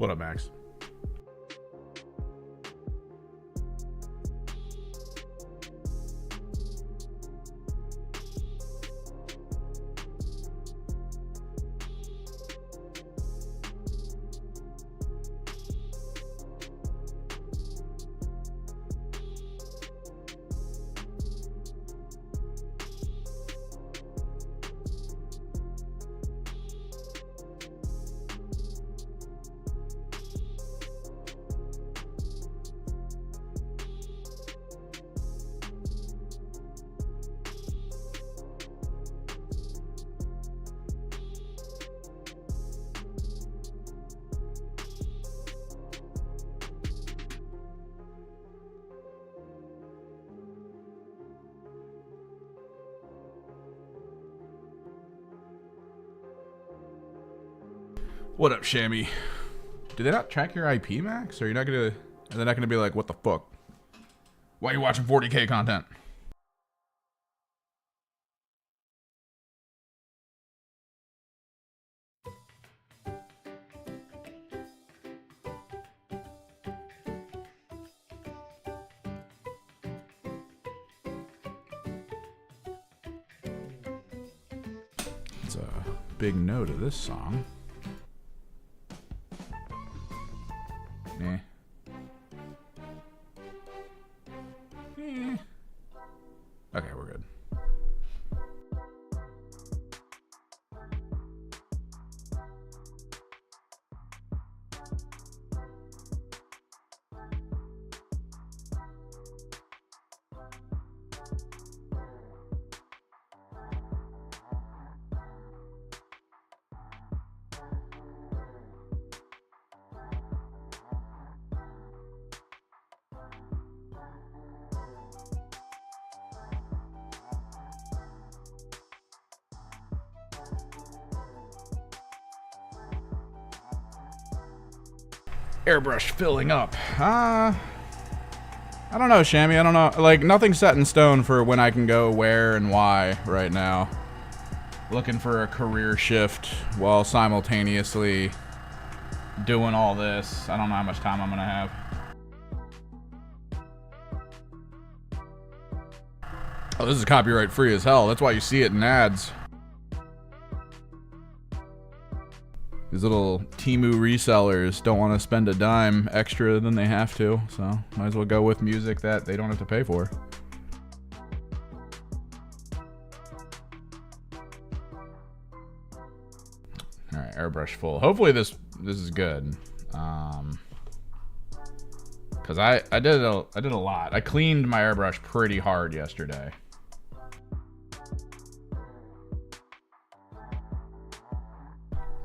What up, Max? What up, Shammy? Do they not track your IP, Max? Or are you not gonna? Are they not gonna be like, what the fuck? Why are you watching 40K content? It's a big no to this song. Eh. Okay, we're good. Airbrush filling up. I don't know, Shammy. I don't know. Like, nothing's set in stone for when I can go where and why right now. Looking for a career shift while simultaneously doing all this. I don't know how much time I'm gonna have. Oh, this is copyright free as hell. That's why you see it in ads. These little Temu resellers don't want to spend a dime extra than they have to, so might as well go with music that they don't have to pay for. All right, airbrush full. Hopefully this is good, because I did a lot. I cleaned my airbrush pretty hard yesterday.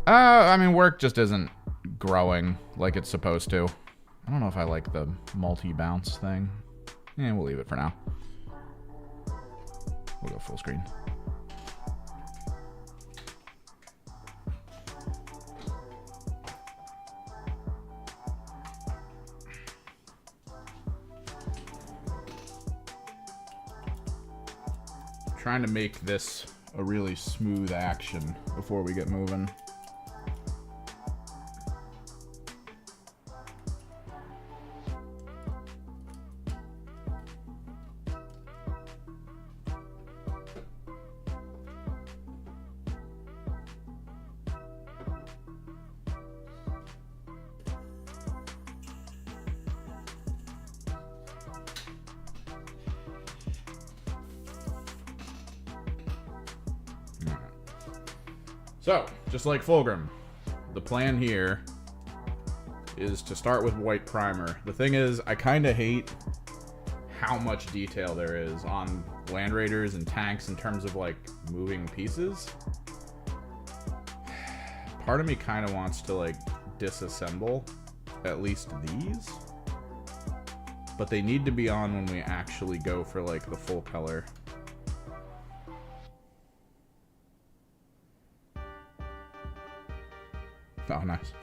I mean, work just isn't growing like it's supposed to. I don't know if I like the multi-bounce thing. Yeah, we'll leave it for now. We'll go full screen. Trying to make this a really smooth action before we get moving. So, just like Fulgrim, the plan here is to start with white primer. The thing is, I kind of hate how much detail there is on Land Raiders and tanks in terms of like moving pieces. Part of me kind of wants to like disassemble at least these, but they need to be on when we actually go for like the full color. Oh, nice.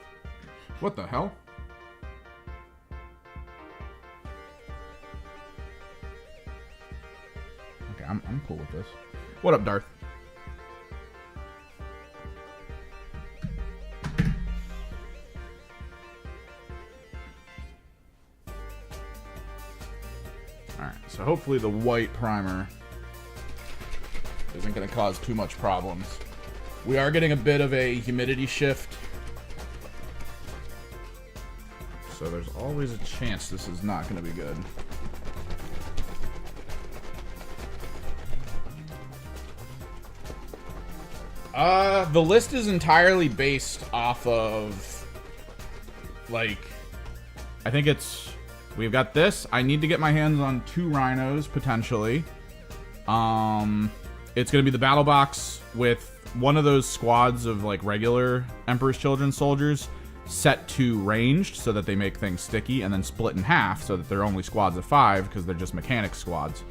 What the hell? Okay, I'm cool with this. What up, Darth? Alright, so hopefully the white primer isn't going to cause too much problems. We are getting a bit of a humidity shift, so there's always a chance this is not going to be good. The list is entirely based off of, like, I think it's, we've got this. I need to get my hands on 2 rhinos, potentially. It's going to be the battle box with one of those squads of, like, regular Emperor's Children soldiers set to ranged so that they make things sticky, and then split in half so that they're only squads of 5 because they're just mechanic squads.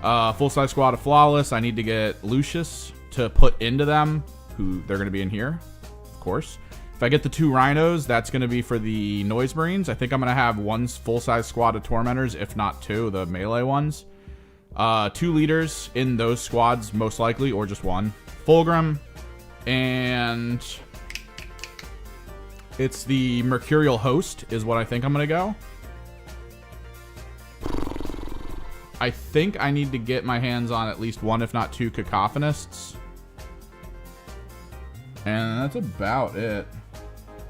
Full-size squad of Flawless. I need to get Lucius to put into them, who they're going to be in here, of course. If I get the 2 rhinos, that's going to be for the Noise Marines. I think I'm going to have 1 full-size squad of Tormentors, if not 2, the melee ones. 2 leaders in those squads, most likely, or just 1. Fulgrim, and it's the Mercurial Host is what I think I'm going to go. I think I need to get my hands on at least 1, if not 2, Cacophonists. And that's about it.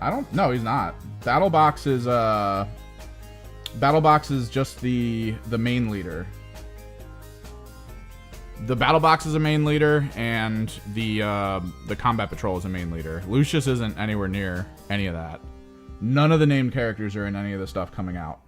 I don't... No, he's not. Battle Box is just the main leader. The Battle Box is a main leader, and the Combat Patrol is a main leader. Lucius isn't anywhere near any of that. None of the named characters are in any of the stuff coming out.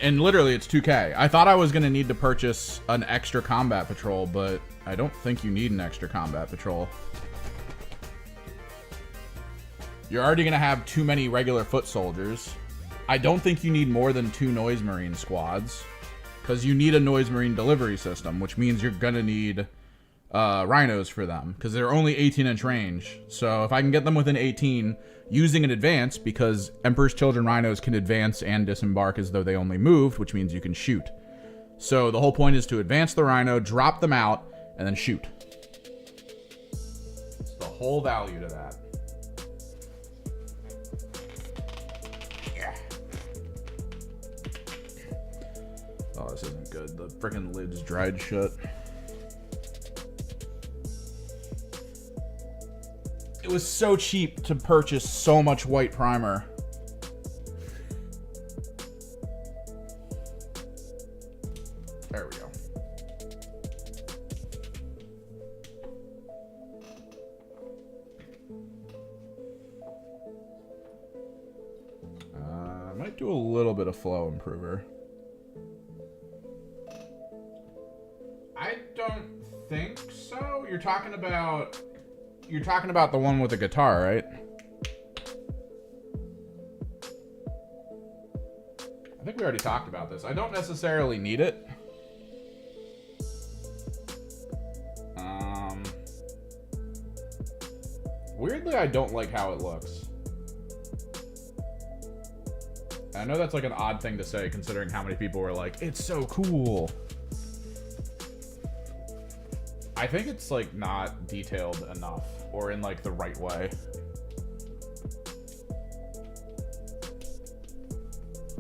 And literally, it's 2K. I thought I was going to need to purchase an extra Combat Patrol, but I don't think you need an extra Combat Patrol. You're already going to have too many regular foot soldiers. I don't think you need more than 2 Noise Marine squads, because you need a Noise Marine delivery system, which means you're going to need rhinos for them, because they're only 18-inch range. So if I can get them within 18... using an advance, because Emperor's Children rhinos can advance and disembark as though they only moved, which means you can shoot. So the whole point is to advance the rhino, drop them out, and then shoot. It's the whole value to that. Yeah. Oh, this isn't good. The frickin' lid's dried shut. It was so cheap to purchase so much white primer. There we go. I might do a little bit of flow improver. I don't think so. You're talking about the one with the guitar, right? I think we already talked about this. I don't necessarily need it. Weirdly, I don't like how it looks. I know that's like an odd thing to say, considering how many people were like, it's so cool. I think it's like not detailed enough, or in like the right way.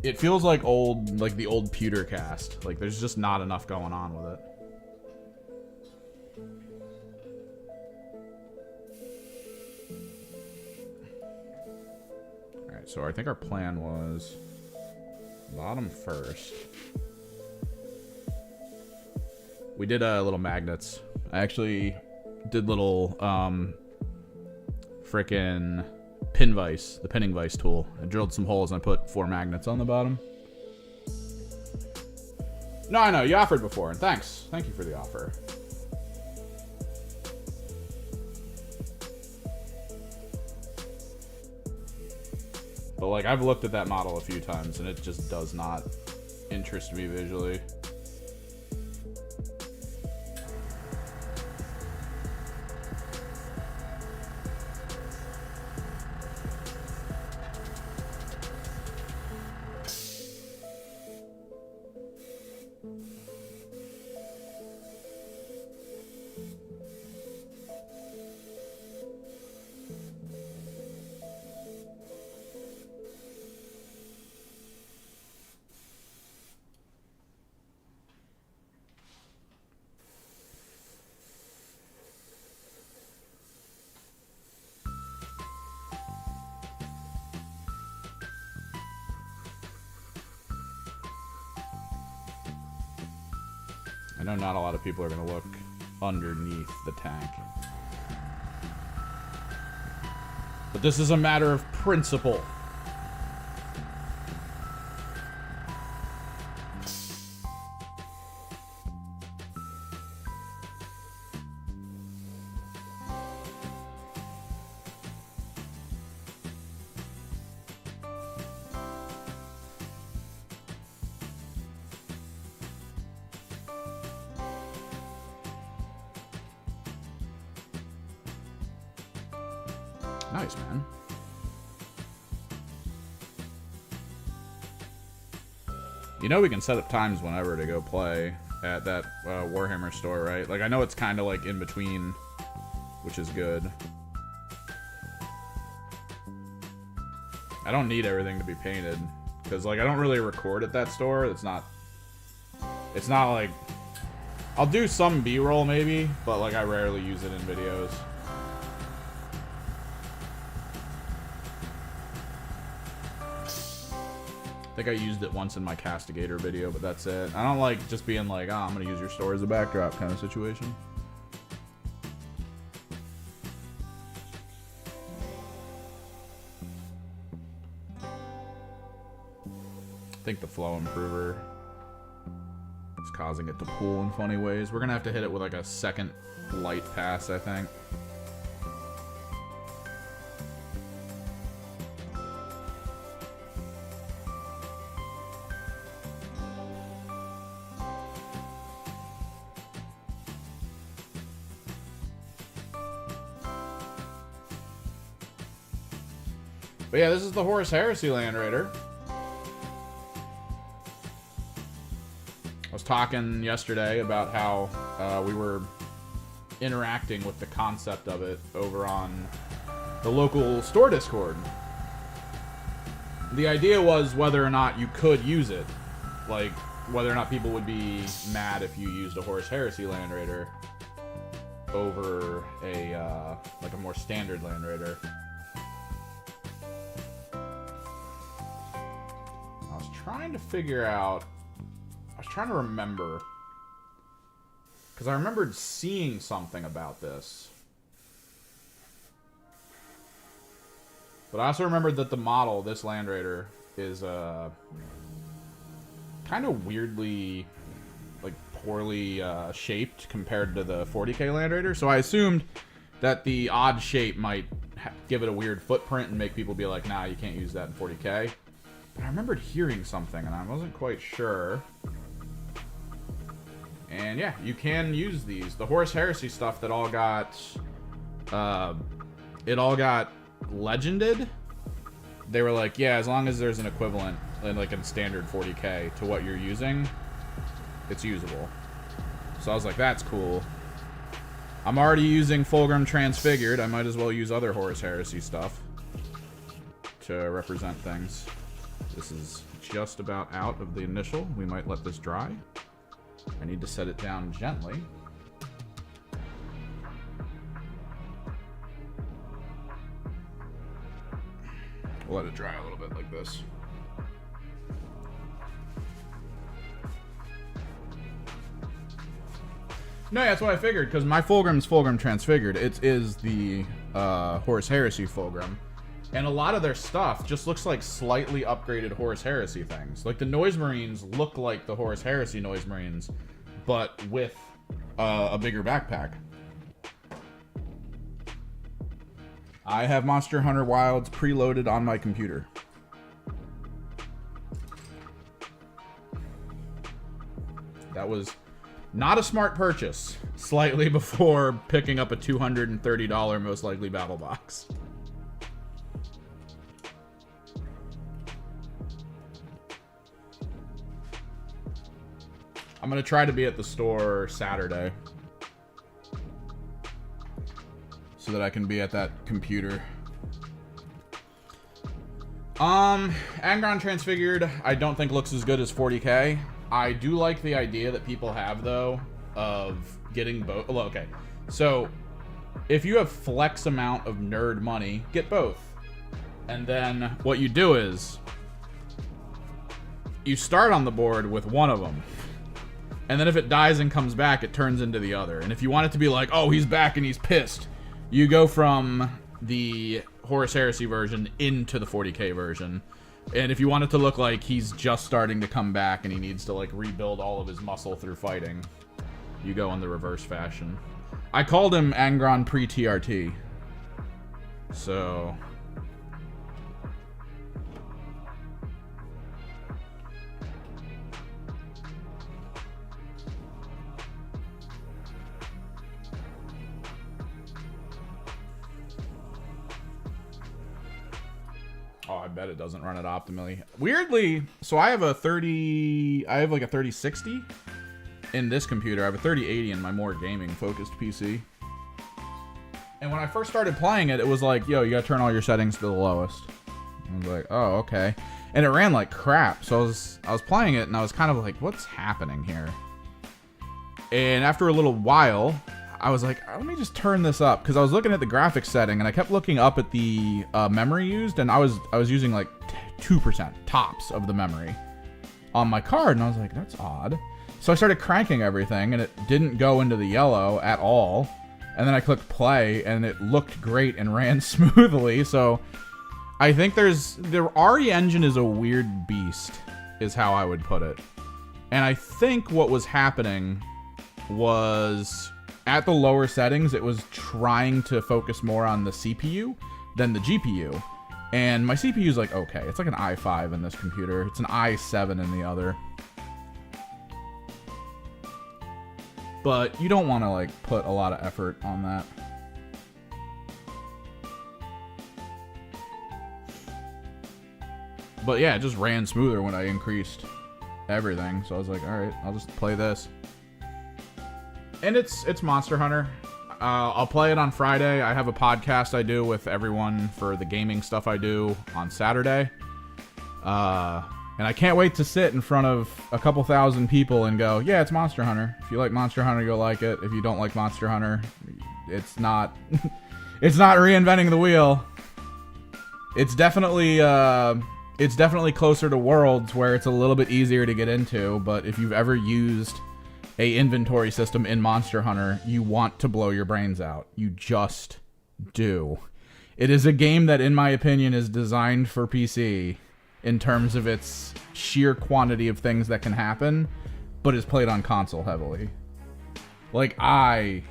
It feels like old, like the old pewter cast. Like there's just not enough going on with it. All right, so I think our plan was bottom first. We did little magnets. I actually did little frickin' pin vise, the pinning vise tool. I drilled some holes and I put 4 magnets on the bottom. No, I know, you offered before, and thanks. Thank you for the offer. But like, I've looked at that model a few times and it just does not interest me visually. I know not a lot of people are going to look underneath the tank. But this is a matter of principle. Nice, man. You know we can set up times whenever to go play at that Warhammer store, right? Like, I know it's kind of like in between, which is good. I don't need everything to be painted, because, like, I don't really record at that store. It's not like... I'll do some B-roll, maybe, but, like, I rarely use it in videos. I think I used it once in my Castigator video, but that's it. I don't like just being like, oh, I'm going to use your store as a backdrop kind of situation. I think the flow improver is causing it to pool in funny ways. We're going to have to hit it with like a second light pass, I think. But yeah, this is the Horus Heresy Land Raider. I was talking yesterday about how we were interacting with the concept of it over on the local store Discord. The idea was whether or not you could use it. Like, whether or not people would be mad if you used a Horus Heresy Land Raider over a, like a more standard Land Raider. Trying to figure out... I was trying to remember. Because I remembered seeing something about this. But I also remembered that the model, this Land Raider, is kind of weirdly, like, poorly shaped compared to the 40k Land Raider. So I assumed that the odd shape might give it a weird footprint and make people be like, nah, you can't use that in 40k. But I remembered hearing something, and I wasn't quite sure. And yeah, you can use these. The Horus Heresy stuff that all got... it all got legended. They were like, yeah, as long as there's an equivalent, like in standard 40k, to what you're using, it's usable. So I was like, that's cool. I'm already using Fulgrim Transfigured. I might as well use other Horus Heresy stuff to represent things. This is just about out of the initial. We might let this dry. I need to set it down gently. We'll let it dry a little bit like this. No, yeah, that's what I figured, because my Fulgrim's Fulgrim Transfigured. It is the Horus Heresy Fulgrim. And a lot of their stuff just looks like slightly upgraded Horus Heresy things. Like, the Noise Marines look like the Horus Heresy Noise Marines, but with a bigger backpack. I have Monster Hunter Wilds preloaded on my computer. That was not a smart purchase, slightly before picking up a $230 most likely battle box. I'm going to try to be at the store Saturday so that I can be at that computer. Angron Transfigured, I don't think looks as good as 40k. I do like the idea that people have, though, of getting both. Well, okay, so if you have flex amount of nerd money, get both. And then what you do is you start on the board with one of them. And then if it dies and comes back, it turns into the other. And if you want it to be like, oh, he's back and he's pissed, you go from the Horus Heresy version into the 40k version. And if you want it to look like he's just starting to come back and he needs to like rebuild all of his muscle through fighting, you go in the reverse fashion. I called him Angron pre-TRT. So... Oh, I bet it doesn't run it optimally. Weirdly, so I have like a 3060 in this computer. I have a 3080 in my more gaming focused PC. And when I first started playing it, it was like, yo, you gotta turn all your settings to the lowest. I was like, oh, okay. And it ran like crap. So I was playing it and I was kind of like, what's happening here? And after a little while, I was like, let me just turn this up, because I was looking at the graphics setting and I kept looking up at the memory used, and I was using like 2% tops of the memory on my card, and I was like, that's odd. So I started cranking everything and it didn't go into the yellow at all. And then I clicked play and it looked great and ran smoothly. So I think the RE engine is a weird beast, is how I would put it. And I think what was happening was, at the lower settings, it was trying to focus more on the CPU than the GPU. And my CPU is like, okay, it's like an i5 in this computer. It's an i7 in the other. But you don't want to like put a lot of effort on that. But yeah, it just ran smoother when I increased everything. So I was like, all right, I'll just play this. And it's Monster Hunter. I'll play it on Friday. I have a podcast I do with everyone for the gaming stuff I do on Saturday. And I can't wait to sit in front of a couple thousand people and go, yeah, it's Monster Hunter. If you like Monster Hunter, you'll like it. If you don't like Monster Hunter, it's not it's not reinventing the wheel. It's definitely closer to Worlds, where it's a little bit easier to get into, but if you've ever used a inventory system in Monster Hunter, you want to blow your brains out. You just do. It is a game that, in my opinion, is designed for PC in terms of its sheer quantity of things that can happen, but is played on console heavily. Like, I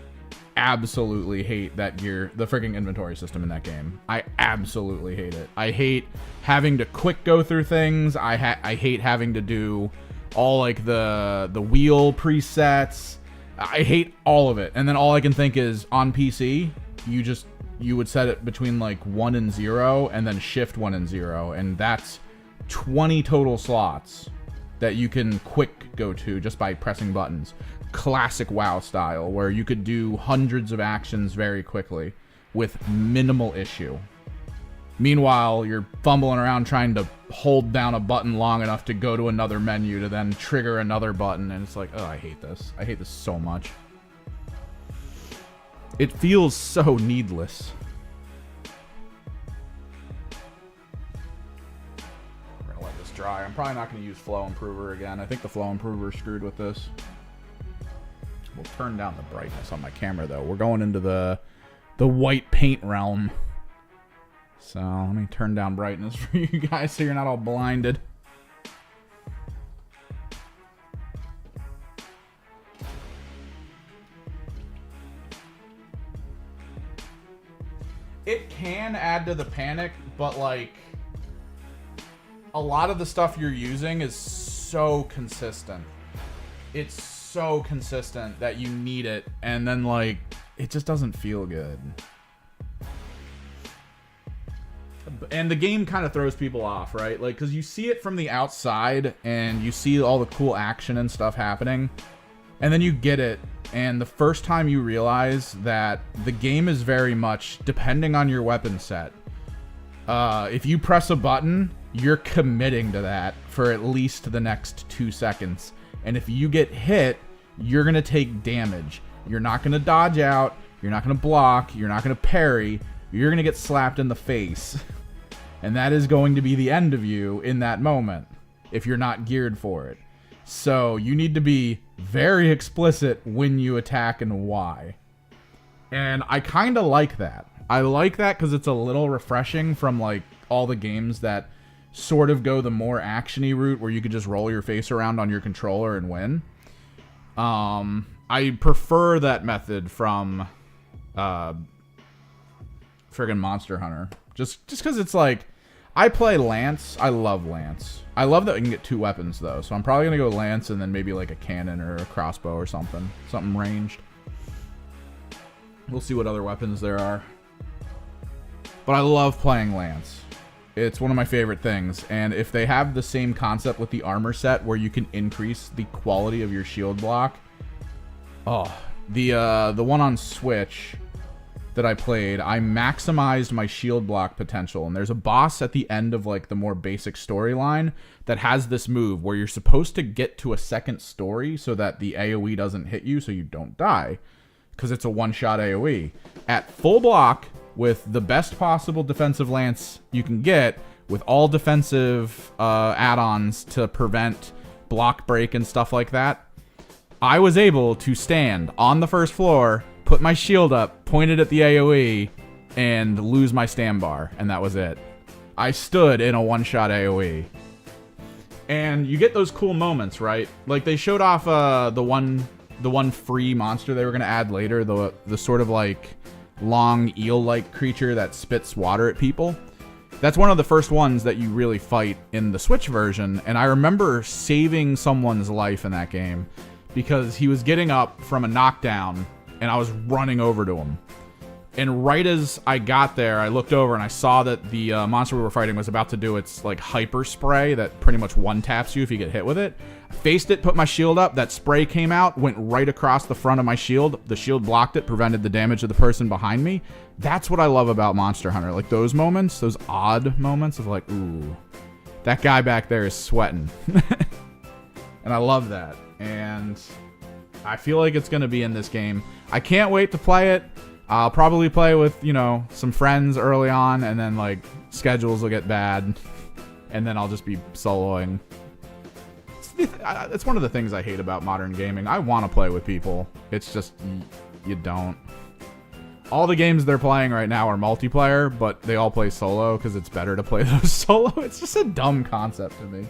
absolutely hate the freaking inventory system in that game. I absolutely hate it. I hate having to quick go through things. I hate having to do all like the wheel presets. I hate all of it. And then all I can think is, on PC, you would set it between like 1 and 0 and then shift 1 and 0, and that's 20 total slots that you can quick go to just by pressing buttons. Classic WoW style, where you could do hundreds of actions very quickly with minimal issue. Meanwhile, you're fumbling around trying to hold down a button long enough to go to another menu to then trigger another button, and it's like, oh, I hate this. I hate this so much. It feels so needless. We're gonna let this dry. I'm probably not gonna use Flow Improver again. I think the Flow Improver screwed with this. We'll turn down the brightness on my camera, though. We're going into the white paint realm. So let me turn down brightness for you guys so you're not all blinded. It can add to the panic, but like, a lot of the stuff you're using is so consistent. It's so consistent that you need it, and then like, it just doesn't feel good. And the game kind of throws people off, right? Like, because you see it from the outside and you see all the cool action and stuff happening, and then you get it, and the first time you realize that the game is very much depending on your weapon set. If you press a button, you're committing to that for at least the next 2 seconds. And if you get hit, you're going to take damage. You're not going to dodge out. You're not going to block. You're not going to parry. You're going to get slapped in the face. And that is going to be the end of you in that moment if you're not geared for it. So you need to be very explicit when you attack and why. And I kind of like that. I like that because it's a little refreshing from like all the games that sort of go the more actiony route where you could just roll your face around on your controller and win. I prefer that method from friggin' Monster Hunter. Just because it's like, I play Lance. I love Lance. I love that I can get 2 weapons though, so I'm probably gonna go Lance and then maybe like a cannon or a crossbow or something ranged. We'll see what other weapons there are. But I love playing Lance. It's one of my favorite things. And if they have the same concept with the armor set where you can increase the quality of your shield block. Oh, the one on Switch that I played, I maximized my shield block potential. And there's a boss at the end of like the more basic storyline that has this move where you're supposed to get to a second story so that the AoE doesn't hit you so you don't die. Because it's a one-shot AoE. At full block, with the best possible defensive lance you can get, with all defensive add-ons to prevent block break and stuff like that, I was able to stand on the first floor, put my shield up, point it at the AoE, and lose my stand bar, and that was it. I stood in a one-shot AoE. And you get those cool moments, right? Like, they showed off the one free monster they were going to add later, the sort of like long eel-like creature that spits water at people. That's one of the first ones that you really fight in the Switch version, and I remember saving someone's life in that game because he was getting up from a knockdown and I was running over to him. And right as I got there, I looked over and I saw that the monster we were fighting was about to do its like hyper spray that pretty much one-taps you if you get hit with it. I faced it, put my shield up, that spray came out, went right across the front of my shield. The shield blocked it, prevented the damage of the person behind me. That's what I love about Monster Hunter. Like those moments, those odd moments of like, ooh, that guy back there is sweating. And I love that. And I feel like it's going to be in this game. I can't wait to play it. I'll probably play with, you know, some friends early on, and then, like, schedules will get bad, and then I'll just be soloing. It's one of the things I hate about modern gaming. I want to play with people. It's just, you don't. All the games they're playing right now are multiplayer, but they all play solo because it's better to play those solo. It's just a dumb concept to me.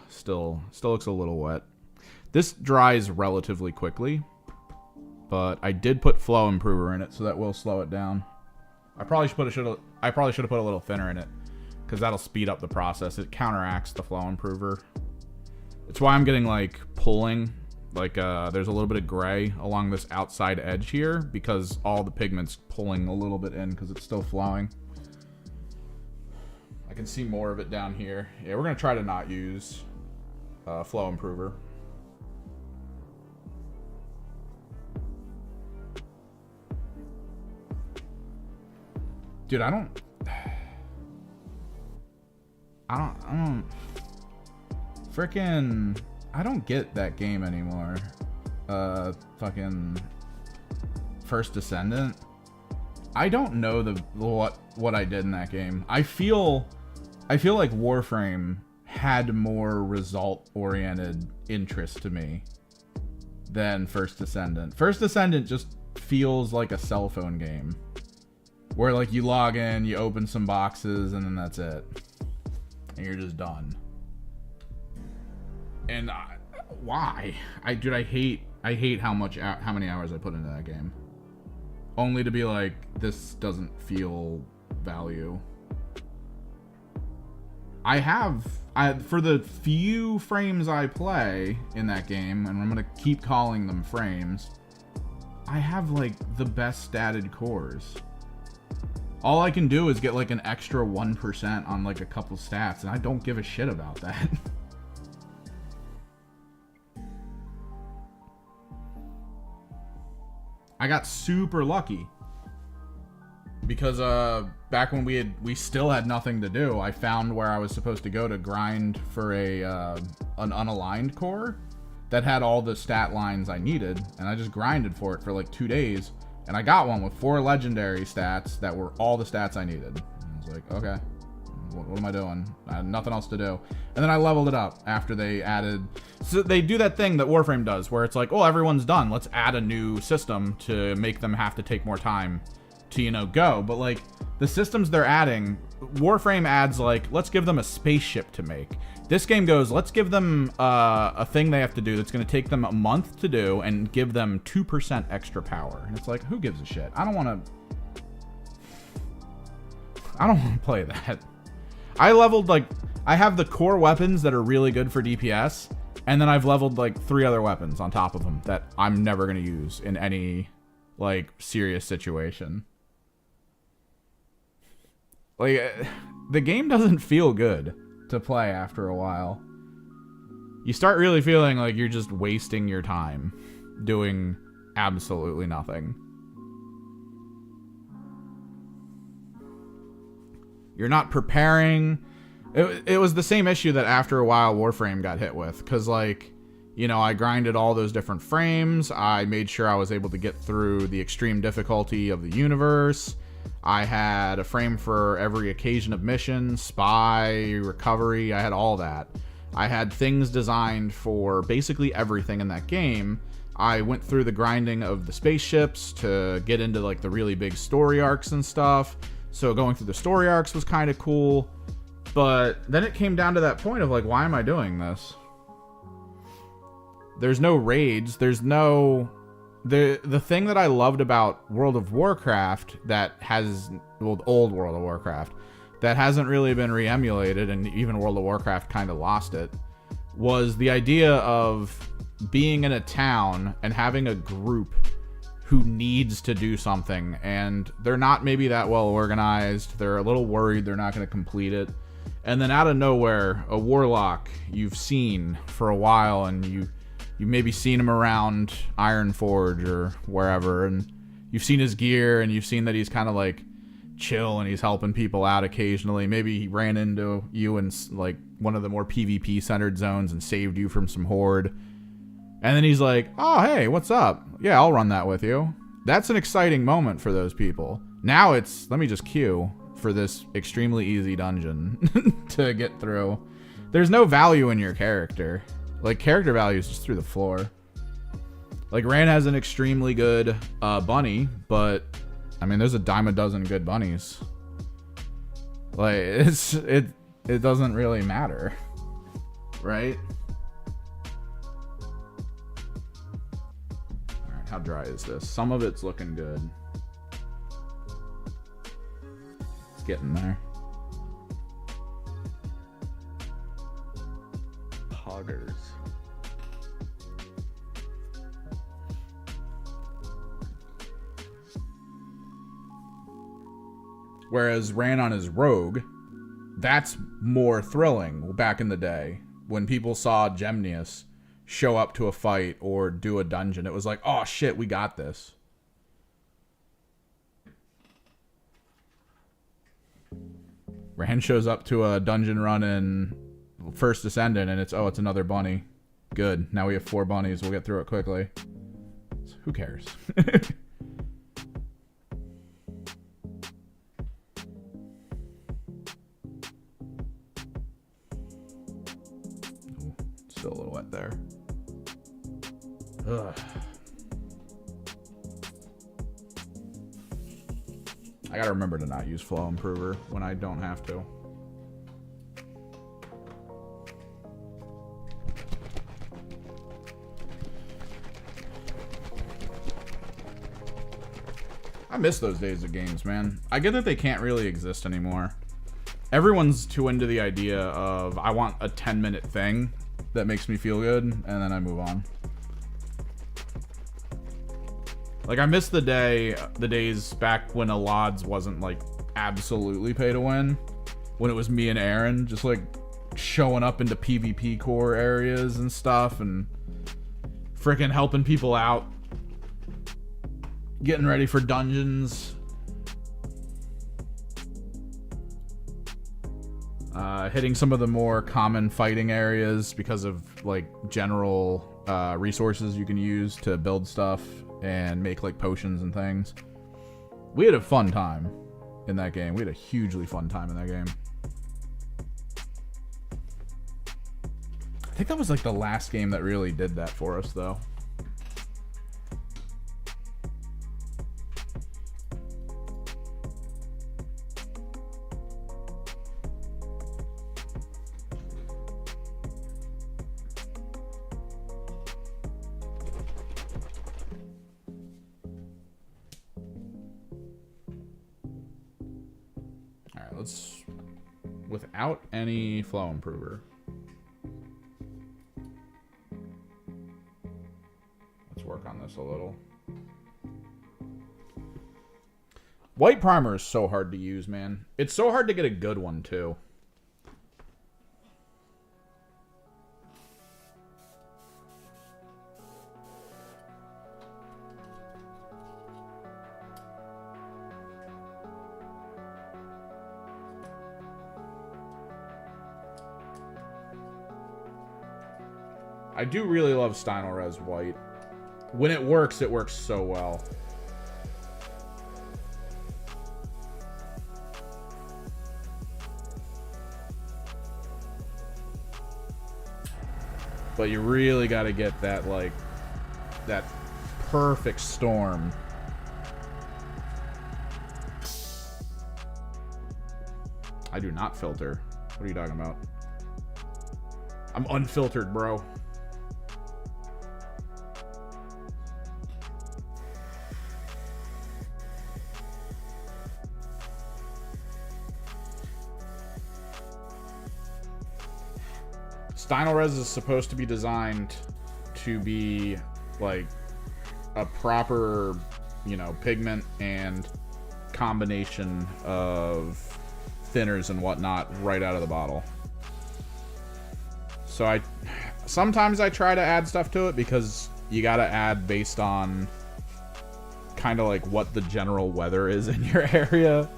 Still looks a little wet. This dries relatively quickly, but I did put flow improver in it, so that will slow it down. I probably should have put a little thinner in it, because that'll speed up the process. It counteracts the flow improver. It's why I'm getting like pulling, like there's a little bit of gray along this outside edge here, because all the pigment's pulling a little bit in because it's still flowing. I can see more of it down here. Yeah, we're gonna try to not use flow improver. Dude, I don't get that game anymore. Fucking First Descendant. I don't know what I did in that game. I feel like Warframe had more result-oriented interest to me than First Descendant. First Descendant just feels like a cell phone game, where like you log in, you open some boxes, and then that's it, and you're just done. And why? I hate how many hours I put into that game, only to be like, this doesn't feel value. For the few frames I play in that game, and I'm gonna keep calling them frames, I have like the best statted cores. All I can do is get like an extra 1% on like a couple stats, and I don't give a shit about that. I got super lucky because back when we still had nothing to do, I found where I was supposed to go to grind for an unaligned core, that had all the stat lines I needed, and I just grinded for it for like 2 days, and I got one with 4 legendary stats that were all the stats I needed. And I was like, okay, what am I doing? I had nothing else to do. And then I leveled it up after they added... So they do that thing that Warframe does, where it's like, oh, everyone's done. Let's add a new system to make them have to take more time to, you know, go. But, like, the systems they're adding... Warframe adds, like, let's give them a spaceship to make. This game goes, let's give them a thing they have to do that's going to take them a month to do and give them 2% extra power. And it's like, who gives a shit? I don't want to play that. I leveled, like, I have the core weapons that are really good for DPS, and then I've leveled, like, 3 other weapons on top of them that I'm never going to use in any, like, serious situation. Like, the game doesn't feel good to play after a while. You start really feeling like you're just wasting your time doing absolutely nothing. You're not preparing. It was the same issue that after a while Warframe got hit with, because, like, you know, I grinded all those different frames. I made sure I was able to get through the extreme difficulty of the universe. I had a frame for every occasion of mission, spy, recovery. I had all that. I had things designed for basically everything in that game. I went through the grinding of the spaceships to get into, like, the really big story arcs and stuff. So going through the story arcs was kind of cool. But then it came down to that point of, like, why am I doing this? There's no raids. There's no... The thing that I loved about World of Warcraft that has... Well, old World of Warcraft, that hasn't really been re-emulated, and even World of Warcraft kind of lost it, was the idea of being in a town and having a group who needs to do something, and they're not maybe that well organized. They're a little worried they're not going to complete it. And then out of nowhere, a warlock you've seen for a while, and you maybe seen him around Ironforge or wherever, and you've seen his gear, and you've seen that he's kind of like chill and he's helping people out occasionally. Maybe he ran into you in like one of the more PvP centered zones and saved you from some horde. And then he's like, oh, hey, what's up? Yeah, I'll run that with you. That's an exciting moment for those people. Now it's, let me just queue for this extremely easy dungeon to get through. There's no value in your character. Like, character value is just through the floor. Like, Rand has an extremely good bunny, but, I mean, there's a dime a dozen good bunnies. Like, it doesn't really matter. Right? Alright, how dry is this? Some of it's looking good. It's getting there. Poggers. Whereas ran on his rogue, that's more thrilling back in the day. When people saw Gemnius show up to a fight or do a dungeon, it was like, oh shit, we got this. Rand shows up to a dungeon run in First Descendant and it's another bunny. Good. Now we have 4 bunnies. We'll get through it quickly. Who cares? Still a little wet there. Ugh. I gotta remember to not use Flow Improver when I don't have to. I miss those days of games, man. I get that they can't really exist anymore. Everyone's too into the idea of, I want a 10-minute thing that makes me feel good, and then I move on. Like, I miss the days back when Alad's wasn't, like, absolutely pay to win. When it was me and Aaron just, like, showing up into PvP core areas and stuff, and freaking helping people out. Getting ready for dungeons. Hitting some of the more common fighting areas because of, like, general resources you can use to build stuff and make like potions and things. We had a fun time in that game. We had a hugely fun time in that game. I think that was like the last game that really did that for us, though. Without any flow improver. Let's work on this a little. White primer is so hard to use, man. It's so hard to get a good one, too. I do really love Stynylrez White. When it works so well. But you really got to get that, like, that perfect storm. I do not filter. What are you talking about? I'm unfiltered, bro. Stynylrez is supposed to be designed to be like a proper, you know, pigment and combination of thinners and whatnot right out of the bottle. So sometimes I try to add stuff to it because you gotta add based on kind of like what the general weather is in your area.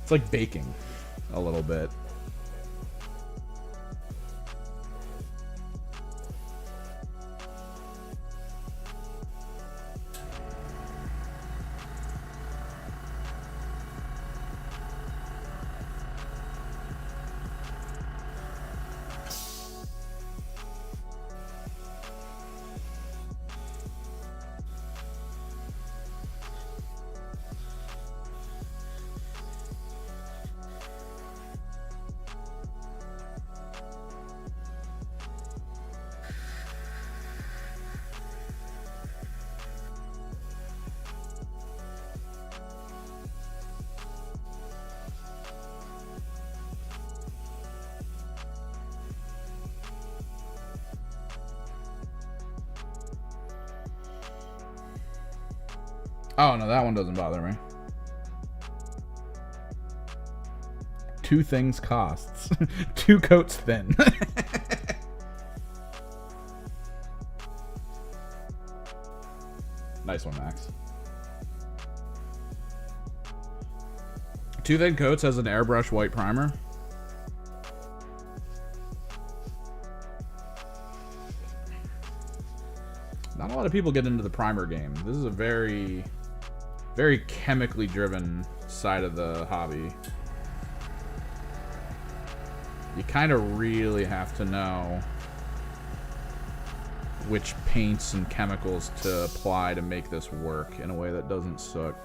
It's like baking a little bit. Oh, no, that one doesn't bother me. 2 things costs. 2 coats thin. Nice one, Max. 2 thin coats has an airbrush white primer. Not a lot of people get into the primer game. This is a very chemically driven side of the hobby. You kind of really have to know which paints and chemicals to apply to make this work in a way that doesn't suck.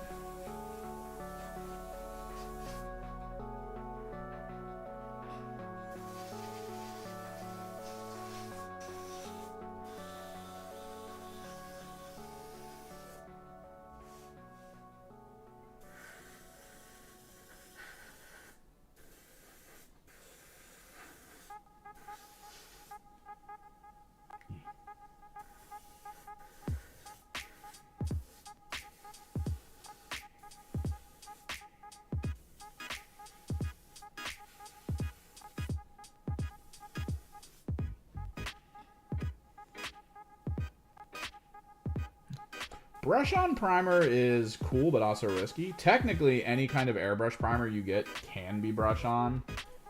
Brush-on primer is cool, but also risky. Technically, any kind of airbrush primer you get can be brush-on.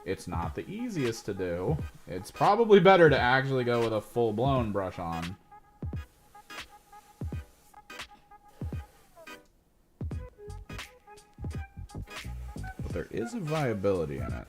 It's not the easiest to do. It's probably better to actually go with a full-blown brush-on. there is a viability in it.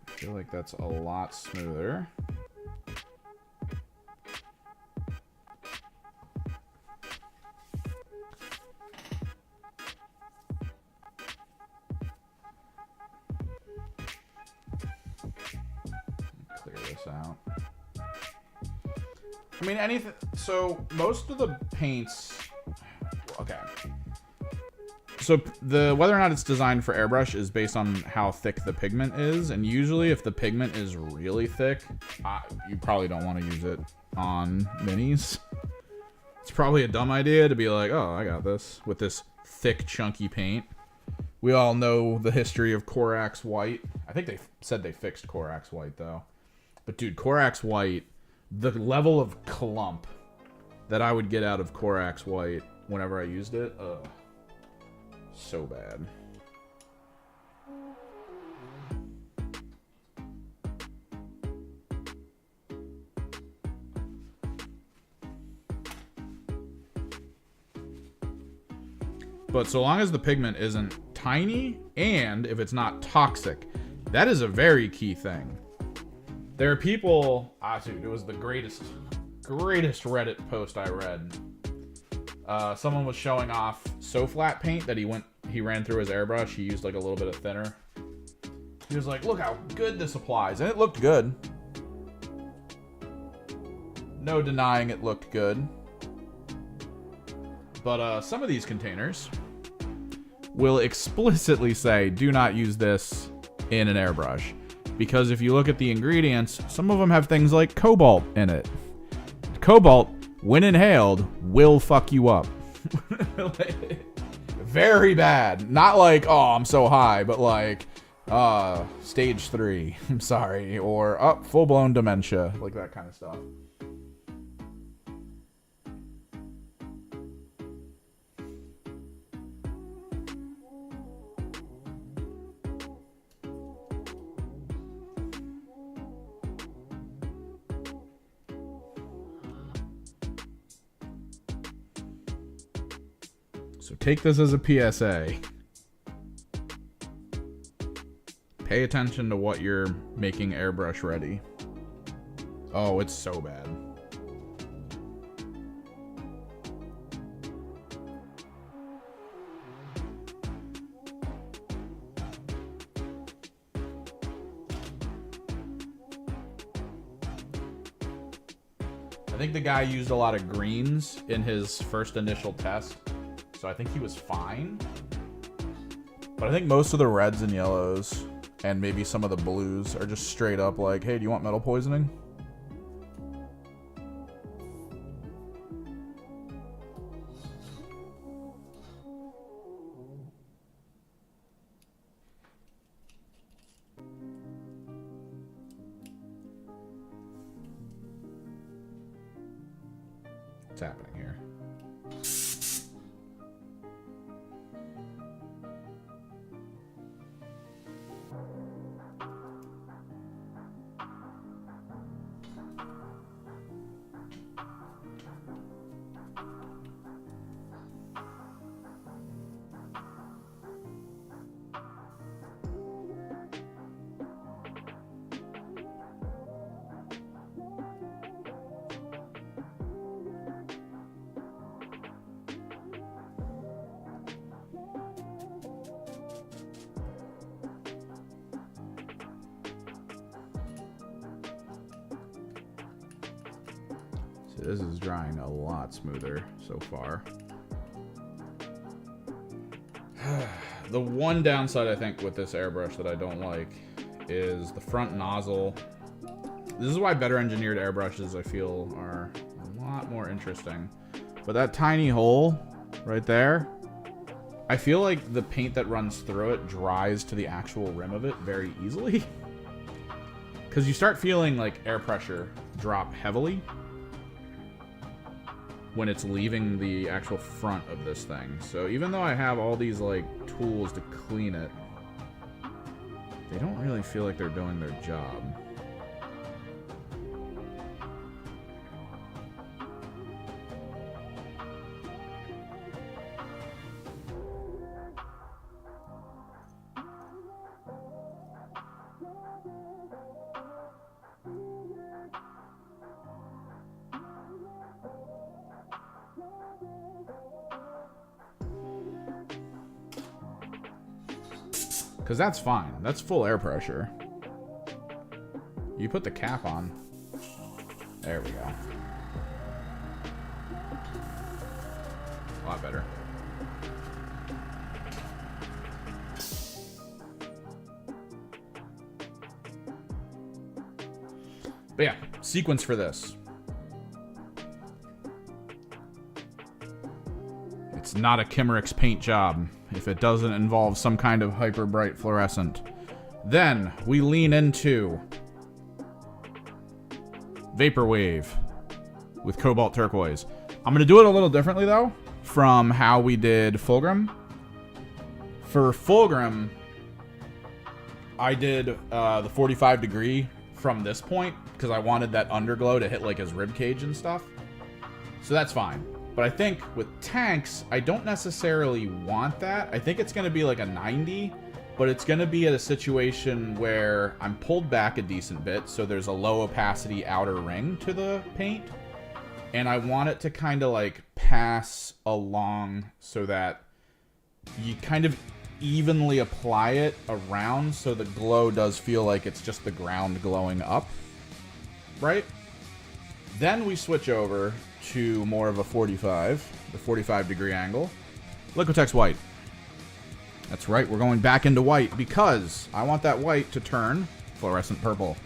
I feel like that's a lot smoother. Clear this out. I mean, anything. So most of the paints. Okay. So the whether or not it's designed for airbrush is based on how thick the pigment is, and usually if the pigment is really thick, you probably don't want to use it on minis. It's probably a dumb idea to be like, oh, I got this with this thick, chunky paint. We all know the history of Corax White. I think they said they fixed Corax White though. But dude, Corax White, the level of clump that I would get out of Corax White whenever I used it, so bad. But so long as the pigment isn't tiny and if it's not toxic, that is a very key thing. There are people, dude, it was the greatest Reddit post I read. Someone was showing off So-Flat paint that he ran through his airbrush. He used like a little bit of thinner. He was like, look how good this applies. And it looked good. No denying it looked good. But some of these containers will explicitly say, do not use this in an airbrush. Because if you look at the ingredients, some of them have things like cobalt in it. Cobalt, when inhaled, will fuck you up. Very bad. Not like, oh, I'm so high, but like, stage 3, I'm sorry. Or, full-blown dementia. Like that kind of stuff. So take this as a PSA. Pay attention to what you're making airbrush ready. Oh, it's so bad. I think the guy used a lot of greens in his first initial test. So I think he was fine. But I think most of the reds and yellows and maybe some of the blues are just straight up like, hey, do you want metal poisoning? What's happening here? This is drying a lot smoother so far. The one downside I think with this airbrush that I don't like is the front nozzle. This is why better engineered airbrushes I feel are a lot more interesting. But that tiny hole right there, I feel like the paint that runs through it dries to the actual rim of it very easily. Because you start feeling like air pressure drop heavily when it's leaving the actual front of this thing. So even though I have all these like tools to clean it, they don't really feel like they're doing their job. Because that's fine. That's full air pressure. You put the cap on. There we go. A lot better. But yeah, sequence for this. It's not a Kimmerix paint job if it doesn't involve some kind of hyper bright fluorescent. Then we lean into Vaporwave with Cobalt Turquoise. I'm going to do it a little differently though from how we did Fulgrim. For Fulgrim, I did the 45 degree from this point because I wanted that underglow to hit like his rib cage and stuff. So that's fine. But I think with tanks, I don't necessarily want that. I think it's going to be like a 90, but it's going to be at a situation where I'm pulled back a decent bit, so there's a low opacity outer ring to the paint. And I want it to kind of like pass along so that you kind of evenly apply it around so the glow does feel like it's just the ground glowing up, right? Then we switch over to more of a 45, the 45 degree angle. Liquitex white. That's right, we're going back into white because I want that white to turn fluorescent purple.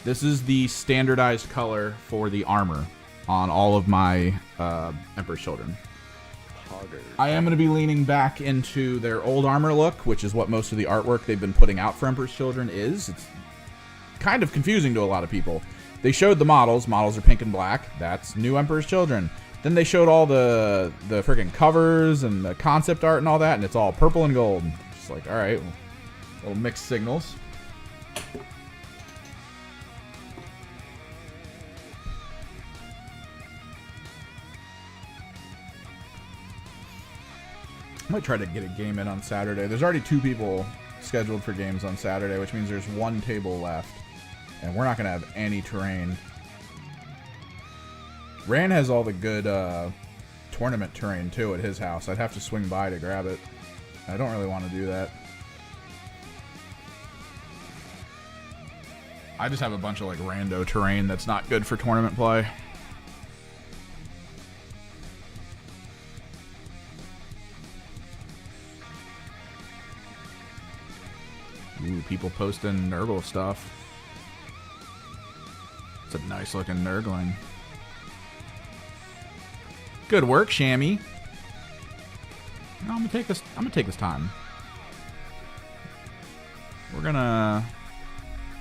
This is the standardized color for the armor on all of my Emperor's Children. I am going to be leaning back into their old armor look, which is what most of the artwork they've been putting out for Emperor's Children is. It's kind of confusing to a lot of people. They showed the models. Models are pink and black. That's new Emperor's Children. Then they showed all the freaking covers and the concept art and all that, and it's all purple and gold. Just like, all right, well, little mixed signals. I might try to get a game in on Saturday. There's already 2 people scheduled for games on Saturday, which means there's 1 table left. And we're not going to have any terrain. Ran has all the good tournament terrain, too, at his house. I'd have to swing by to grab it. I don't really want to do that. I just have a bunch of, like, rando terrain that's not good for tournament play. Ooh, people posting Nurgle stuff. It's a nice looking Nurgling. Good work, Shammy. No, I'm gonna take this time. We're gonna,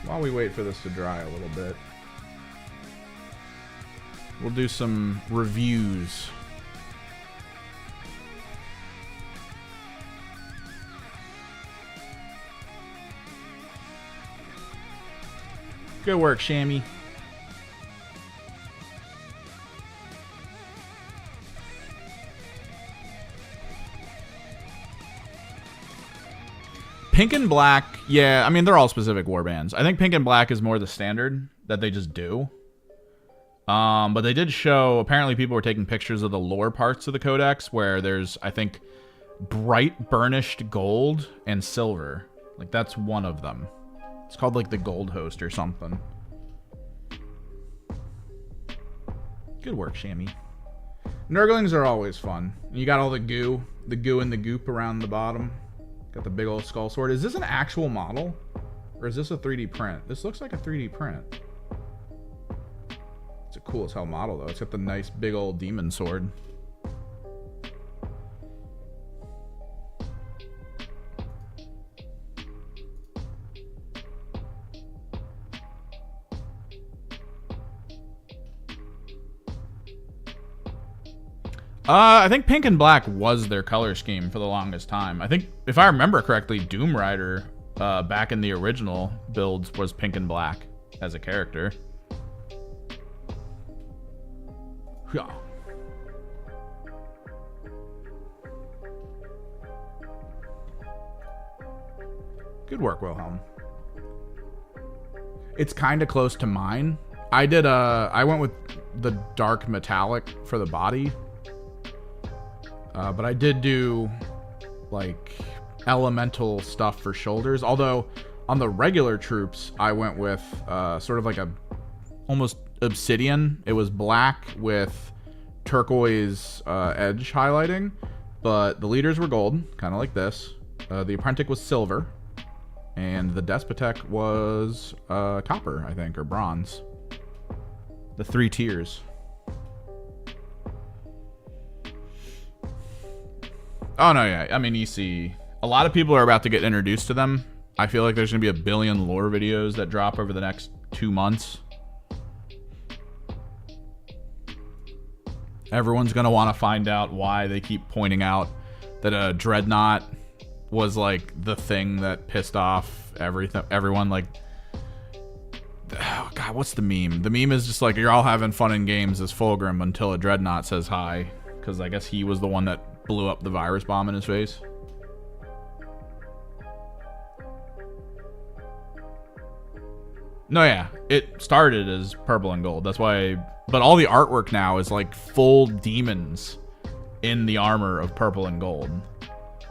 while we wait for this to dry a little bit, we'll do some reviews. Good work, Shammy. Pink and black, yeah, I mean, they're all specific warbands. I think pink and black is more the standard that they just do. But they did show, apparently people were taking pictures of the lower parts of the codex where there's, I think, bright burnished gold and silver. Like, that's one of them. It's called, like, the Gold Host or something. Good work, Shammy. Nurglings are always fun. You got all the goo and the goop around the bottom. Got the big old skull sword. Is this an actual model? Or is this a 3D print? This looks like a 3D print. It's a cool as hell model, though. It's got the nice big old demon sword. I think pink and black was their color scheme for the longest time. I think, if I remember correctly, Doom Rider, back in the original builds, was pink and black as a character. Yeah. Good work, Wilhelm. It's kind of close to mine. I went with the dark metallic for the body. But I did do, like, elemental stuff for shoulders. Although, on the regular troops, I went with sort of like a almost obsidian. It was black with turquoise edge highlighting. But the leaders were gold, kind of like this. The apprentice was silver. And the Despotech was copper, I think, or bronze. The 3 tiers. Oh, no, yeah. I mean, you see, a lot of people are about to get introduced to them. I feel like there's going to be a billion lore videos that drop over the next 2 months. Everyone's going to want to find out why they keep pointing out that a Dreadnought was like the thing that pissed off everyone. Like, oh god, what's the meme? The meme is just like, you're all having fun in games as Fulgrim until a Dreadnought says hi, because I guess he was the one that blew up the virus bomb in his face. No, yeah, it started as purple and gold. That's why. But all the artwork now is like full demons in the armor of purple and gold.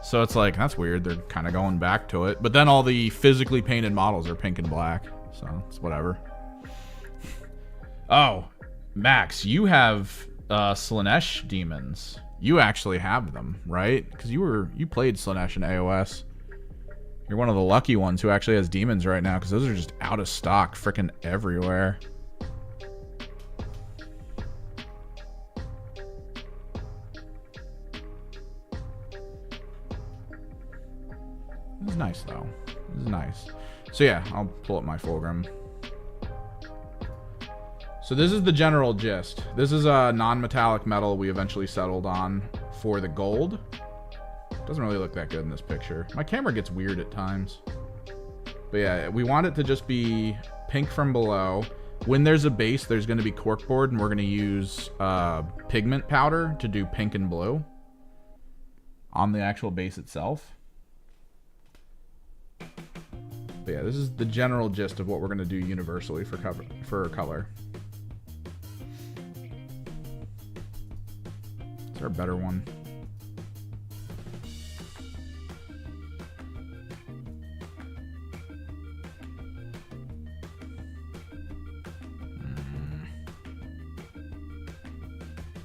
So it's like, that's weird. They're kind of going back to it. But then all the physically painted models are pink and black. So it's whatever. Oh, Max, you have Slaanesh demons. You actually have them, right? Because you played Slaanesh in AOS. You're one of the lucky ones who actually has demons right now, because those are just out of stock freaking everywhere. This is nice, though. This is nice. So yeah, I'll pull up my Fulgrim. So this is the general gist. This is a non-metallic metal we eventually settled on for the gold. Doesn't really look that good in this picture. My camera gets weird at times. But yeah, we want it to just be pink from below. When there's a base, there's going to be corkboard, and we're going to use pigment powder to do pink and blue on the actual base itself. But yeah, this is the general gist of what we're going to do universally for color. Is there a better one?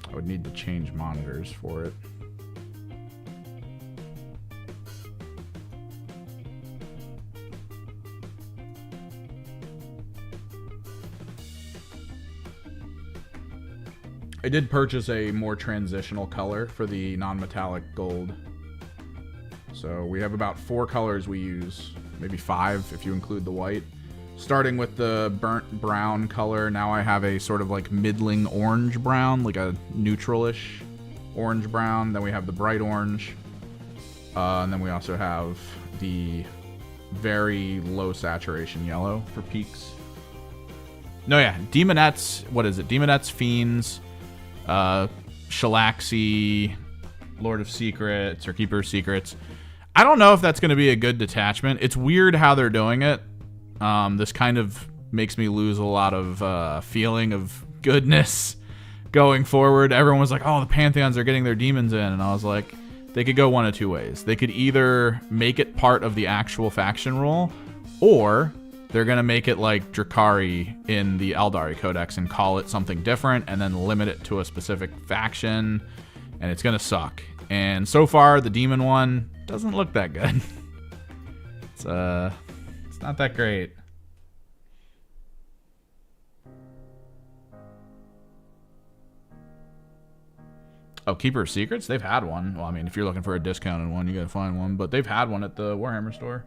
I would need to change monitors for it. I did purchase a more transitional color for the non-metallic gold. So we have about 4 colors we use, maybe 5 if you include the white. Starting with the burnt brown color, now I have a sort of like middling orange brown, like a neutral-ish orange brown. Then we have the bright orange. And then we also have the very low saturation yellow for peaks. No, yeah, Demonettes, what is it? Demonettes, Fiends, Shalaxi, Lord of Secrets, or Keeper of Secrets. I don't know if that's going to be a good detachment. It's weird how they're doing it. This kind of makes me lose a lot of feeling of goodness going forward. Everyone was like, oh, the Pantheons are getting their demons in. And I was like, they could go one of 2 ways. They could either make it part of the actual faction rule, or they're going to make it like Drakari in the Eldari Codex and call it something different and then limit it to a specific faction, and it's going to suck. And so far, the demon one doesn't look that good. It's not that great. Oh, Keeper of Secrets? They've had one. Well, I mean, if you're looking for a discounted one, you got to find one. But they've had one at the Warhammer store.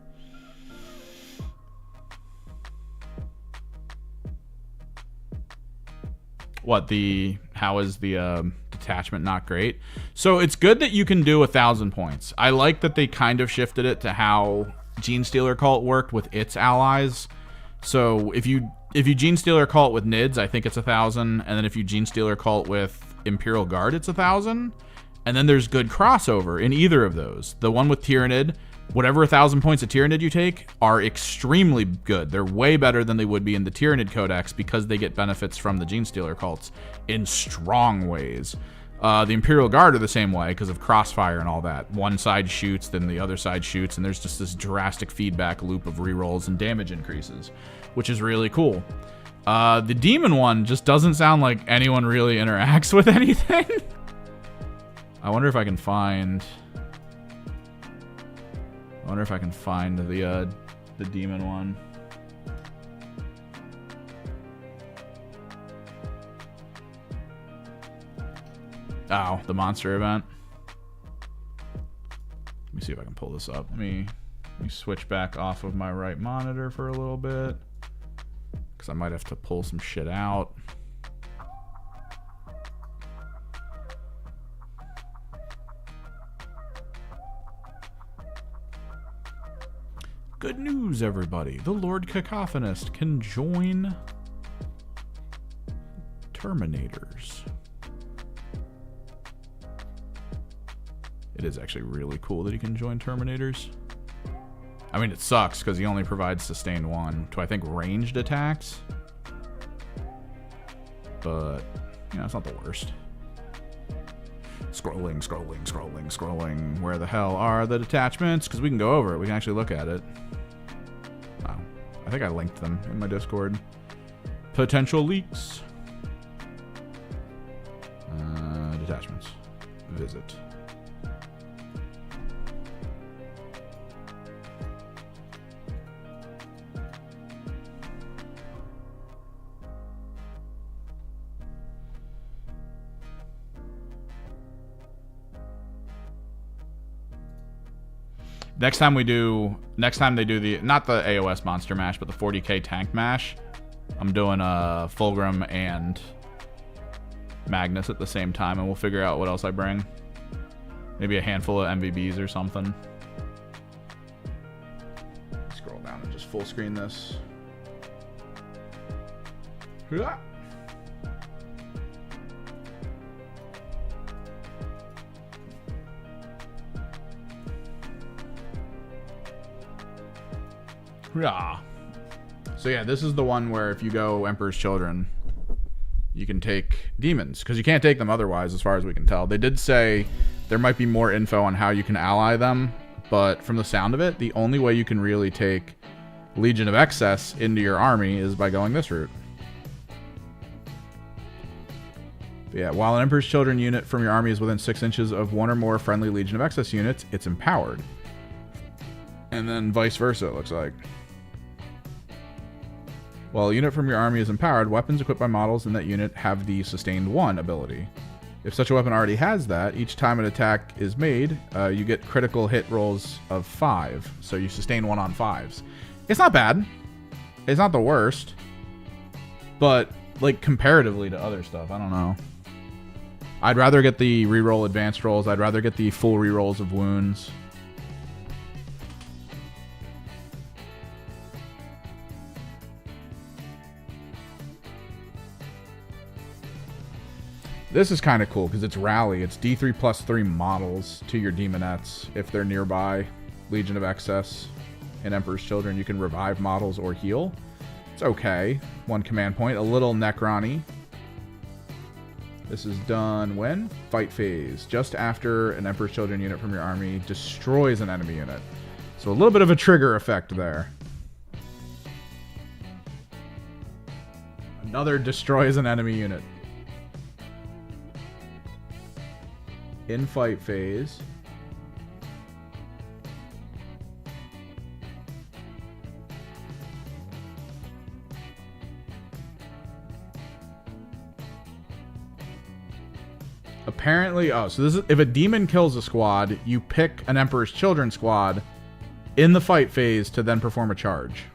What, how is the detachment not great. So it's good that you can do 1,000 points. I like that they kind of shifted it to how Gene Stealer Cult worked with its allies. So if you Gene Stealer Cult with Nids, I think it's 1,000, and then if you Gene Stealer Cult with Imperial Guard, it's 1,000. And then there's good crossover in either of those. The one with Tyrannid, whatever 1,000 points of Tyrannid you take are extremely good. They're way better than they would be in the Tyrannid Codex because they get benefits from the Gene Stealer cults in strong ways. The Imperial Guard are the same way because of crossfire and all that. One side shoots, then the other side shoots, and there's just this drastic feedback loop of rerolls and damage increases, which is really cool. The Demon one just doesn't sound like anyone really interacts with anything. I wonder if I can find the Demon one. Oh, the monster event. Let me see if I can pull this up. Let me switch back off of my right monitor for a little bit, because I might have to pull some shit out. Good news, everybody. The Lord Cacophonist can join Terminators. It is actually really cool that he can join Terminators. I mean, it sucks because he only provides sustained 1 to, I think, ranged attacks. But, you know, it's not the worst. Scrolling. Where the hell are the detachments? Because we can go over it. We can actually look at it. Wow. I think I linked them in my Discord. Potential leaks. Detachments. Visit. Next time they do the, not the AOS monster mash, but the 40k tank mash, I'm doing a Fulgrim and Magnus at the same time, and we'll figure out what else I bring. Maybe a handful of MVBs or something. Scroll down and just full screen this. Yeah. So yeah, this is the one where if you go Emperor's Children, you can take demons, because you can't take them otherwise, as far as we can tell. They did say there might be more info on how you can ally them, but from the sound of it, the only way you can really take Legion of Excess into your army is by going this route. But yeah, while an Emperor's Children unit from your army is within 6 inches of 1 or more friendly Legion of Excess units, it's empowered. And then vice versa, it looks like. While a unit from your army is empowered, weapons equipped by models in that unit have the Sustained 1 ability. If such a weapon already has that, each time an attack is made, you get critical hit rolls of 5. So you sustain 1 on 5s. It's not bad. It's not the worst. But, like, comparatively to other stuff, I don't know. I'd rather get the reroll advanced rolls. I'd rather get the full rerolls of wounds. This is kind of cool because it's rally. It's D3 plus 3 models to your demonettes if they're nearby. Legion of Excess and Emperor's Children. You can revive models or heal. It's okay. 1 command point. A little Necrony. This is done when? Fight phase. Just after an Emperor's Children unit from your army destroys an enemy unit. So a little bit of a trigger effect there. Another destroys an enemy unit. In fight phase. Apparently, oh, so this is, if a demon kills a squad, you pick an Emperor's Children squad in the fight phase to then perform a charge.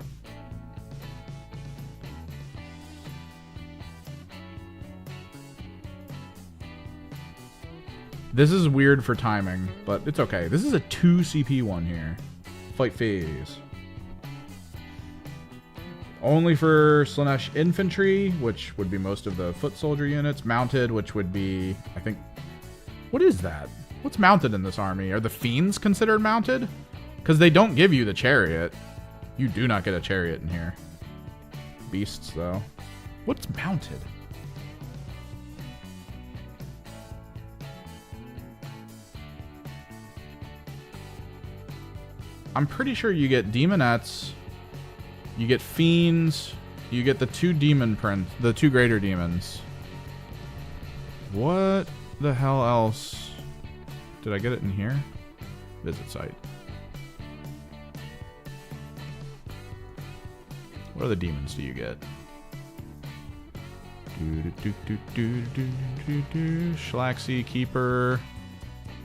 This is weird for timing, but it's okay. This is a 2 CP one here. Fight phase. Only for Slanesh infantry, which would be most of the foot soldier units. Mounted, which would be, I think... What is that? What's mounted in this army? Are the fiends considered mounted? Because they don't give you the chariot. You do not get a chariot in here. Beasts, though. What's mounted? I'm pretty sure you get demonettes, you get fiends, you get the 2 demon prince, the 2 greater demons. What the hell else? Did I get it in here? Visit site. What other demons do you get? Schlaxy, Keeper,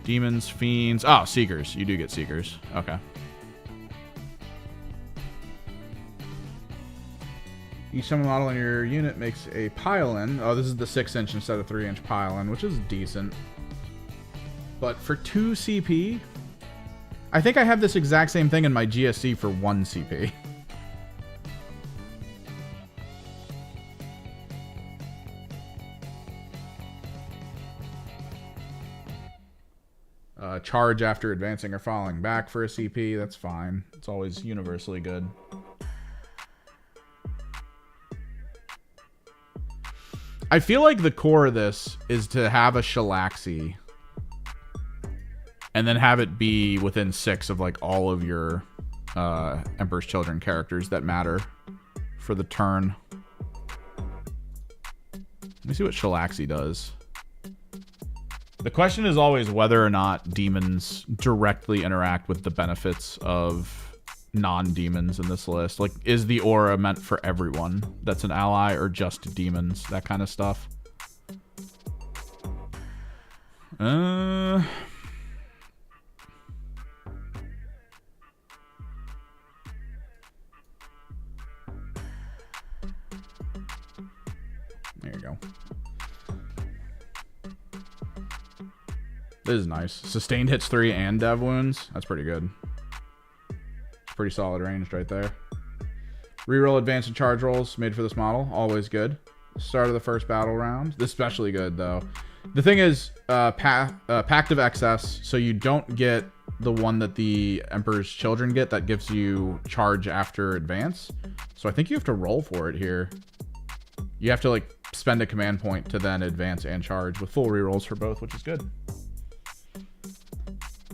Demons, Fiends. Oh, Seekers. You do get Seekers. Okay. Each summon model in your unit makes a pile-in. Oh, this is the 6-inch instead of 3-inch pile-in, which is decent. But for 2 CP, I think I have this exact same thing in my GSC for 1 CP. Charge after advancing or falling back for a CP, that's fine. It's always universally good. I feel like the core of this is to have a Shalaxi and then have it be within 6 of like all of your Emperor's Children characters that matter for the turn. Let me see what Shalaxi does. The question is always whether or not demons directly interact with the benefits of non-demons in this list. Like, is the aura meant for everyone that's an ally or just demons? That kind of stuff. There you go. This is nice. Sustained hits 3 and dev wounds. That's pretty good. Pretty solid ranged right there. Reroll advance and charge rolls made for this model. Always good. Start of the first battle round. This is especially good, though. The thing is, Pact of Excess, so you don't get the one that the Emperor's Children get that gives you charge after advance. So I think you have to roll for it here. You have to, like, spend a command point to then advance and charge with full rerolls for both, which is good.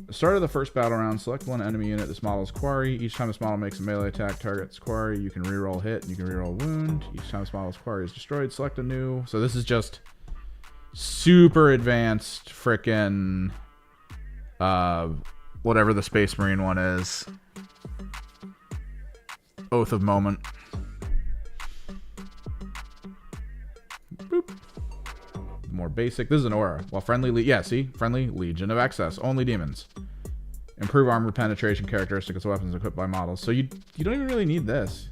The start of the first battle round, select one enemy unit. This model's quarry. Each time this model makes a melee attack, targets quarry. You can reroll hit, and you can reroll wound. Each time this model's quarry is destroyed, select a new. So this is just super advanced frickin' whatever the Space Marine one is. Oath of Moment. Boop. More basic. This is an aura. While friendly, yeah, see? Friendly Legion of Excess. Only demons. Improve armor penetration characteristics of weapons equipped by models. So you don't even really need this.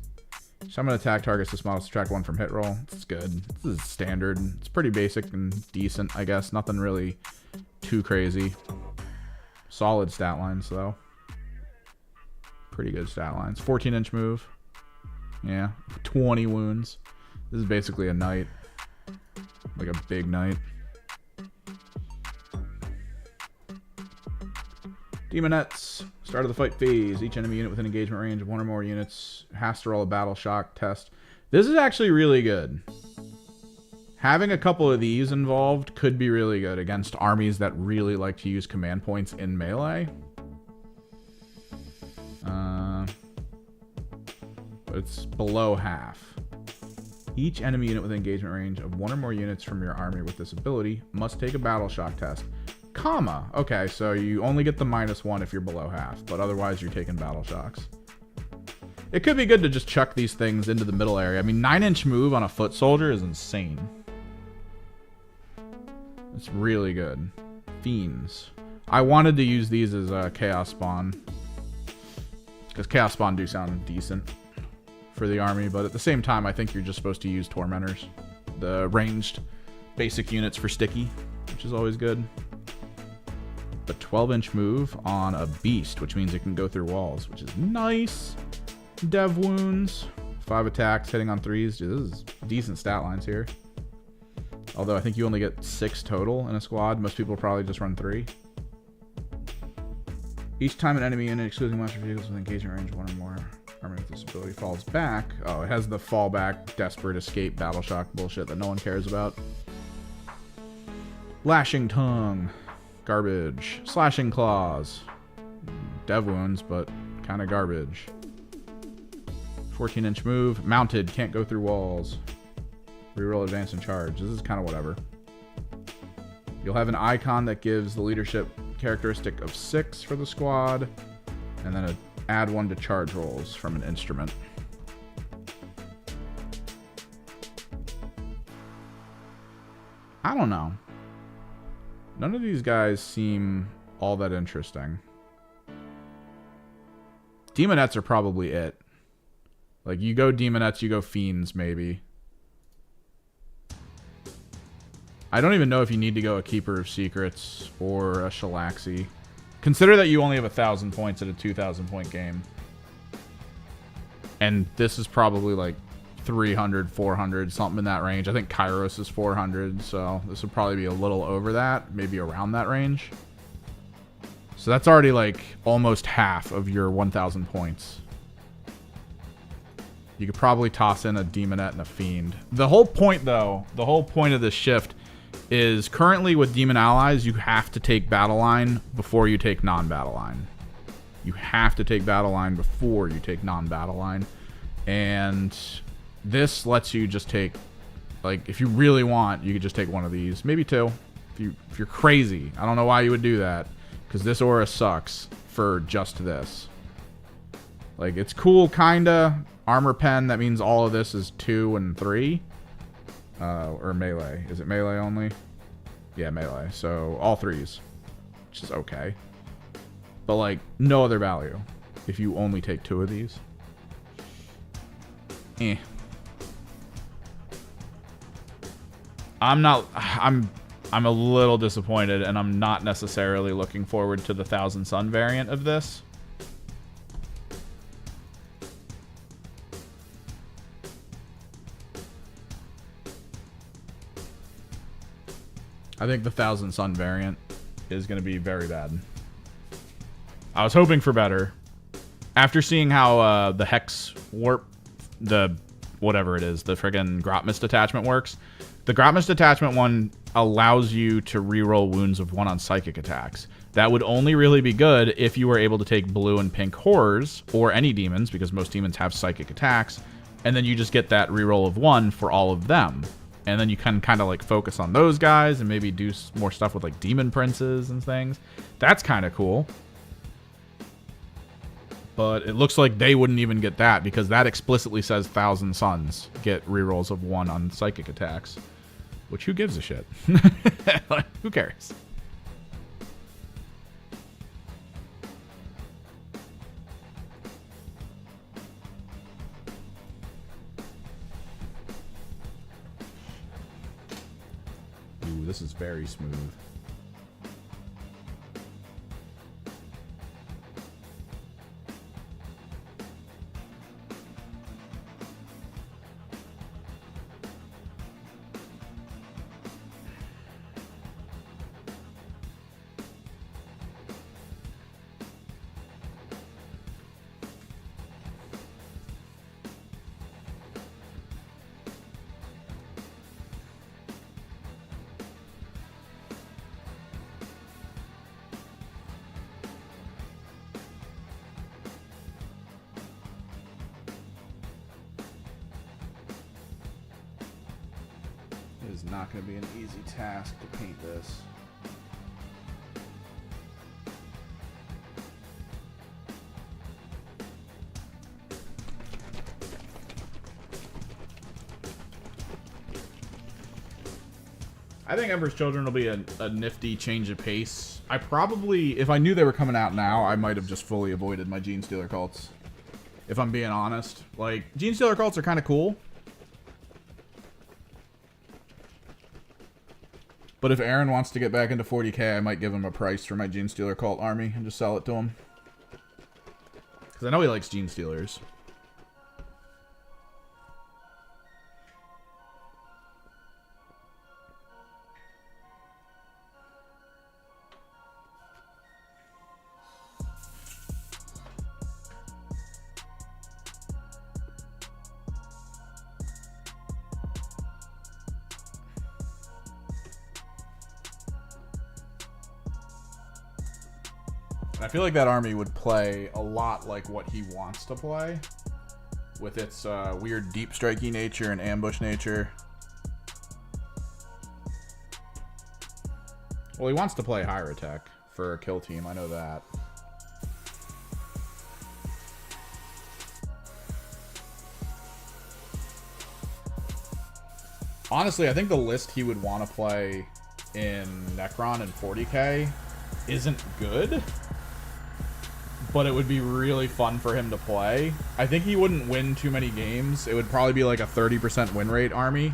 Summon attack targets this model, subtract 1 from hit roll. This is good. This is standard. It's pretty basic and decent, I guess. Nothing really too crazy. Solid stat lines, though. Pretty good stat lines. 14-inch move. Yeah. 20 wounds. This is basically a knight. Like a big knight. Demonettes. Start of the fight phase. Each enemy unit within engagement range of 1 or more units has to roll a battle shock test. This is actually really good. Having a couple of these involved could be really good against armies that really like to use command points in melee. But it's below half. Each enemy unit within engagement range of 1 or more units from your army with this ability must take a battle shock test. Comma. Okay, so you only get the -1 if you're below half, but otherwise you're taking battle shocks. It could be good to just chuck these things into the middle area. I mean, 9-inch move on a foot soldier is insane. It's really good. Fiends. I wanted to use these as a Chaos Spawn, because Chaos Spawn do sound decent for the army, but at the same time, I think you're just supposed to use Tormentors. The ranged basic units for sticky, which is always good. a 12-inch move on a beast, which means it can go through walls, which is nice. Dev wounds, 5 attacks, hitting on 3s. Dude, this is decent stat lines here. Although I think you only get 6 total in a squad. Most people probably just run 3. Each time an enemy unit excluding monster vehicles with engagement range 1 or more army with this ability falls back. Oh, it has the fallback, desperate escape, battle shock bullshit that no one cares about. Lashing tongue, garbage. Slashing claws, dev wounds, but kind of garbage. 14-inch move, mounted, can't go through walls. Reroll, advance, and charge. This is kind of whatever. You'll have an icon that gives the leadership characteristic of 6 for the squad, and then add 1 to charge rolls from an instrument. I don't know. None of these guys seem all that interesting. Demonettes are probably it. Like, you go Demonettes, you go Fiends, maybe. I don't even know if you need to go a Keeper of Secrets or a Shalaxi. Consider that you only have 1,000 points at a 2,000 point game. And this is probably like 300, 400, something in that range. I think Kairos is 400, so this would probably be a little over that, maybe around that range. So that's already like almost half of your 1,000 points. You could probably toss in a Demonette and a Fiend. The whole point, though, the whole point of this shift is currently with Demon Allies, you have to take Battle Line before you take non-Battle Line. You have to take Battle Line before you take non-Battle Line. And this lets you just take, like, if you really want, you could just take one of these. Maybe 2. If you're crazy. I don't know why you would do that. Because this aura sucks for just this. Like, it's cool, kinda. Armor pen, that means all of this is 2 and 3. Or melee. Is it melee only? Yeah, melee. So, all 3s. Which is okay. But, like, no other value. If you only take 2 of these. I'm a little disappointed, and I'm not necessarily looking forward to the Thousand Sun variant of this. I think the Thousand Sun variant is going to be very bad. I was hoping for better. After seeing how the Hex Warp, the whatever it is, the friggin' Grotmist attachment works, the Grotmist attachment one allows you to reroll wounds of 1 on psychic attacks. That would only really be good if you were able to take blue and pink horrors, or any demons, because most demons have psychic attacks, and then you just get that reroll of 1 for all of them. And then you can kind of like focus on those guys and maybe do more stuff with like demon princes and things. That's kind of cool. But it looks like they wouldn't even get that because that explicitly says Thousand Suns get rerolls of 1 on psychic attacks. Which, who gives a shit? Like, who cares? Ooh, this is very smooth. It is not going to be an easy task to paint this. I think Emperor's Children will be a nifty change of pace. I probably, if I knew they were coming out now, I might have just fully avoided my Gene Stealer cults. If I'm being honest. Like, Gene Stealer cults are kind of cool. But if Aaron wants to get back into 40k, I might give him a price for my Gene Stealer Cult army and just sell it to him. Because I know he likes Gene Stealers. I feel like that army would play a lot like what he wants to play, with its weird deep striking nature and ambush nature. Well, he wants to play higher attack for a kill team, I know that. Honestly, I think the list he would want to play in Necron and 40k isn't good, but it would be really fun for him to play. I think he wouldn't win too many games. It would probably be like a 30% win rate army.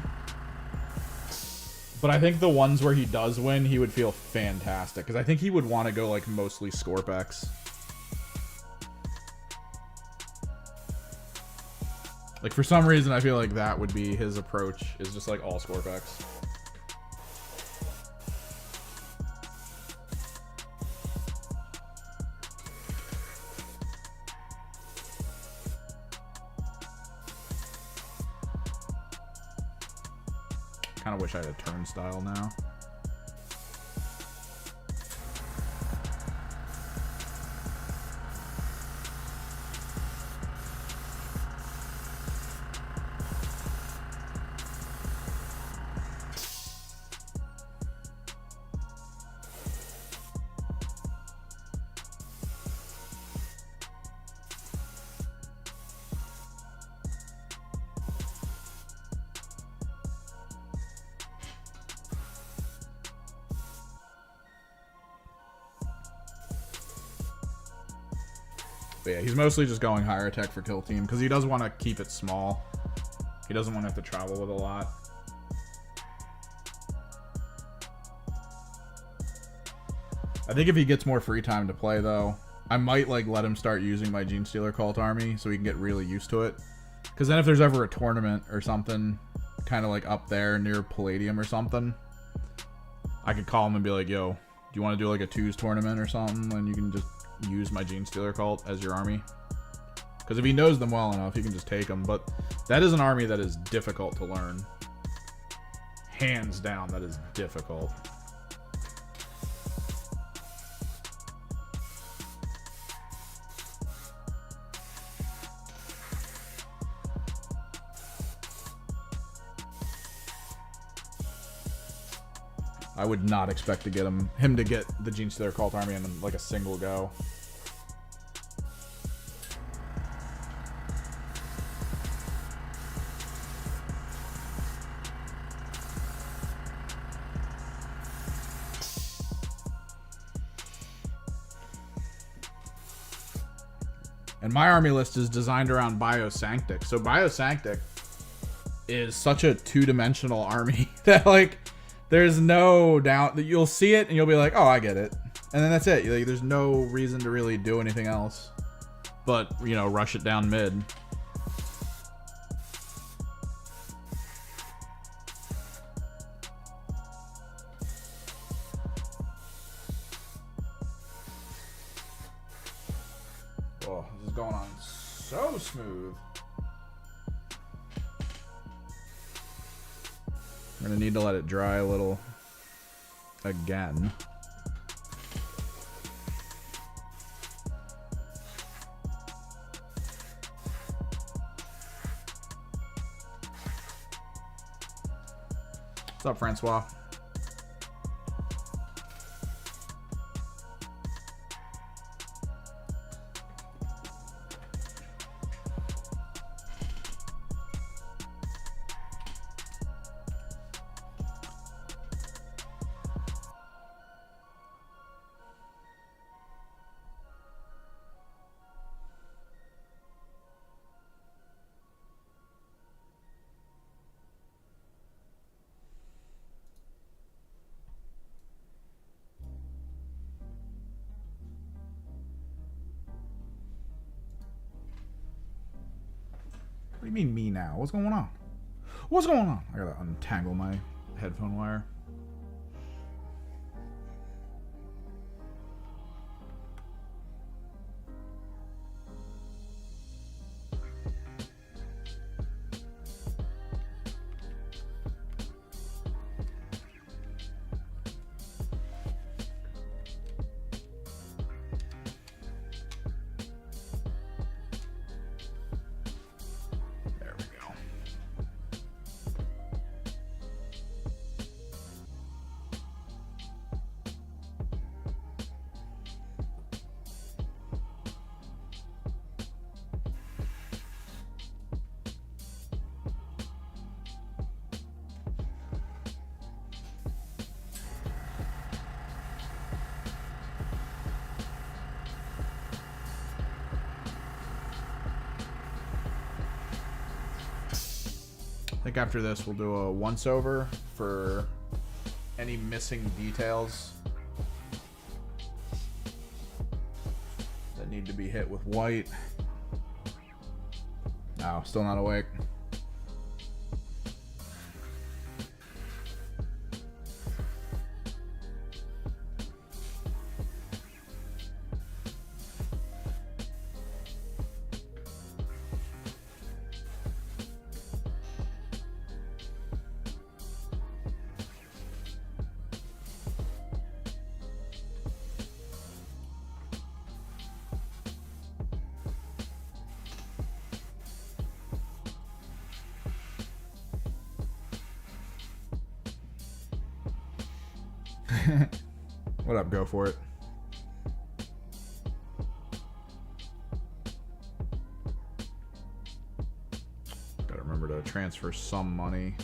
But I think the ones where he does win, he would feel fantastic. Because I think he would want to go like mostly Scorpex. Like for some reason, I feel like that would be his approach, is just like all Scorpex. Kind of wish I had a turnstile now. But yeah, he's mostly just going higher attack for kill team because he does want to keep it small. He doesn't want to have to travel with a lot. I think if he gets more free time to play, though, I might like let him start using my Gene Stealer Cult army so he can get really used to it. Because then if there's ever a tournament or something, kind of like up there near Palladium or something, I could call him and be like, yo, do you want to do like a twos tournament or something? And you can just use my Gene Stealer Cult as your army. Because if he knows them well enough, he can just take them. But that is an army that is difficult to learn. Hands down, that is difficult. I would not expect to get him to get the Gene Stealer Cult army in like a single go. And my army list is designed around Biosanctic. So Biosanctic is such a two-dimensional army that like there's no doubt that you'll see it and you'll be like, oh, I get it. And then that's it. Like, there's no reason to really do anything else but, you know, rush it down mid. Oh, this is going on so smooth. We're gonna need to let it dry a little again. What's up, Francois? do you mean me now? What's going on? What's going on? I gotta untangle my headphone wire. I think after this we'll do a once over for any missing details that need to be hit with white. Oh, still not awake. What up, go for it. Gotta remember to transfer some money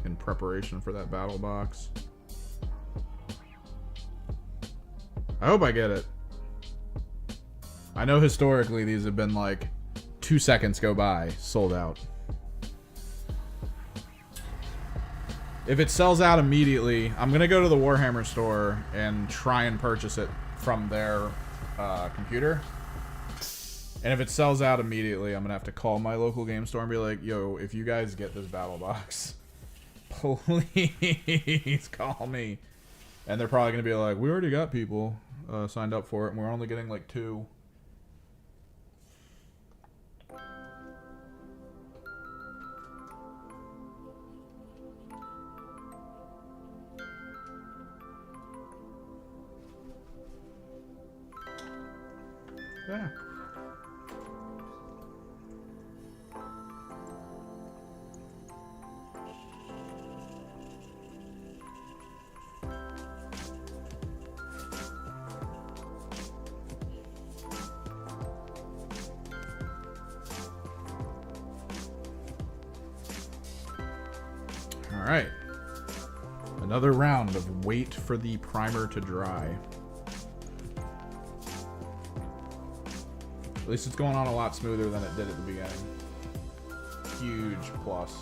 in preparation for that battle box. I hope I get it. I know historically these have been like 2 seconds go by, sold out. If it sells out immediately, I'm going to go to the Warhammer store and try and purchase it from their computer. And if it sells out immediately, I'm going to have to call my local game store and be like, yo, if you guys get this battle box, please call me. And they're probably going to be like, we already got people signed up for it, and we're only getting like 2. Yeah. All right. Another round of wait for the primer to dry. At least it's going on a lot smoother than it did at the beginning. Huge plus.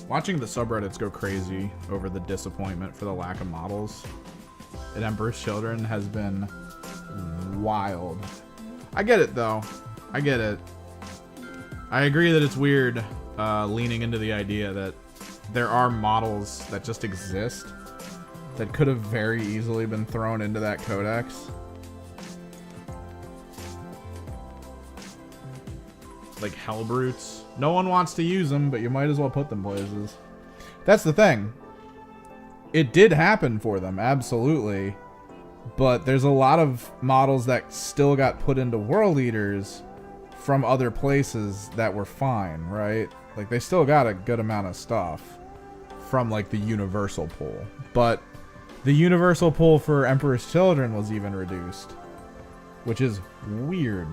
Watching the subreddits go crazy over the disappointment for the lack of models in Emperor's Children has been wild. I get it, though. I get it. I agree that it's weird leaning into the idea that there are models that just exist that could have very easily been thrown into that codex. like hell brutes. No one wants to use them, but you might as well put them places. That's the thing. It did happen for them, absolutely. But there's a lot of models that still got put into World Eaters from other places that were fine, right? Like, they still got a good amount of stuff from, like, the universal pool. But the universal pool for Emperor's Children was even reduced, which is weird.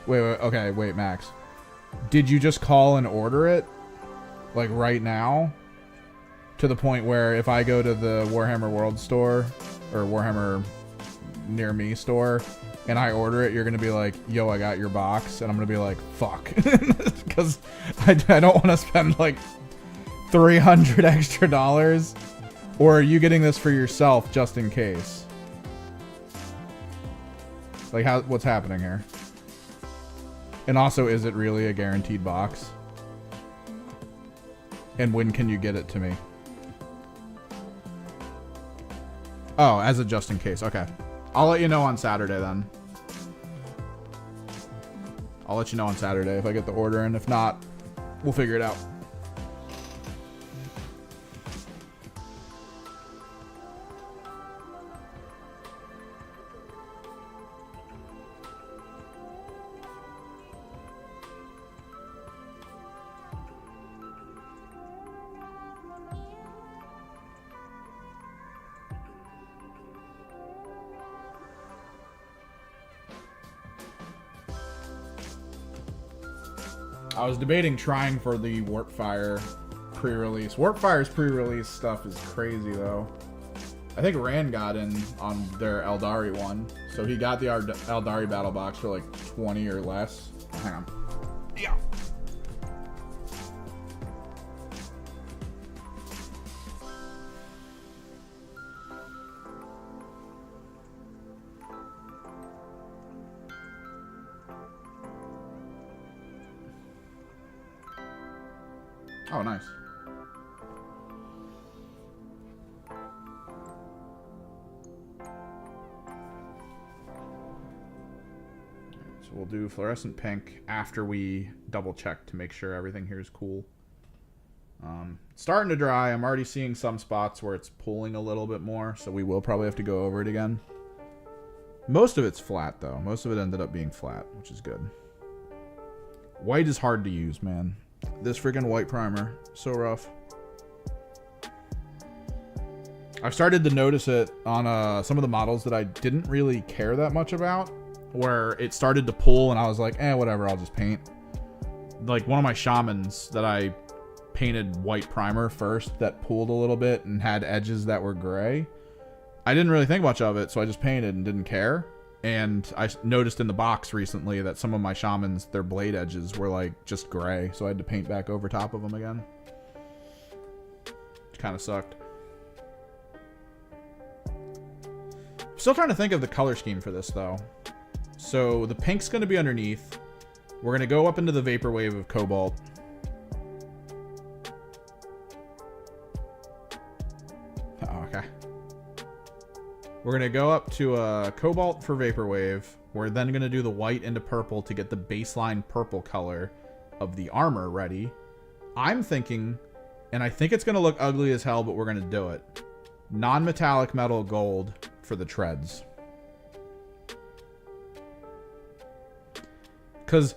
Wait, Max. Did you just call and order it? Like, right now? To the point where if I go to the Warhammer World store, or Warhammer Near Me store, and I order it, you're going to be like, yo, I got your box. And I'm going to be like, fuck. Because I don't want to spend, like, $300 extra dollars. Or are you getting this for yourself just in case? Like, what's happening here? And also, is it really a guaranteed box? And when can you get it to me? Oh, as a just in case. Okay. I'll let you know on Saturday then. I'll let you know on Saturday if I get the order, and if not, we'll figure it out. I was debating trying for the Warpfire pre-release. Warpfire's pre-release stuff is crazy, though. I think Rand got in on their Eldari one. So he got the Eldari battle box for like 20 or less. Hang on. Yeah. Oh, nice. So we'll do fluorescent pink after we double check to make sure everything here is cool. It's starting to dry. I'm already seeing some spots where it's pulling a little bit more, so we will probably have to go over it again. Most of it's flat, though. Most of it ended up being flat, which is good. White is hard to use, man. This freaking white primer, so rough. I've started to notice it on some of the models that I didn't really care that much about, where it started to pull and I was like, whatever, I'll just paint. Like one of my shamans that I painted white primer first that pulled a little bit and had edges that were gray. I didn't really think much of it, so I just painted and didn't care. And I noticed in the box recently that some of my shamans, their blade edges were like just gray. So I had to paint back over top of them again. Which kind of sucked. Still trying to think of the color scheme for this though. So the pink's going to be underneath. We're going to go up into the vaporwave of cobalt. Oh, okay. We're going to go up to cobalt for vaporwave. We're then going to do the white into purple to get the baseline purple color of the armor ready. I'm thinking, and I think it's going to look ugly as hell, but we're going to do it. Non-metallic metal gold for the treads. Because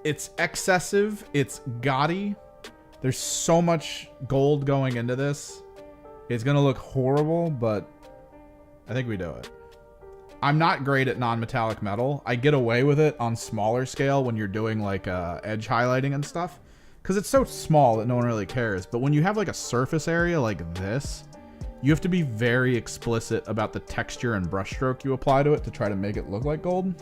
it's excessive, it's gaudy. There's so much gold going into this. It's going to look horrible, but I think we do it. I'm not great at non-metallic metal. I get away with it on smaller scale when you're doing like edge highlighting and stuff, because it's so small that no one really cares. But when you have like a surface area like this, you have to be very explicit about the texture and brushstroke you apply to it to try to make it look like gold.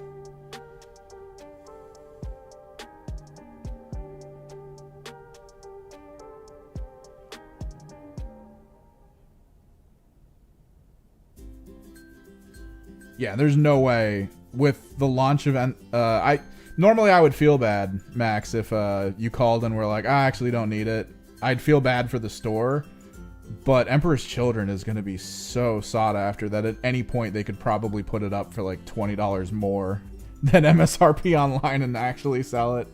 Yeah, there's no way with the launch event. Normally I would feel bad, Max, if you called and were like, I actually don't need it. I'd feel bad for the store. But Emperor's Children is going to be so sought after that at any point they could probably put it up for like $20 more than MSRP online and actually sell it.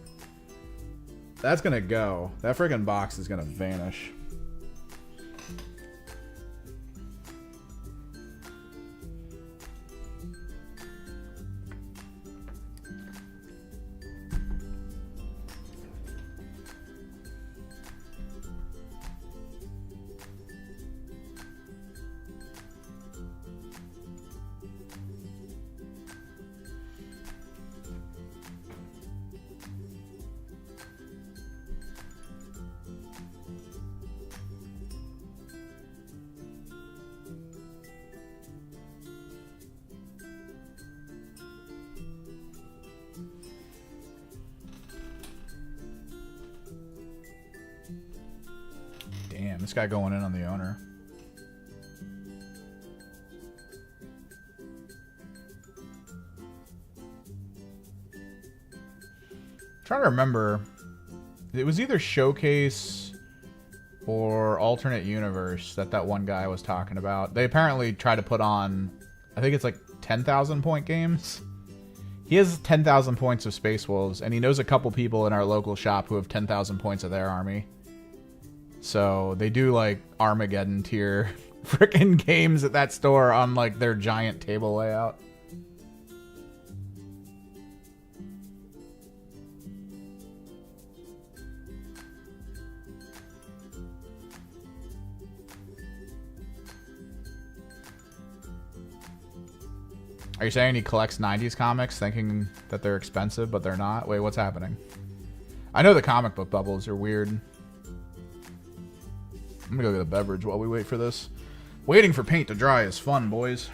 That's going to go. That freaking box is going to vanish. Damn, this guy going in on the owner. Trying to remember. It was either Showcase or Alternate Universe that one guy was talking about. They apparently try to put on, I think it's like 10,000 point games. He has 10,000 points of Space Wolves, and he knows a couple people in our local shop who have 10,000 points of their army. So they do like Armageddon tier freaking games at that store on like their giant table layout. Are you saying he collects 90s comics thinking that they're expensive, but they're not? Wait, what's happening? I know the comic book bubbles are weird. I'm gonna go get a beverage while we wait for this. Waiting for paint to dry is fun, boys.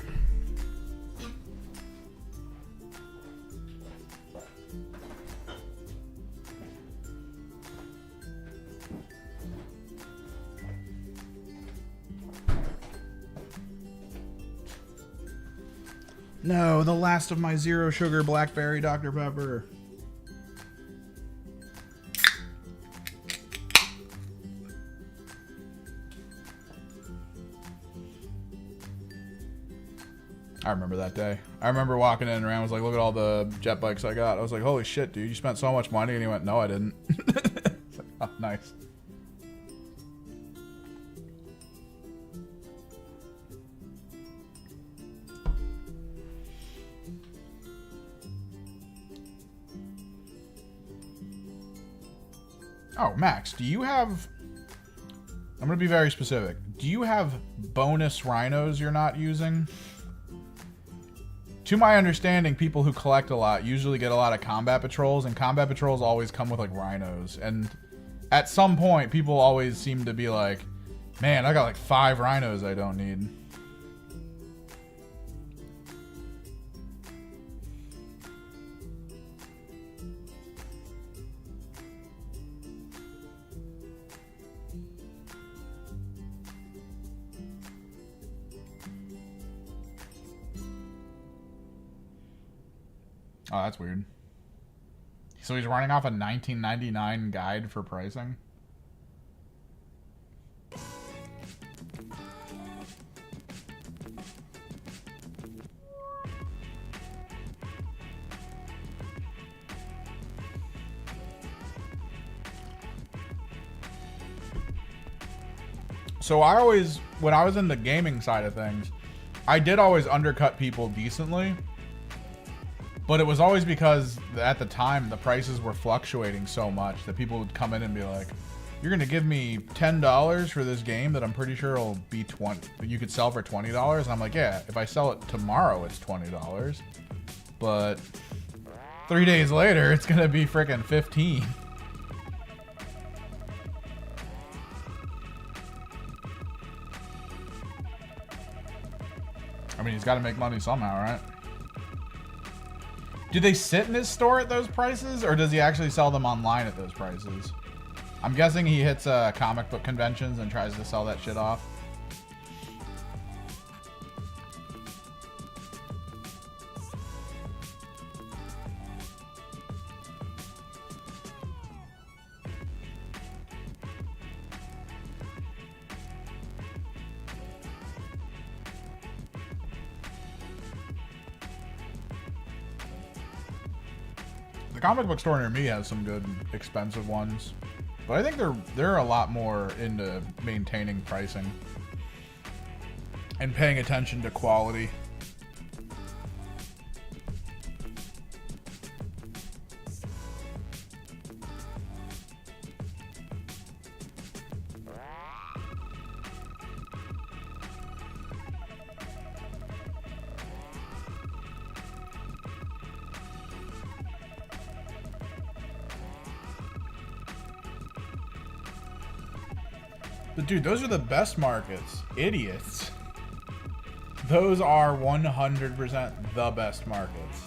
No, the last of my zero sugar blackberry Dr. Pepper. I remember that day. I remember walking in and Rand was like, look at all the jet bikes I got. I was like, holy shit, dude, you spent so much money. And he went, no, I didn't. It's like, oh, nice. Oh, Max, do you have... I'm going to be very specific. Do you have bonus rhinos you're not using? To my understanding, people who collect a lot usually get a lot of combat patrols, and combat patrols always come with, like, rhinos. And at some point, people always seem to be like, man, I got, like, 5 rhinos I don't need. Oh, that's weird. So he's running off a 1999 guide for pricing? So I always, when I was in the gaming side of things, I did always undercut people decently. But it was always because at the time the prices were fluctuating so much that people would come in and be like, you're going to give me $10 for this game that I'm pretty sure will be you could sell for $20. And I'm like, yeah, if I sell it tomorrow, it's $20. But 3 days later, it's going to be freaking 15. I mean, he's got to make money somehow, right? Do they sit in his store at those prices, or does he actually sell them online at those prices? I'm guessing he hits comic book conventions and tries to sell that shit off. The comic book store near me has some good expensive ones, but I think they're a lot more into maintaining pricing and paying attention to quality. But dude, those are the best markets. Idiots. Those are 100% the best markets.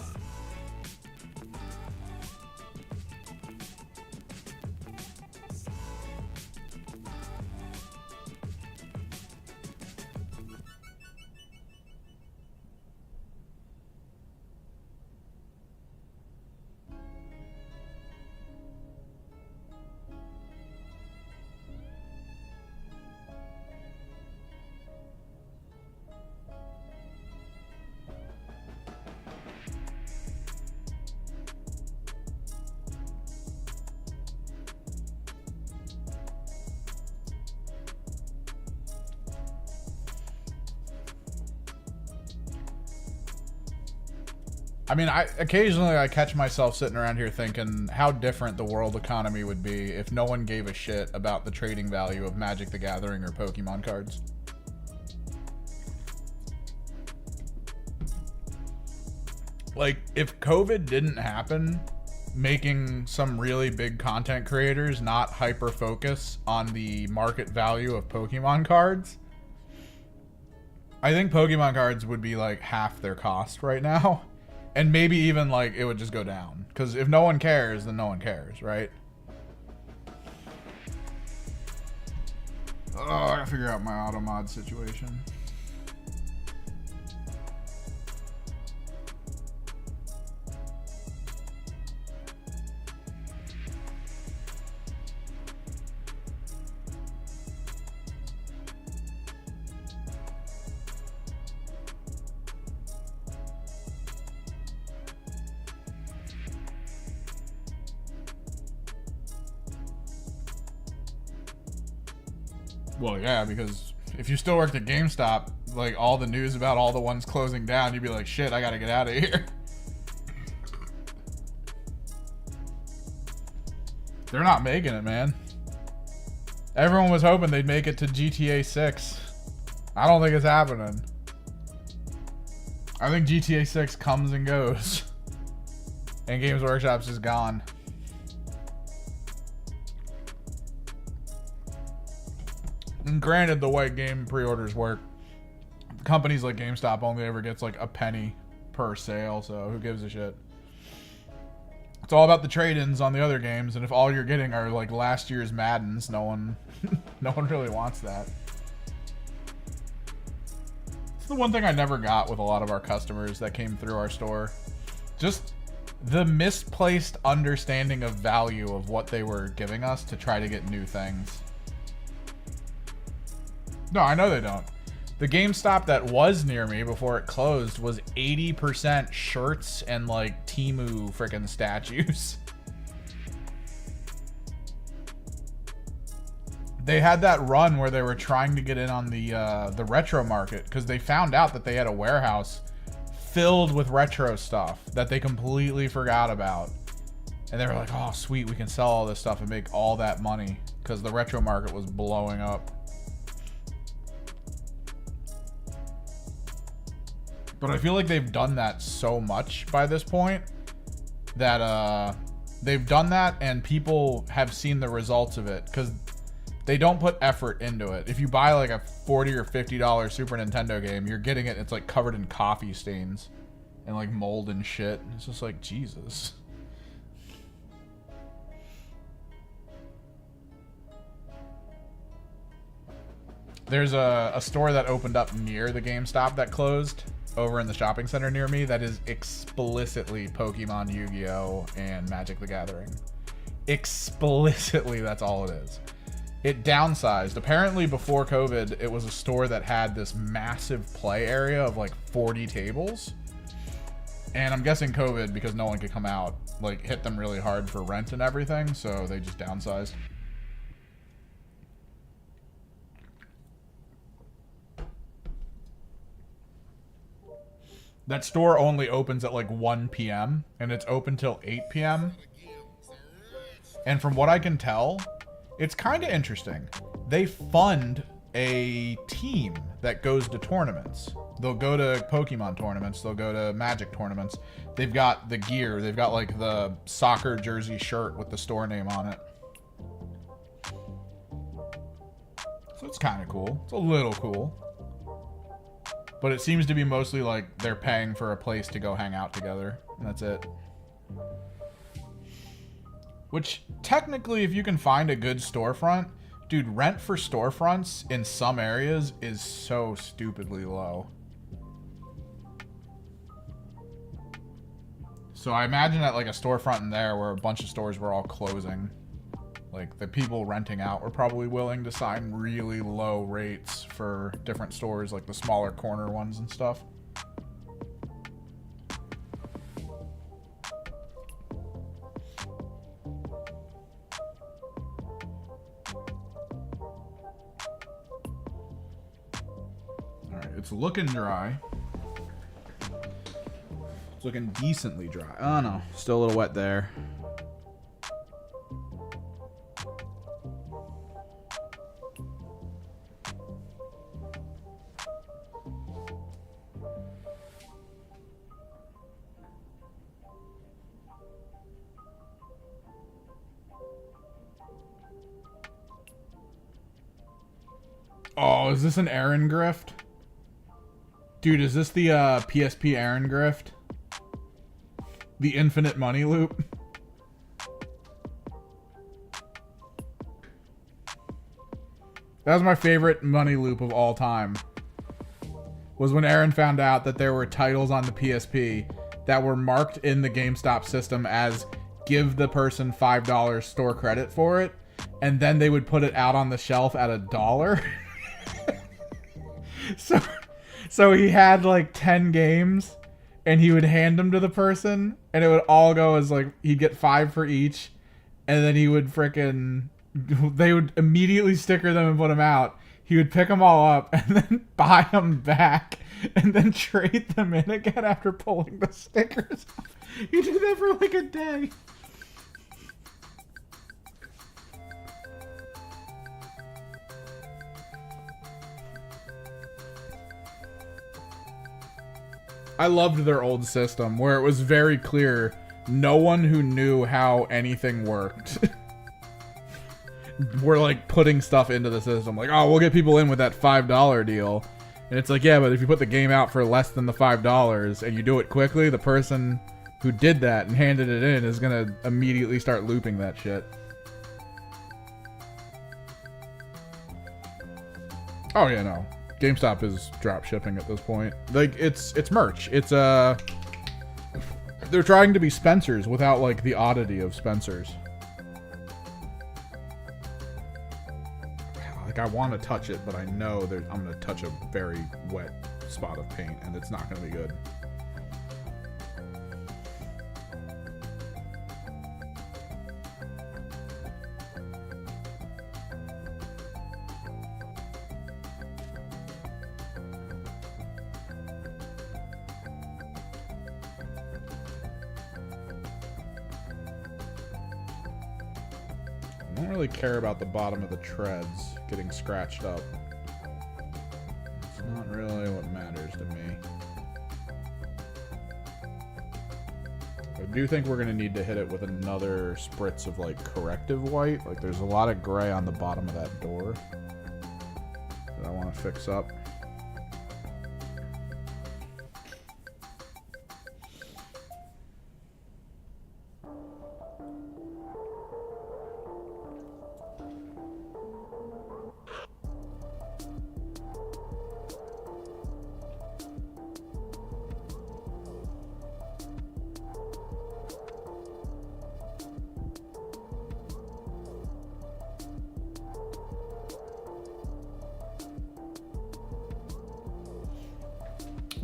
I mean, occasionally I catch myself sitting around here thinking how different the world economy would be if no one gave a shit about the trading value of Magic the Gathering or Pokemon cards. Like, if COVID didn't happen, making some really big content creators not hyper-focus on the market value of Pokemon cards, I think Pokemon cards would be like half their cost right now. And maybe even, like, it would just go down. Because if no one cares, then no one cares, right? Oh, I gotta figure out my auto mod situation. Well, yeah, because if you still worked at GameStop, like, all the news about all the ones closing down, you'd be like, shit, I gotta get out of here. They're not making it, man. Everyone was hoping they'd make it to GTA 6. I don't think it's happening. I think GTA 6 comes and goes. And Games Workshop's just gone. And granted, the way game pre-orders work, companies like GameStop only ever gets like a penny per sale, so who gives a shit? It's all about the trade-ins on the other games, and if all you're getting are like last year's Maddens, no one really wants that. It's the one thing I never got with a lot of our customers that came through our store. Just the misplaced understanding of value of what they were giving us to try to get new things. No, I know they don't. The GameStop that was near me before it closed was 80% shirts and like Temu freaking statues. They had that run where they were trying to get in on the retro market because they found out that they had a warehouse filled with retro stuff that they completely forgot about. And they were like, oh, sweet, we can sell all this stuff and make all that money because the retro market was blowing up. But I feel like they've done that so much by this point that they've done that and people have seen the results of it because they don't put effort into it. If you buy like a $40 or $50 Super Nintendo game, you're getting it. It's like covered in coffee stains and like mold and shit. It's just like, Jesus. There's a store that opened up near the GameStop that closed over in the shopping center near me that is explicitly Pokemon, Yu-Gi-Oh, and Magic the Gathering. Explicitly, that's all it is. It downsized. Apparently before COVID, it was a store that had this massive play area of like 40 tables. And I'm guessing COVID, because no one could come out, like, hit them really hard for rent and everything, so they just downsized. That store only opens at like 1 p.m. and it's open till 8 p.m. And from what I can tell, it's kind of interesting. They fund a team that goes to tournaments. They'll go to Pokemon tournaments. They'll go to Magic tournaments. They've got the gear. They've got like the soccer jersey shirt with the store name on it. So it's kind of cool. It's a little cool. But it seems to be mostly like they're paying for a place to go hang out together. And that's it. Which, technically, if you can find a good storefront, dude, rent for storefronts in some areas is so stupidly low. So I imagine at like a storefront in there where a bunch of stores were all closing, like the people renting out were probably willing to sign really low rates for different stores, like the smaller corner ones and stuff. It's looking dry. It's looking decently dry. Oh no, still a little wet there. Oh, is this an Aaron grift? Dude, is this the PSP Aaron grift? The infinite money loop? That was my favorite money loop of all time. Was when Aaron found out that there were titles on the PSP that were marked in the GameStop system as give the person $5 store credit for it, and then they would put it out on the shelf at $1. So he had like 10 games and he would hand them to the person and it would all go as like, he'd get 5 for each, and then he would they would immediately sticker them and put them out. He would pick them all up and then buy them back and then trade them in again after pulling the stickers off. He did that for like a day. I loved their old system where it was very clear no one who knew how anything worked were like putting stuff into the system. Like, oh, we'll get people in with that $5 deal. And it's like, yeah, but if you put the game out for less than the $5 and you do it quickly, the person who did that and handed it in is going to immediately start looping that shit. Oh, yeah, no. GameStop is drop shipping at this point. Like, it's merch. It's they're trying to be Spencer's without like the oddity of Spencer's. Like, I want to touch it, but I know that I'm going to touch a very wet spot of paint and it's not going to be good. I don't really care about the bottom of the treads getting scratched up. It's not really what matters to me. I do think we're going to need to hit it with another spritz of like corrective white. Like, there's a lot of gray on the bottom of that door that I want to fix up.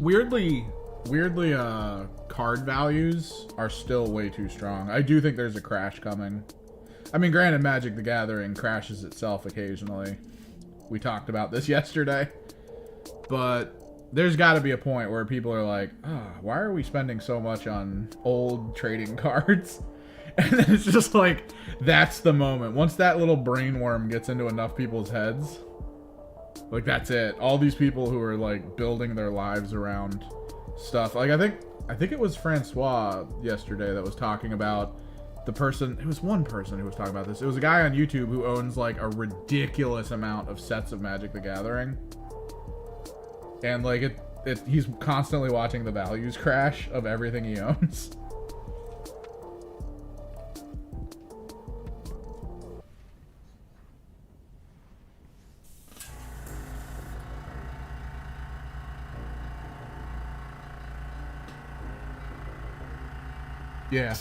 weirdly card values are still way too strong. I do think there's a crash coming. I mean, granted, Magic the Gathering crashes itself occasionally. We talked about this yesterday. But there's got to be a point where people are like, oh, why are we spending so much on old trading cards? And then it's just like, that's the moment. Once that little brain worm gets into enough people's heads, like, that's it. All these people who are like building their lives around stuff. Like, I think it was Francois yesterday that was talking about the person. It was one person who was talking about this. It was a guy on YouTube who owns like a ridiculous amount of sets of Magic the Gathering. And like he's constantly watching the values crash of everything he owns. Yeah.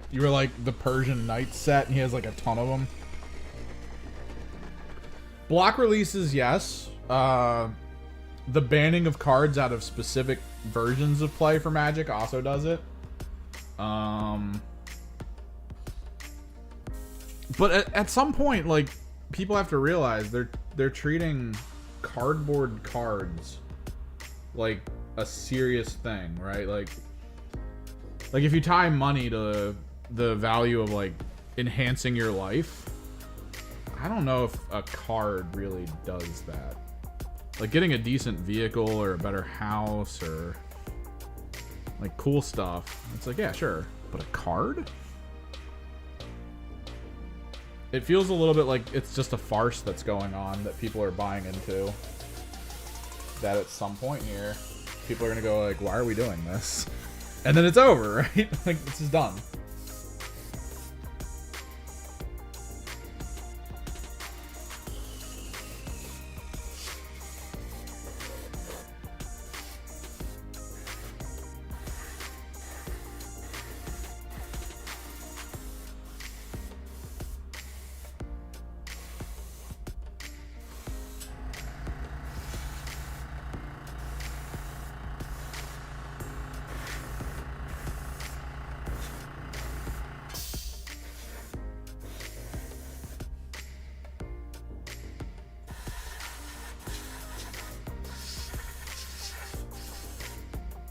You were like the Persian Knight set, and he has like a ton of them. Block releases, yes. The banning of cards out of specific versions of play for Magic also does it. But at some point, like, people have to realize they're treating cardboard cards like a serious thing, right? Like if you tie money to the value of like enhancing your life, I don't know if a card really does that. Like getting a decent vehicle or a better house or like cool stuff, it's like, yeah, sure, but a card? It feels a little bit like it's just a farce that's going on that people are buying into. That at some point here, people are gonna go like, why are we doing this? And then it's over, right? Like, this is done.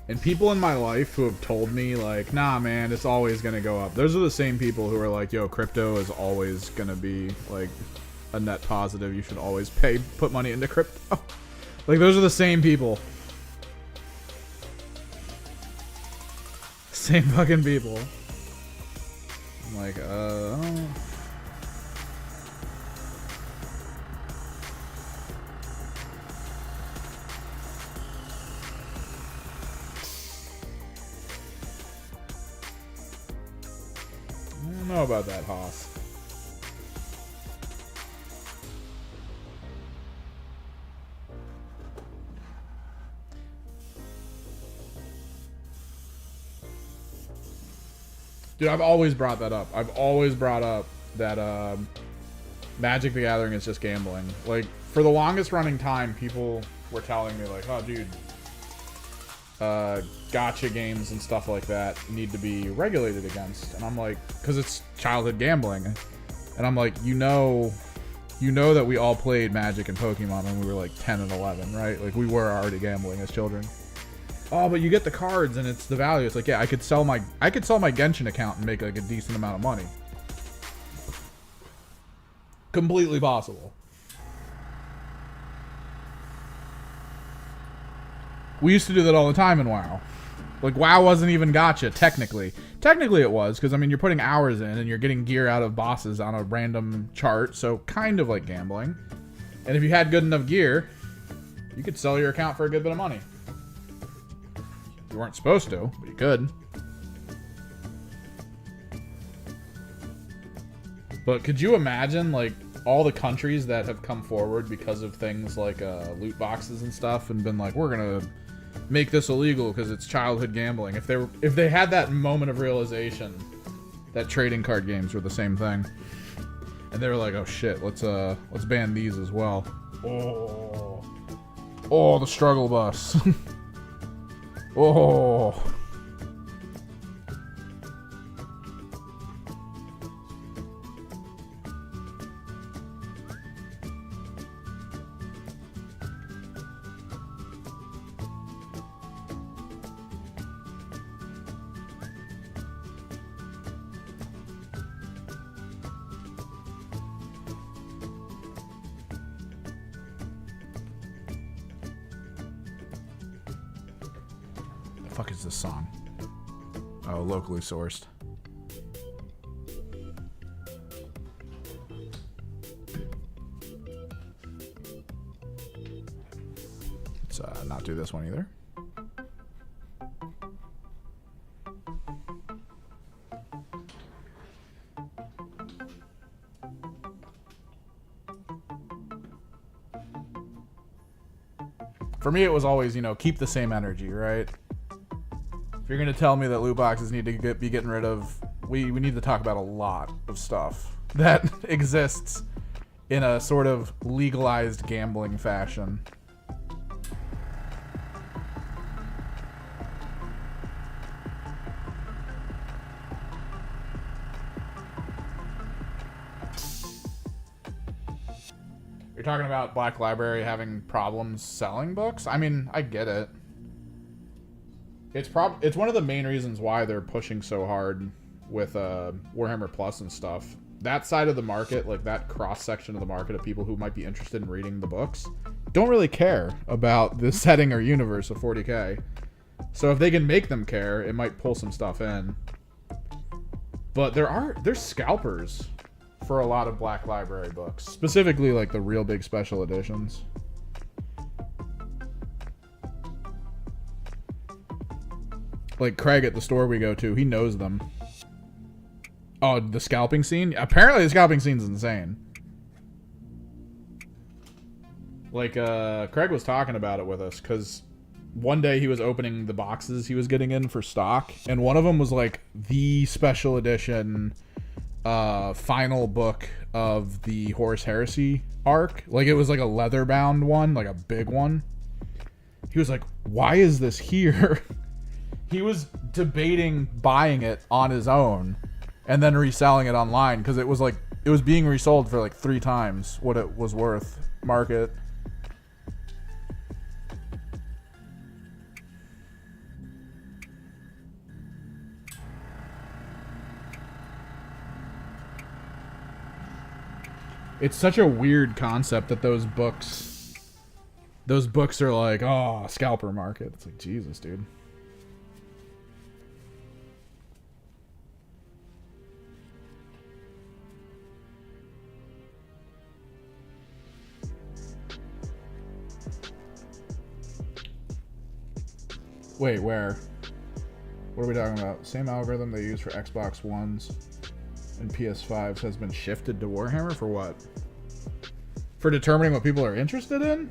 And people in my life who have told me, like, nah, man, it's always going to go up. Those are the same people who are like, yo, crypto is always going to be, like, a net positive. You should always put money into crypto. Like, those are the same people. Same fucking people. I'm like, I don't know about that, Haas. Dude, I've always brought that up. I've always brought up that Magic the Gathering is just gambling. Like, for the longest running time, people were telling me, like, oh, dude, gacha games and stuff like that need to be regulated against. And I'm like, because it's childhood gambling. And I'm like, you know that we all played Magic and Pokemon when we were like 10 and 11, right? Like, we were already gambling as children. Oh, but you get the cards and it's the value. It's like, yeah, I could sell my Genshin account and make like a decent amount of money. Completely possible. We used to do that all the time in WoW. Like, WoW wasn't even gacha, technically. Technically it was, because, I mean, you're putting hours in and you're getting gear out of bosses on a random chart, so kind of like gambling. And if you had good enough gear, you could sell your account for a good bit of money. You weren't supposed to, but you could. But could you imagine, like, all the countries that have come forward because of things like loot boxes and stuff and been like, we're gonna make this illegal because it's childhood gambling. If they had that moment of realization that trading card games were the same thing, and they were like, oh shit, let's ban these as well. Oh, the struggle bus. Oh. The fuck is this song? Oh, locally sourced. Let's not do this one either. For me, it was always, you know, keep the same energy, right? If you're going to tell me that loot boxes need to be getting rid of, we need to talk about a lot of stuff that exists in a sort of legalized gambling fashion. You're talking about Black Library having problems selling books? I mean, I get it. It's one of the main reasons why they're pushing so hard with Warhammer Plus and stuff. That side of the market, like that cross section of the market of people who might be interested in reading the books, don't really care about the setting or universe of 40K. So if they can make them care, it might pull some stuff in. But there's scalpers for a lot of Black Library books, specifically like the real big special editions. Like Craig at the store we go to, he knows them. Oh, the scalping scene? Apparently the scalping scene's insane. Like, Craig was talking about it with us, because one day he was opening the boxes he was getting in for stock, and one of them was like the special edition final book of the Horus Heresy arc. Like, it was like a leather bound one, like a big one. He was like, why is this here? He was debating buying it on his own and then reselling it online, because it was being resold for like 3 times what it was worth market. It's such a weird concept that those books are like, oh, scalper market. It's like, Jesus, dude. Wait, where? What are we talking about? Same algorithm they use for Xbox Ones and PS5s has been shifted to Warhammer for what? For determining what people are interested in?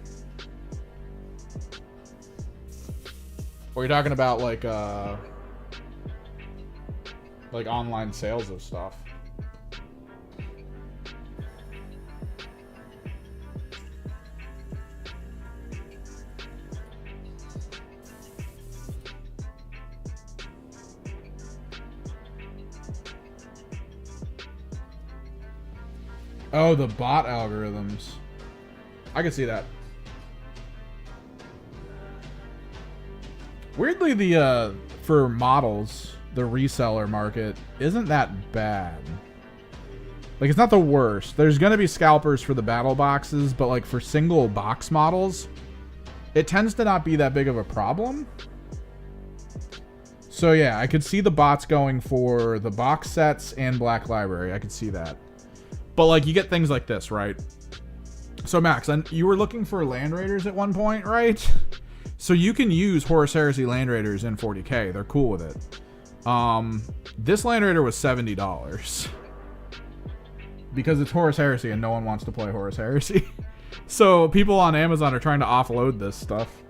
Or are you talking about like online sales of stuff? Oh, the bot algorithms. I can see that. Weirdly, the for models, the reseller market isn't that bad. Like, it's not the worst. There's gonna be scalpers for the battle boxes, but like for single box models, it tends to not be that big of a problem. So yeah, I could see the bots going for the box sets and Black Library. I could see that. But like, you get things like this, right? So Max, you were looking for Land Raiders at one point, right? So you can use Horus Heresy Land Raiders in 40K. They're cool with it. This Land Raider was $70 because it's Horus Heresy and no one wants to play Horus Heresy. So people on Amazon are trying to offload this stuff.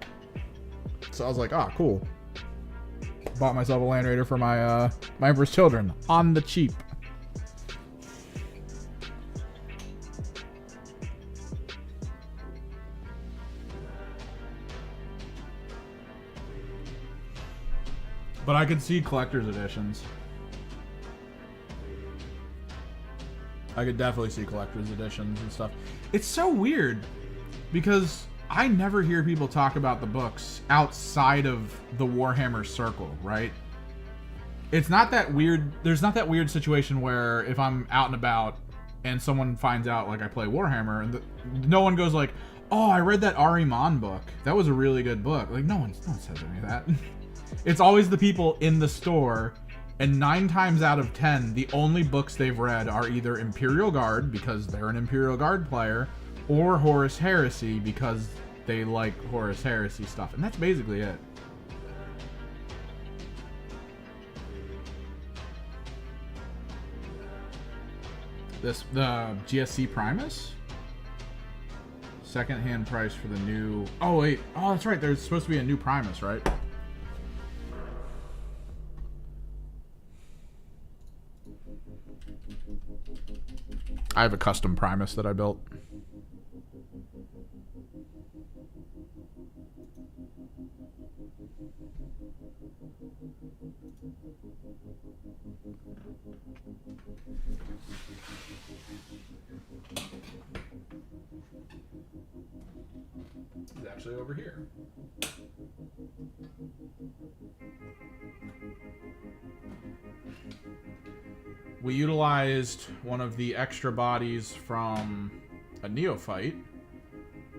So I was like, ah, cool. Bought myself a Land Raider for my my Emperor's Children on the cheap. But I could see collector's editions. I could definitely see collector's editions and stuff. It's so weird because I never hear people talk about the books outside of the Warhammer circle, right? It's not that weird. There's not that weird situation where if I'm out and about and someone finds out like I play Warhammer and no one goes like, "Oh, I read that Ahriman book. That was a really good book." Like no one says any of that. It's always the people in the store, and 9 times out of 10, the only books they've read are either Imperial Guard because they're an Imperial Guard player, or Horus Heresy because they like Horus Heresy stuff, and that's basically it. The GSC Primus? Second-hand price for the new... Oh, wait. Oh, that's right. There's supposed to be a new Primus, right? I have a custom Primus that I built. It's actually over here. We utilized one of the extra bodies from a Neophyte,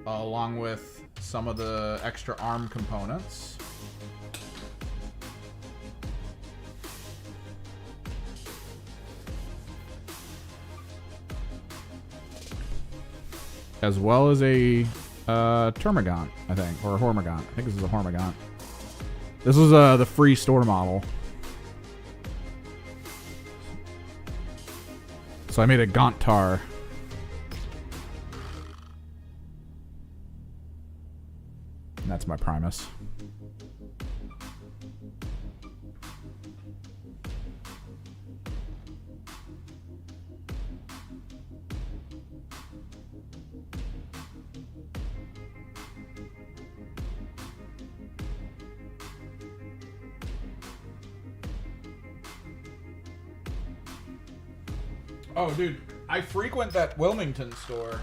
along with some of the extra arm components. As well as a Termagant, I think, or a Hormagant. I think this is a Hormagant. This was the free store model. So I made a Gauntar. And that's my Primus. Oh, dude, I frequent that Wilmington store,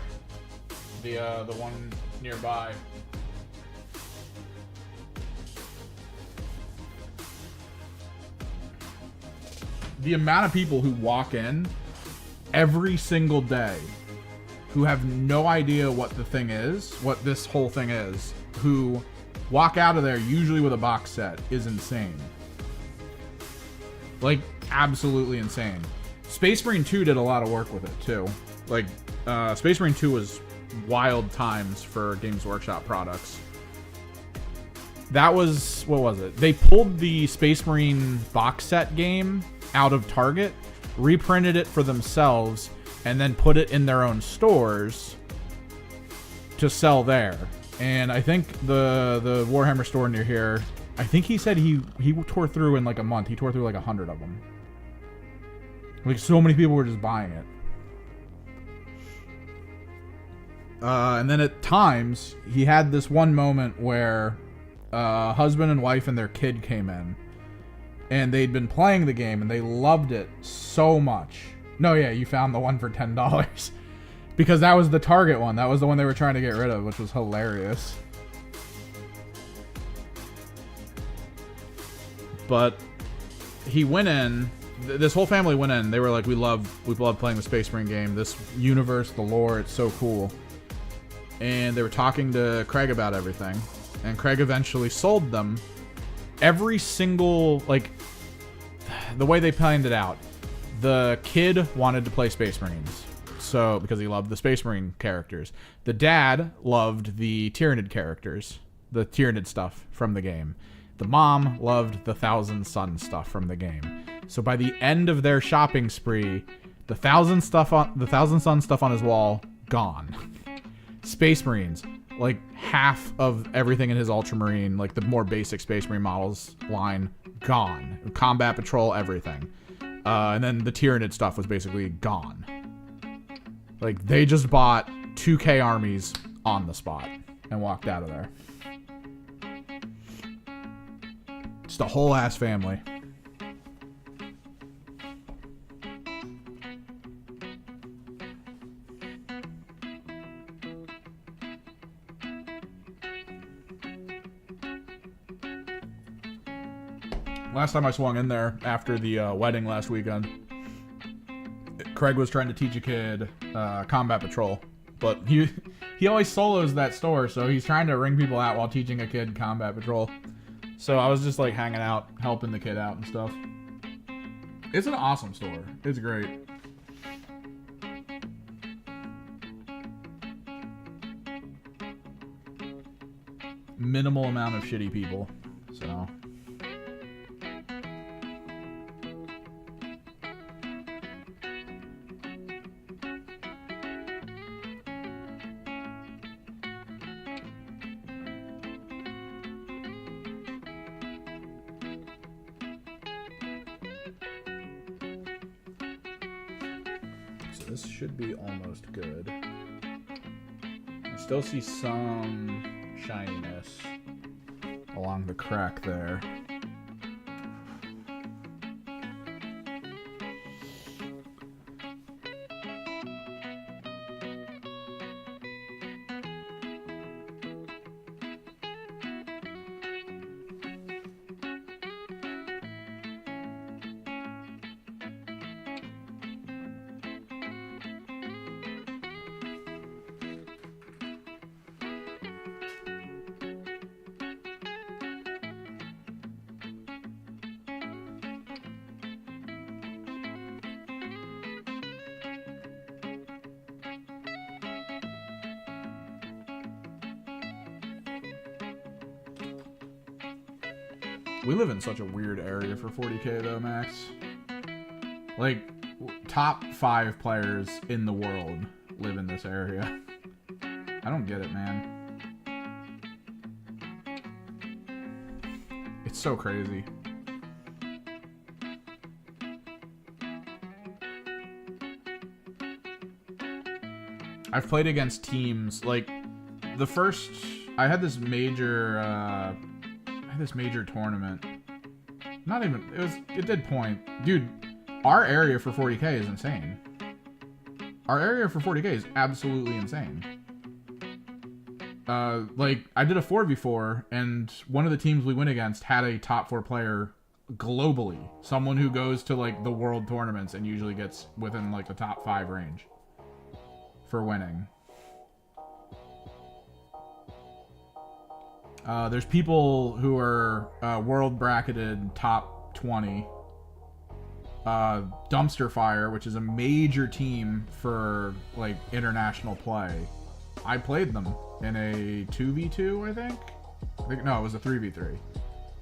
the one nearby. The amount of people who walk in every single day who have no idea what the thing is, what this whole thing is, who walk out of there usually with a box set is insane. Like, absolutely insane. Space Marine 2 did a lot of work with it, too. Like, Space Marine 2 was wild times for Games Workshop products. That was... what was it? They pulled the Space Marine box set game out of Target, reprinted it for themselves, and then put it in their own stores to sell there. And I think the Warhammer store near here, I think he said he tore through in like a month. He tore through like 100 of them. Like, so many people were just buying it. And then at times, he had this one moment where husband and wife and their kid came in. And they'd been playing the game, and they loved it so much. No, yeah, you found the one for $10. Because that was the Target one. That was the one they were trying to get rid of, which was hilarious. But he went in... this whole family went in. They were like, we love playing the Space Marine game. This universe, the lore, it's so cool. And they were talking to Craig about everything. And Craig eventually sold them every single, like, the way they planned it out. The kid wanted to play Space Marines. So, because he loved the Space Marine characters. The dad loved the Tyranid characters. The Tyranid stuff from the game. The mom loved the Thousand Sun stuff from the game. So by the end of their shopping spree, the Thousand Sun stuff on his wall, gone. Space Marines, like half of everything in his Ultramarine, like the more basic Space Marine models line, gone. Combat Patrol, everything. And then the Tyranid stuff was basically gone. Like, they just bought 2K armies on the spot and walked out of there. Just a whole ass family. Last time I swung in there after the wedding last weekend, Craig was trying to teach a kid Combat Patrol, but he always solos that store, so he's trying to ring people out while teaching a kid Combat Patrol. So I was just like hanging out, helping the kid out and stuff. It's an awesome store. It's great. Minimal amount of shitty people, so... This should be almost good. I still see some shininess along the crack there. We live in such a weird area for 40K though, Max. Like, top 5 players in the world live in this area. I don't get it, man. It's so crazy. I've played against teams, like, the first... I had this major tournament. Not even, it did point. Dude, our area for 40K is insane. Our area for 40K is absolutely insane. Like, I did a 4v4, and one of the teams we went against had a top 4 player globally. Someone who goes to, like, the world tournaments and usually gets within, like, the top 5 range for winning. There's people who are world bracketed top 20. Dumpster Fire, which is a major team for like international play. I played them in a 2v2, I think. No, it was a 3v3.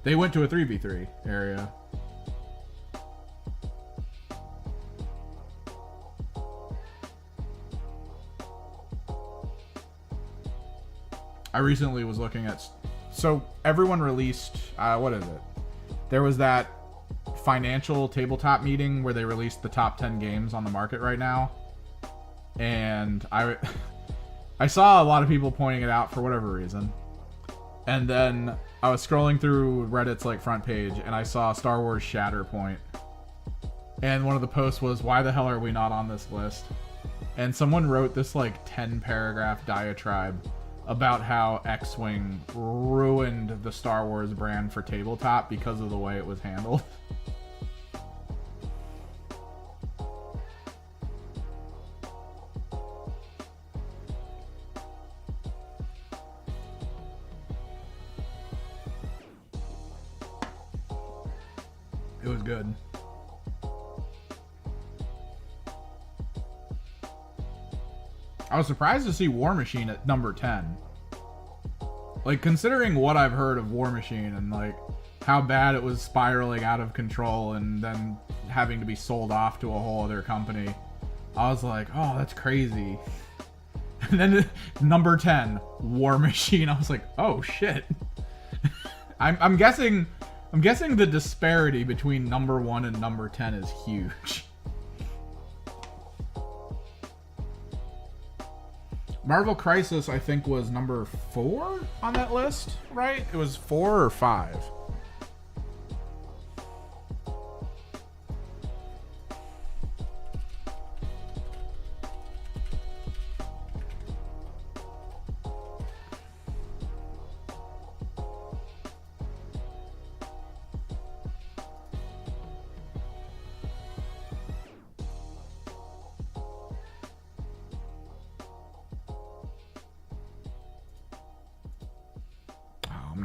They went to a 3v3 area. I recently was looking at... So, everyone released... what is it? There was that financial tabletop meeting where they released the top 10 games on the market right now. And I saw a lot of people pointing it out for whatever reason. And then I was scrolling through Reddit's like front page and I saw Star Wars Shatterpoint. And one of the posts was, why the hell are we not on this list? And someone wrote this like 10 paragraph diatribe about how X-Wing ruined the Star Wars brand for tabletop because of the way it was handled. It was good. I was surprised to see War Machine at number 10. Like, considering what I've heard of War Machine and, like, how bad it was spiraling out of control and then having to be sold off to a whole other company, I was like, oh, that's crazy. And then number 10, War Machine. I was like, oh, shit. I'm guessing the disparity between number 1 and number 10 is huge. Marvel Crisis, I think, was number 4 on that list, right? It was 4 or 5.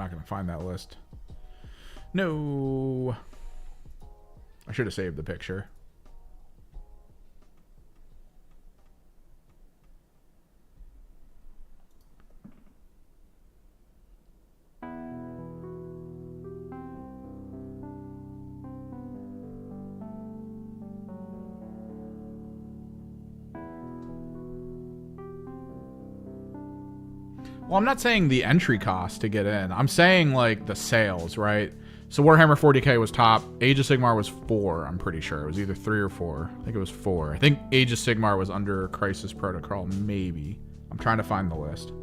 not going to find that list. No. I should have saved the picture. Well, I'm not saying the entry cost to get in. I'm saying, like, the sales, right? So Warhammer 40k was top. Age of Sigmar was 4, I'm pretty sure. It was either 3 or 4. I think it was 4. I think Age of Sigmar was under Crisis Protocol, maybe. I'm trying to find the list.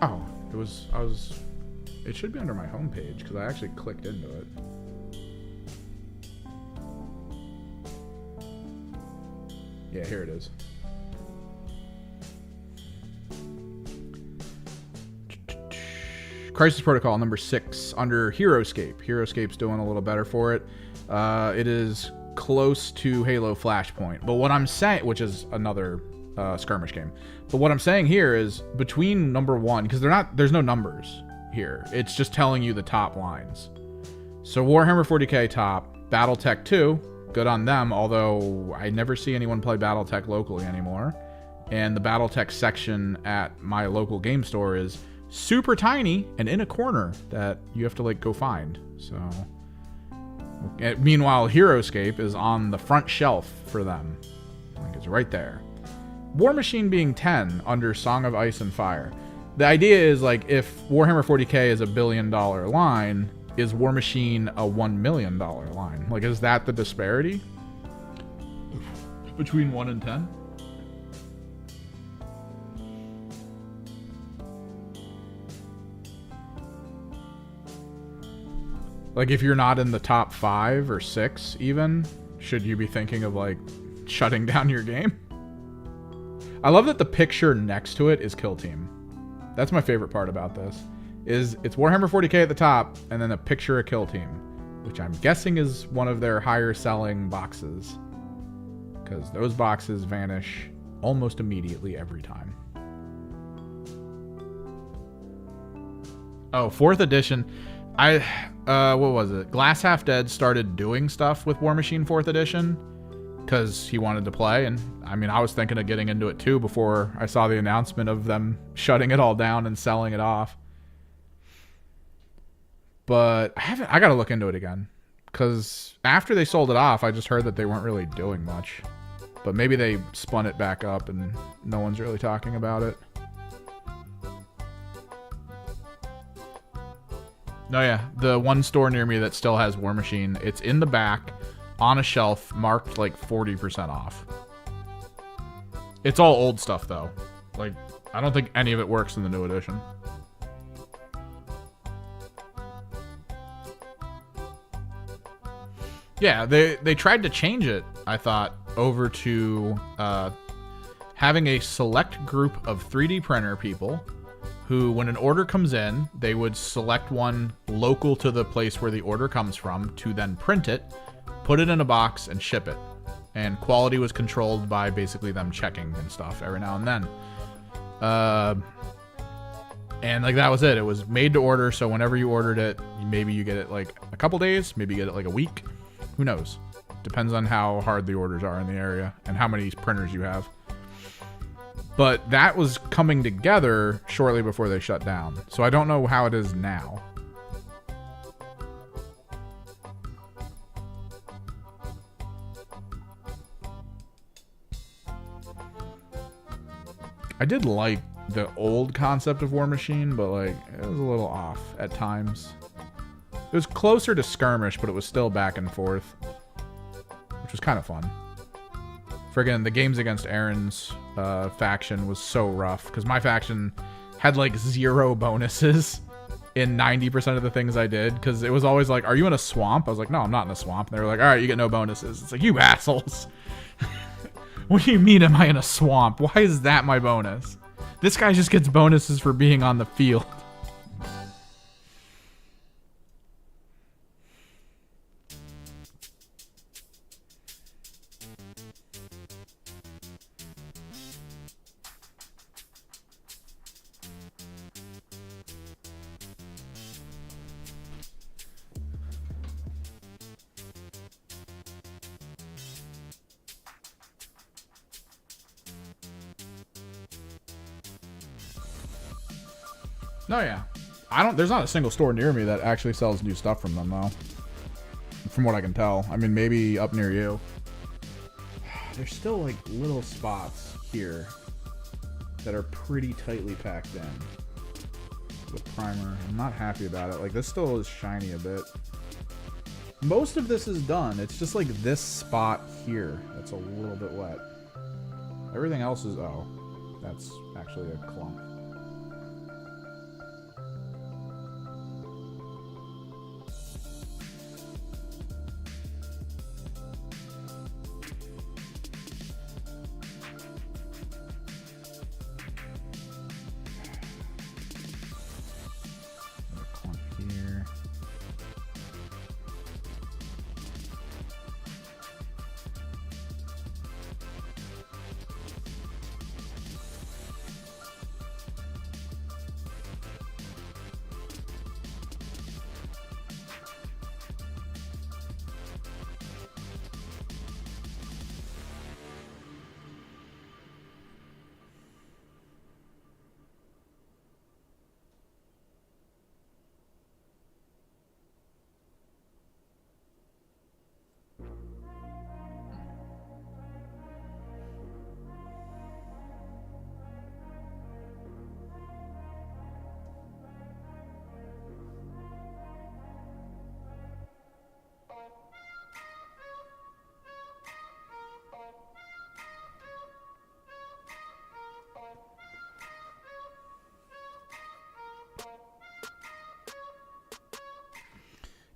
Oh, it should be under my homepage because I actually clicked into it. Yeah, here it is. Crisis Protocol number 6 under Heroescape. Heroescape's doing a little better for it. It is close to Halo Flashpoint. But what I'm saying, which is another skirmish game. But what I'm saying here is between number 1, because there's no numbers here. It's just telling you the top lines. So Warhammer 40k top, Battletech 2. Good on them, although I never see anyone play Battletech locally anymore. And the Battletech section at my local game store is super tiny and in a corner that you have to, like, go find. So, meanwhile, Heroescape is on the front shelf for them. Like, it's right there. War Machine being 10 under Song of Ice and Fire. The idea is, like, if Warhammer 40k is $1 billion line, is War Machine a $1 million line? Like, is that the disparity between 1 and 10? Like, if you're not in the top 5 or 6 even, should you be thinking of, like, shutting down your game? I love that the picture next to it is Kill Team. That's my favorite part about this. Is it's Warhammer 40k at the top, and then a picture of Kill Team, which I'm guessing is one of their higher selling boxes, because those boxes vanish almost immediately every time. Oh, 4th edition. What was it? Glass Half Dead started doing stuff with War Machine 4th edition because he wanted to play, and I mean, I was thinking of getting into it too before I saw the announcement of them shutting it all down and selling it off. But I gotta look into it again, because after they sold it off, I just heard that they weren't really doing much. But maybe they spun it back up and no one's really talking about it. No, yeah, the one store near me that still has War Machine, it's in the back on a shelf marked like 40% off. It's all old stuff though. Like, I don't think any of it works in the new edition. Yeah, they tried to change it, I thought, over to having a select group of 3D printer people who, when an order comes in, they would select one local to the place where the order comes from to then print it, put it in a box, and ship it. And quality was controlled by basically them checking and stuff every now and then. And like that was it. It was made to order, so whenever you ordered it, maybe you get it like a couple days, maybe you get it like a week. Who knows? Depends on how hard the orders are in the area and how many printers you have. But that was coming together shortly before they shut down. So I don't know how it is now. I did like the old concept of War Machine, but like it was a little off at times. It was closer to Skirmish, but it was still back and forth, which was kind of fun. Friggin' the games against Aaron's faction was so rough, because my faction had like 0 bonuses in 90% of the things I did, because it was always like, are you in a swamp? I was like, no, I'm not in a swamp. And they were like, all right, you get no bonuses. It's like, you assholes. What do you mean am I in a swamp? Why is that my bonus? This guy just gets bonuses for being on the field. No, yeah. There's not a single store near me that actually sells new stuff from them, though. From what I can tell. I mean, maybe up near you. There's still, like, little spots here that are pretty tightly packed in. The primer, I'm not happy about it. Like, this still is shiny a bit. Most of this is done. It's just, like, this spot here that's a little bit wet. Everything else is... Oh, that's actually a clump.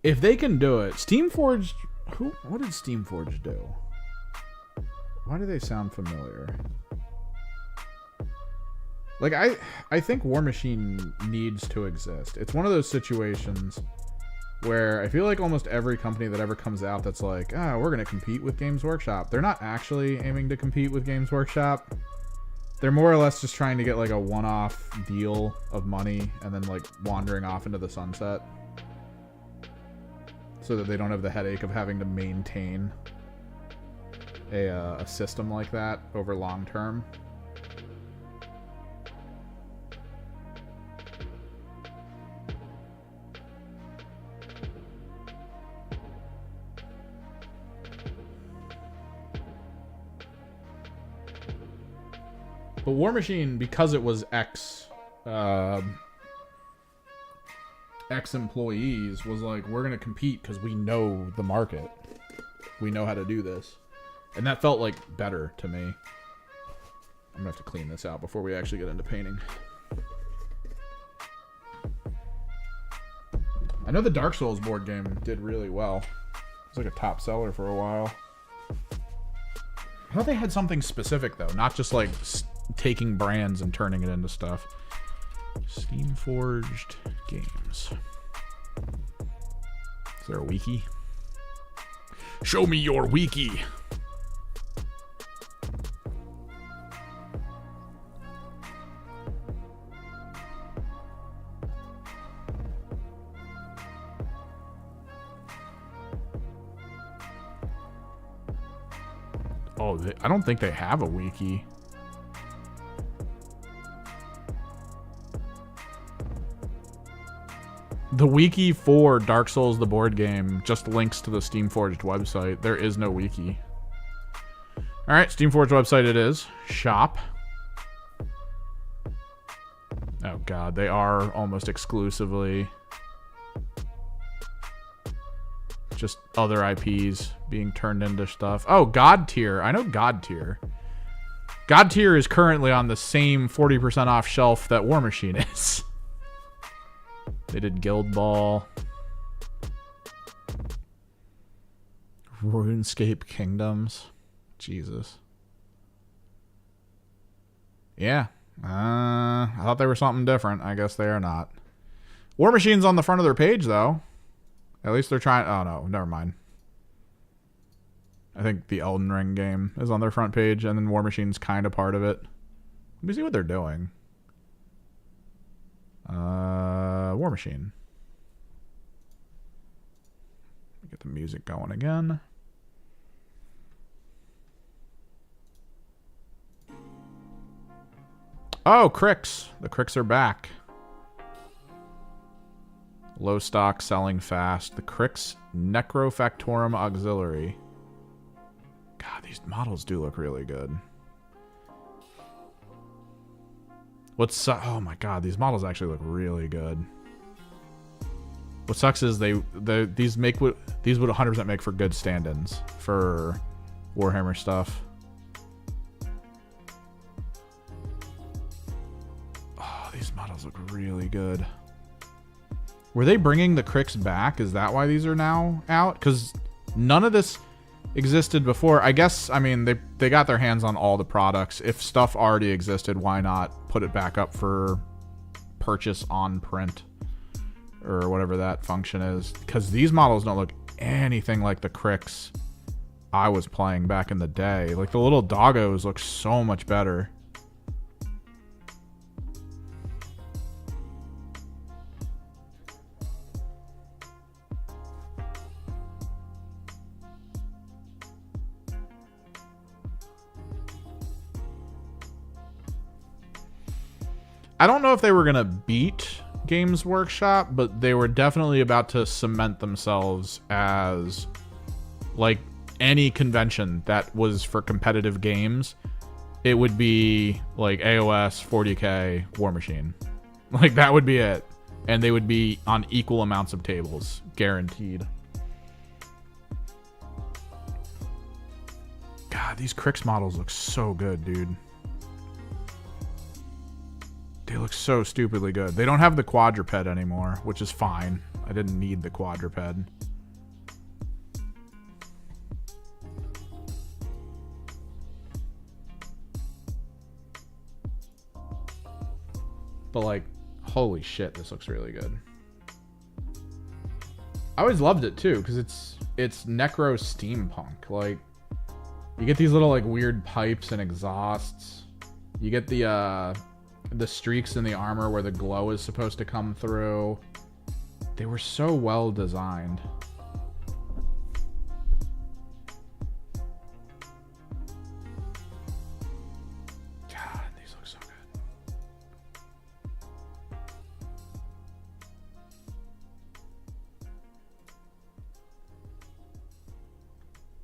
If they can do it, Steamforged... What did Steamforged do? Why do they sound familiar? Like, I think War Machine needs to exist. It's one of those situations where I feel like almost every company that ever comes out that's like, we're going to compete with Games Workshop. They're not actually aiming to compete with Games Workshop. They're more or less just trying to get, like, a one-off deal of money and then, like, wandering off into the sunset. So that they don't have the headache of having to maintain a system like that over long term. But War Machine, because it was ex-employees, was like, we're gonna compete because we know the market, we know how to do this, and that felt like better to me. I'm gonna have to clean this out before we actually get into painting. I know the Dark Souls board game did really well. It was like a top seller for a while. I thought they had something specific though, not just like taking brands and turning it into stuff. Steamforged games. Is there a wiki? Show me your wiki. Oh, I don't think they have a wiki. The wiki for Dark Souls, the board game, just links to the Steamforged website. There is no wiki. Alright, Steamforged website it is. Shop. Oh god, they are almost exclusively just other IPs being turned into stuff. Oh, God Tier. I know God Tier. God Tier is currently on the same 40% off shelf that War Machine is. They did Guild Ball. RuneScape Kingdoms. Jesus. Yeah. I thought they were something different. I guess they are not. War Machine's on the front of their page, though. At least they're trying... Oh, no. Never mind. I think the Elden Ring game is on their front page, and then War Machine's kind of part of it. Let me see what they're doing. War Machine. Get the music going again. Oh, Cricks. The Cricks are back. Low stock, selling fast. The Crix Necrofactorum Auxiliary. God, these models do look really good. Oh my god, these models actually look really good. What sucks is these would 100% make for good stand-ins for Warhammer stuff. Oh, these models look really good. Were they bringing the Crix back? Is that why these are now out? Because none of this existed before. I guess, I mean, they got their hands on all the products. If stuff already existed, why not put it back up for purchase on print? Or whatever that function is. Because these models don't look anything like the Crix I was playing back in the day. Like, the little doggos look so much better. I don't know if they were going to beat Games Workshop, but they were definitely about to cement themselves as, like, any convention that was for competitive games. It would be, like, AOS, 40K, War Machine. Like, that would be it. And they would be on equal amounts of tables. Guaranteed. God, these Crix models look so good, dude. They look so stupidly good. They don't have the quadruped anymore, which is fine. I didn't need the quadruped. But, like, holy shit, this looks really good. I always loved it, too, because it's necro steampunk. Like, you get these little, like, weird pipes and exhausts. You get the streaks in the armor where the glow is supposed to come through. They were so well designed. God, these look so good.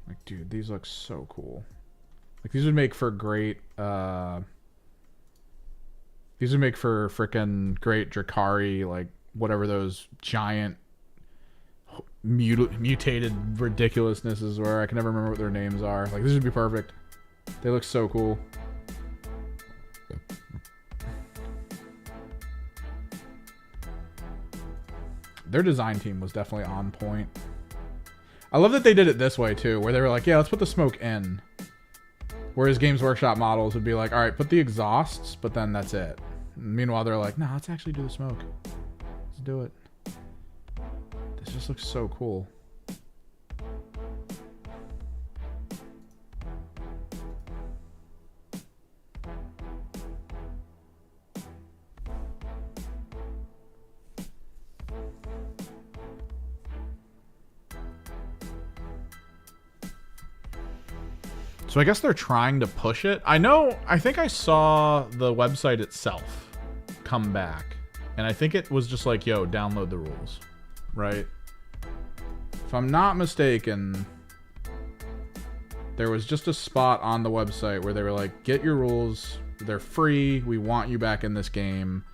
Like, dude, these look so cool. Like, these would make for great, these would make for frickin' great Drakari, like, whatever those giant mutated ridiculousnesses were. I can never remember what their names are. Like, this would be perfect. They look so cool. Their design team was definitely on point. I love that they did it this way, too, where they were like, yeah, let's put the smoke in. Whereas Games Workshop models would be like, all right, put the exhausts, but then that's it. Meanwhile, they're like, no, let's actually do the smoke. Let's do it. This just looks so cool. So I guess they're trying to push it. I think I saw the website itself come back. And I think it was just like, yo, download the rules. Right? If I'm not mistaken, there was just a spot on the website where they were like, get your rules. They're free. We want you back in this game.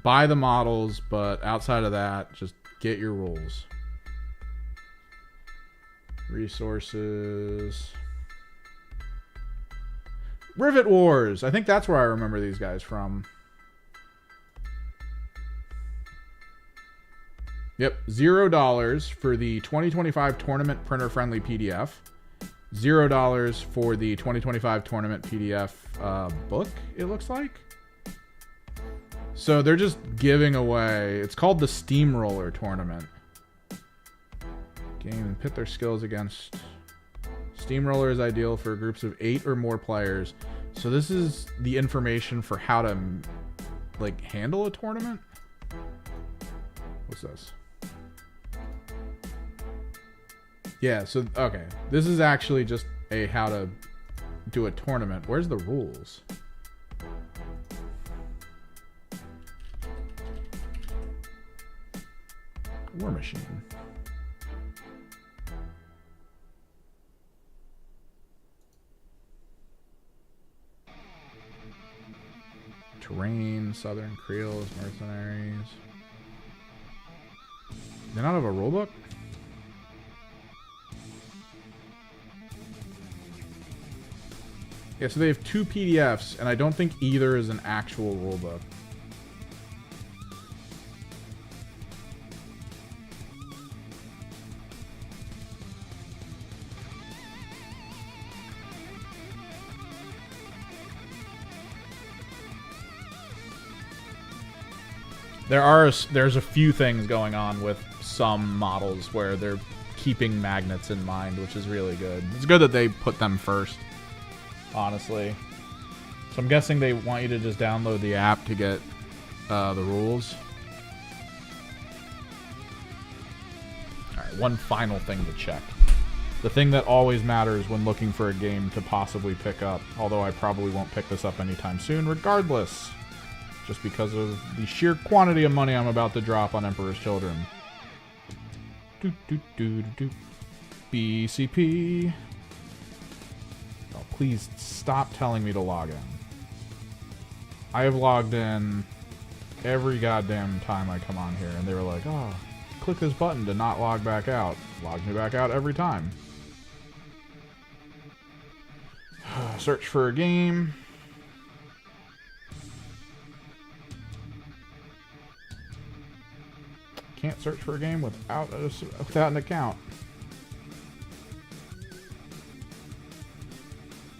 Buy the models, but outside of that, just get your rules. Resources. Rivet Wars. I think that's where I remember these guys from. Yep, $0 for the 2025 tournament printer-friendly PDF. $0 for the 2025 tournament PDF book, it looks like. So they're just giving away... It's called the Steamroller Tournament. Game and pit their skills against... Steamroller is ideal for groups of 8 or more players. So this is the information for how to, like, handle a tournament? What's this? Yeah, so, okay. This is actually just a how to do a tournament. Where's the rules? War Machine. Terrain, Southern Creoles, Mercenaries. They not have a rulebook? Yeah, so they have 2 PDFs, and I don't think either is an actual rulebook. There's a few things going on with some models where they're keeping magnets in mind, which is really good. It's good that they put them first, honestly. So I'm guessing they want you to just download the app to get the rules. Alright, one final thing to check. The thing that always matters when looking for a game to possibly pick up, although I probably won't pick this up anytime soon regardless. Just because of the sheer quantity of money I'm about to drop on Emperor's Children. BCP. Oh, please stop telling me to log in. I have logged in every goddamn time I come on here, and they were like, oh, click this button to not log back out. Logs me back out every time. Search for a game. Can't search for a game without an account.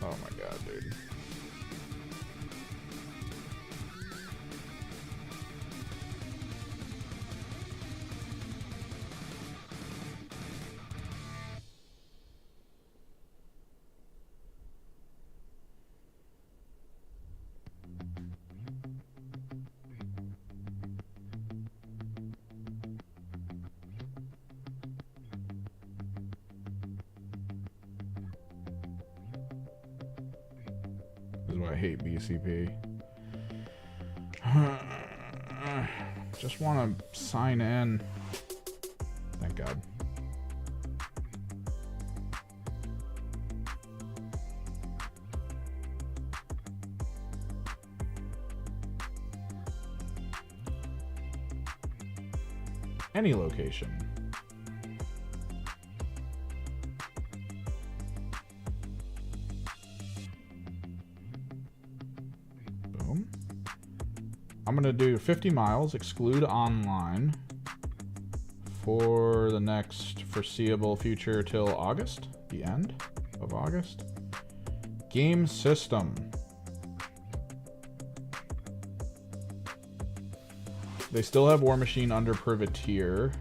Oh my god, dude. I hate BCP. Just want to sign in. Thank God. Any location. I'm going to do 50 miles, exclude online, for the next foreseeable future till August, the end of August. Game system. They still have War Machine under Privateer.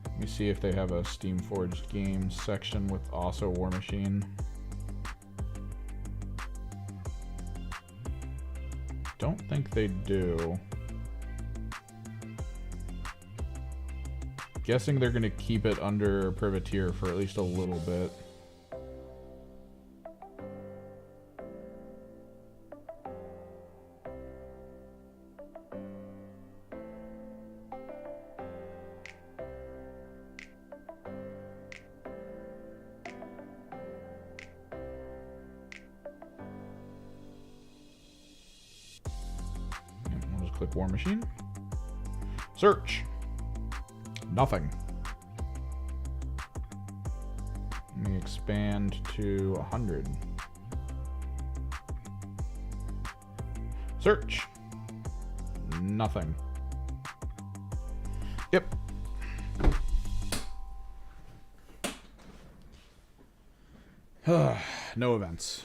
Let me see if they have a Steamforged Games section with also War Machine. Don't think they do. Guessing they're going to keep it under Privateer for at least a little bit. Click War Machine. Search. Nothing. Let me expand to 100. Search. Nothing. Yep. No events.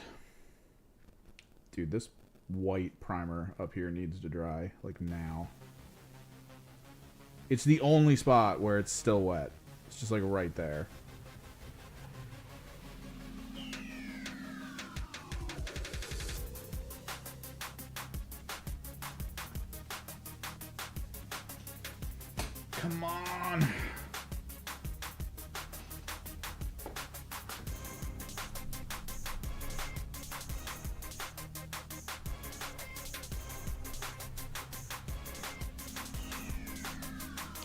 Dude, this white primer up here needs to dry, like now. It's the only spot where it's still wet. It's just like right there. Come on.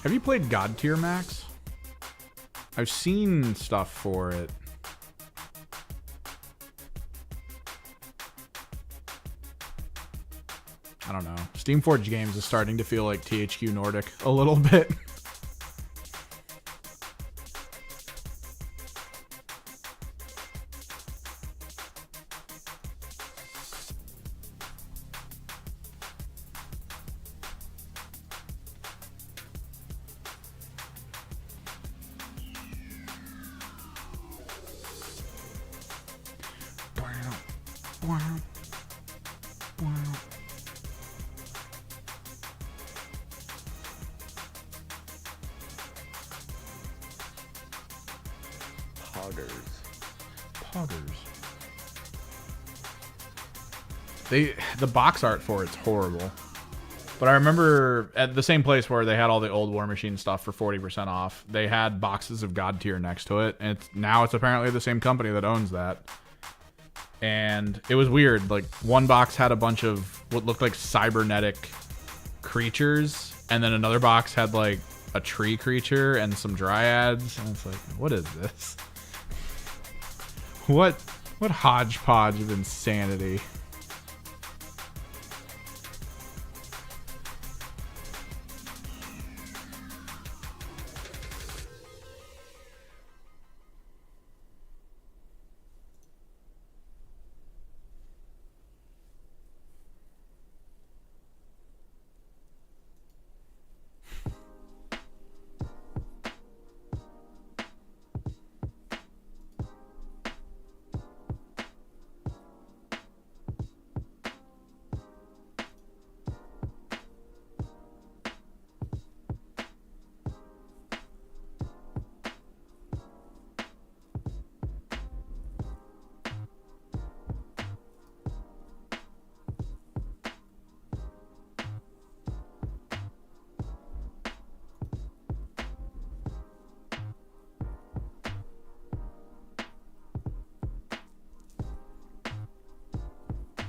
Have you played God Tier Max? I've seen stuff for it. I don't know. Steamforged Games is starting to feel like THQ Nordic a little bit. The box art for it's horrible. But I remember at the same place where they had all the old War Machine stuff for 40% off, they had boxes of God Tier next to it, and now it's apparently the same company that owns that. And it was weird. Like, one box had a bunch of what looked like cybernetic creatures, and then another box had like a tree creature and some dryads, and it's like, what is this? What hodgepodge of insanity?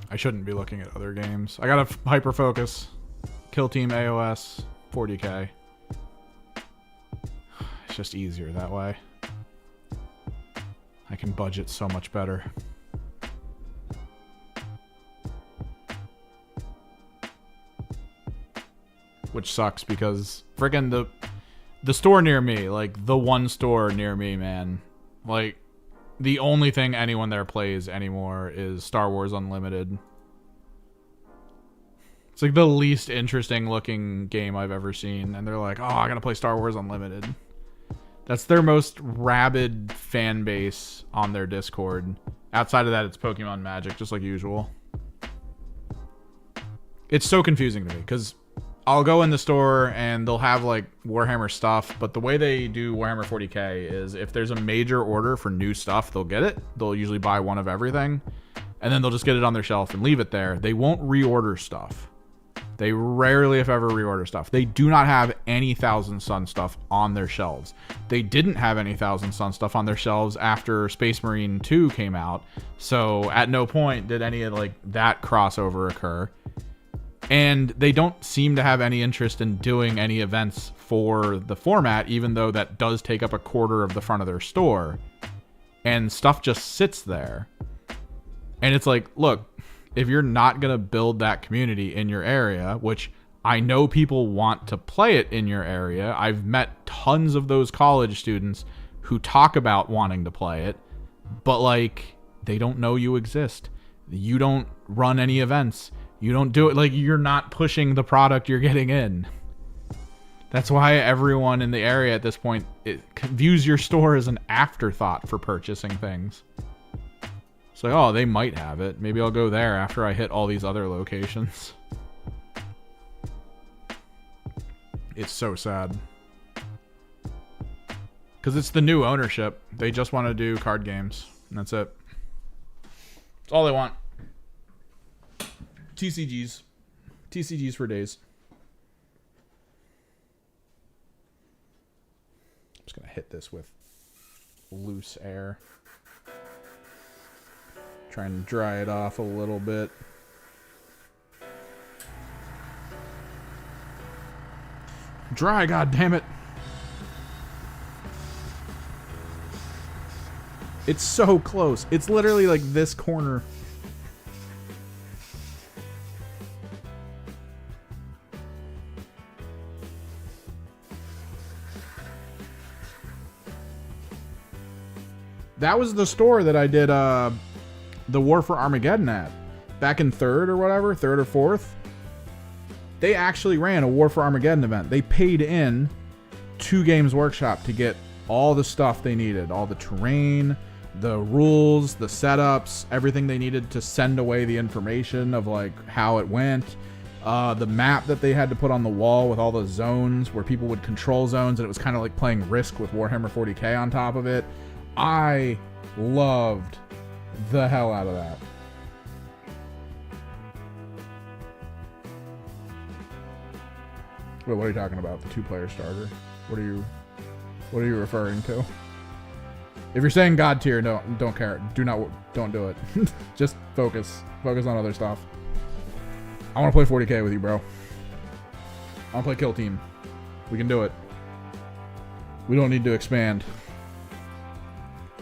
I shouldn't be looking at other games. I gotta hyper focus. Kill Team AOS 40k. It's just easier that way. I can budget so much better. Which sucks because friggin' the store near me, like the one store near me, man, like the only thing anyone there plays anymore is Star Wars Unlimited. It's like the least interesting looking game I've ever seen, and they're like, oh, I gotta play Star Wars Unlimited. That's their most rabid fan base on their Discord. Outside of that, it's Pokemon Magic, just like usual. It's so confusing to me, because I'll go in the store and they'll have like Warhammer stuff, but the way they do Warhammer 40k is if there's a major order for new stuff, they'll get it. They'll usually buy one of everything, and then they'll just get it on their shelf and leave it there. They won't reorder stuff. They rarely, if ever, reorder stuff. They do not have any Thousand Sun stuff on their shelves. They didn't have any Thousand Sun stuff on their shelves after Space Marine 2 came out, so at no point did any of like that crossover occur. And they don't seem to have any interest in doing any events for the format, even though that does take up a quarter of the front of their store. And stuff just sits there. And it's like, look, if you're not going to build that community in your area, which I know people want to play it in your area. I've met tons of those college students who talk about wanting to play it, but like, they don't know you exist. You don't run any events. You don't do it, like, you're not pushing the product you're getting in. That's why everyone in the area at this point views your store as an afterthought for purchasing things. It's like, oh, they might have it. Maybe I'll go there after I hit all these other locations. It's so sad. Because it's the new ownership. They just want to do card games. And that's it. That's all they want. TCGs. TCGs for days. I'm just going to hit this with loose air. Try and dry it off a little bit. Dry, god damn it. It's so close. It's literally like this corner. That was the store that I did the War for Armageddon at. Back in 3rd or whatever, 3rd or 4th. They actually ran a War for Armageddon event. They paid in to Games Workshop to get all the stuff they needed. All the terrain, the rules, the setups, everything they needed to send away the information of like how it went. The map that they had to put on the wall with all the zones where people would control zones, and it was kind of like playing Risk with Warhammer 40k on top of it. I loved the hell out of that. Wait, what are you talking about? The 2-player starter? What are you referring to? If you're saying God tier, no, don't care. Don't do it. Just focus on other stuff. I want to play 40k with you, bro. I want to play Kill Team. We can do it. We don't need to expand.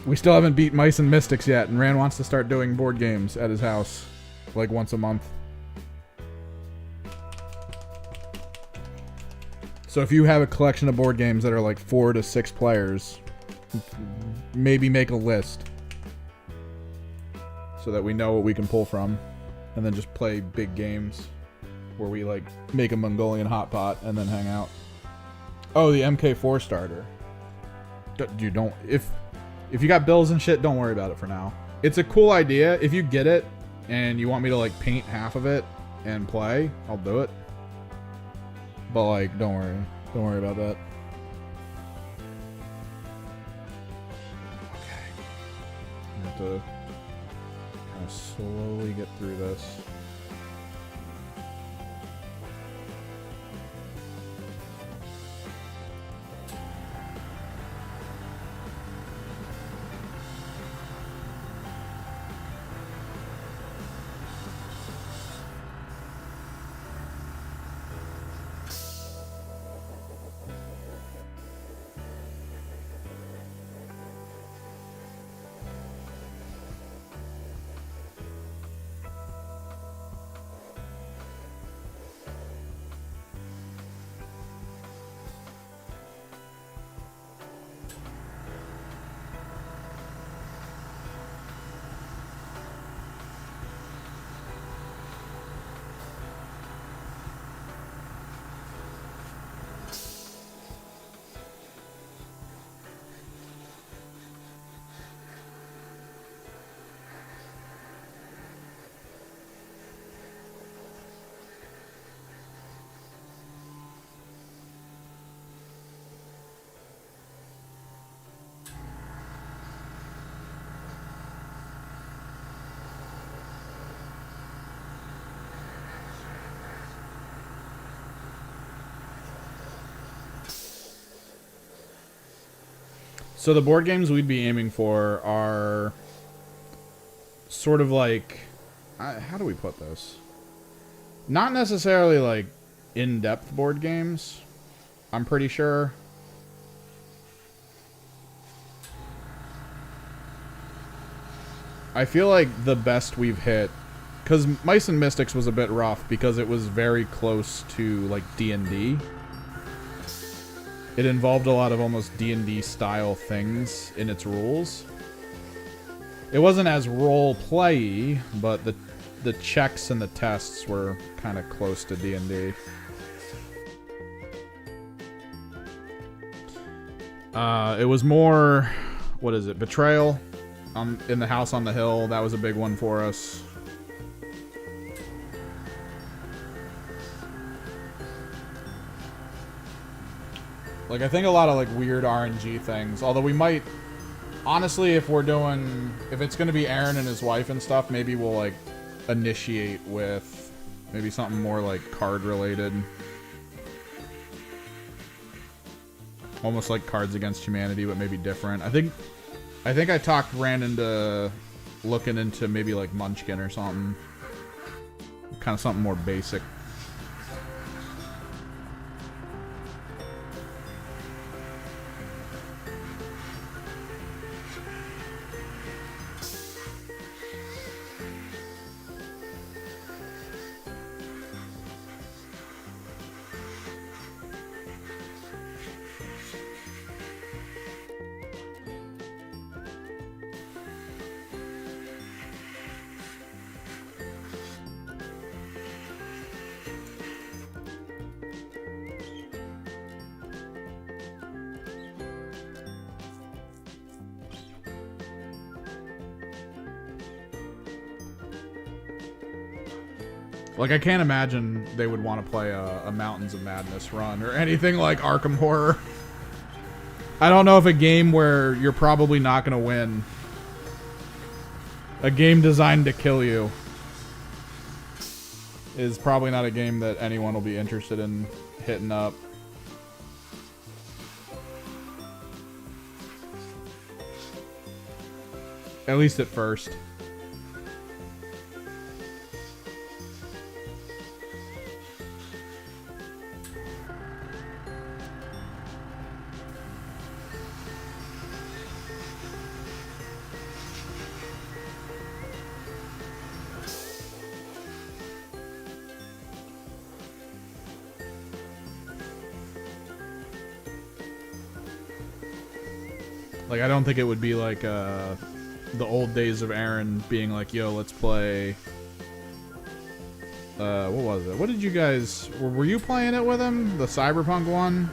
We still haven't beat Mice and Mystics yet, and Rand wants to start doing board games at his house, like once a month. So if you have a collection of board games that are like 4 to 6 players, maybe make a list so that we know what we can pull from, and then just play big games where we like make a Mongolian hot pot and then hang out. Oh, the MK4 starter. Dude, don't... If you got bills and shit, don't worry about it for now. It's a cool idea. If you get it and you want me to like paint half of it and play, I'll do it. But like, don't worry. Don't worry about that. Okay. I have to kind of slowly get through this. So the board games we'd be aiming for are sort of like, how do we put this? Not necessarily like in-depth board games, I'm pretty sure. I feel like the best we've hit, because Mice and Mystics was a bit rough because it was very close to like D&D. It involved a lot of almost D&D style things in its rules. It wasn't as role-play-y, but the checks and the tests were kind of close to D&D. It was more, what is it, Betrayal in the House on the Hill. That was a big one for us. Like, I think a lot of, like, weird RNG things. Although we might... Honestly, if it's going to be Aaron and his wife and stuff, maybe we'll, like, initiate with maybe something more, like, card-related. Almost like Cards Against Humanity, but maybe different. I think I talked Rand into looking into maybe, like, Munchkin or something. Kind of something more basic. Like, I can't imagine they would want to play a Mountains of Madness run or anything like Arkham Horror. I don't know if a game where you're probably not going to win, a game designed to kill you, is probably not a game that anyone will be interested in hitting up. At least at first. Like, I don't think it would be like the old days of Aaron being like, yo, let's play... what was it? What did you guys... Were you playing it with him? The Cyberpunk one?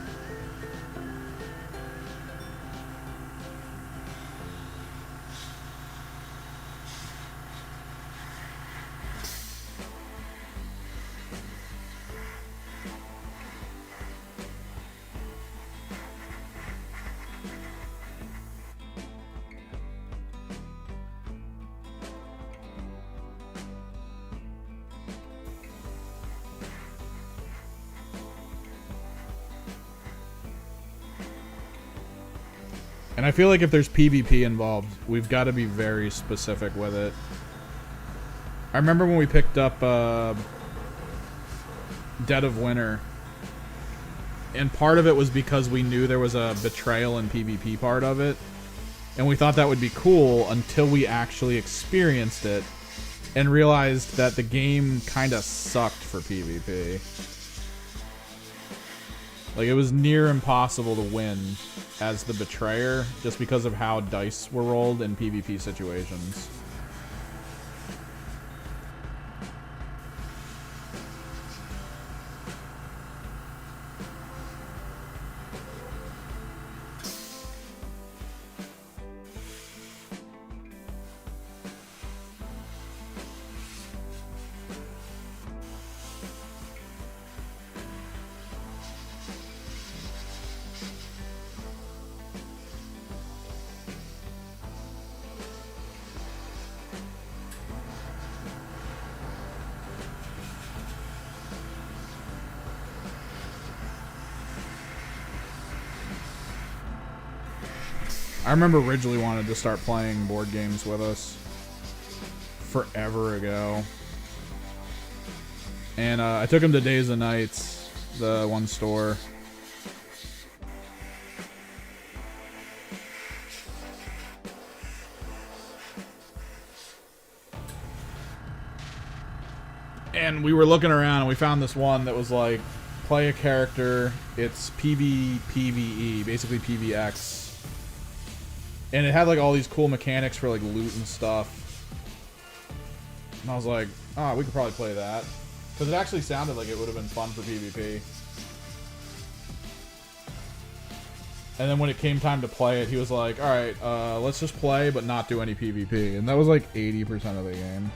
And I feel like if there's PvP involved, we've got to be very specific with it. I remember when we picked up Dead of Winter, and part of it was because we knew there was a betrayal and PvP part of it, and we thought that would be cool until we actually experienced it and realized that the game kind of sucked for PvP. Like, it was near impossible to win as the betrayer just because of how dice were rolled in PvP situations. I remember Ridgely wanted to start playing board games with us forever ago. And I took him to Days and Nights, the one store. And we were looking around and we found this one that was like, play a character, it's PvPvE, basically PvX. And it had like all these cool mechanics for like loot and stuff. And I was like, oh, we could probably play that. Because it actually sounded like it would have been fun for PvP. And then when it came time to play it, he was like, alright, let's just play but not do any PvP. And that was like 80% of the game.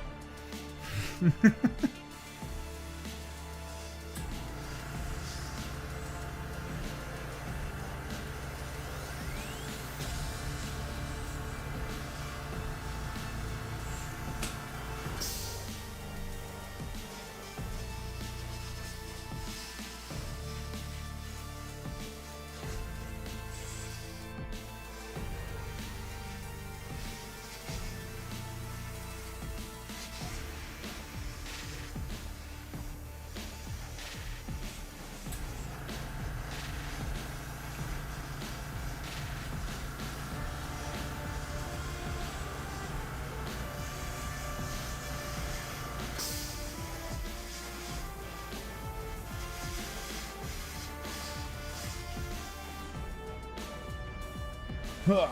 Huh.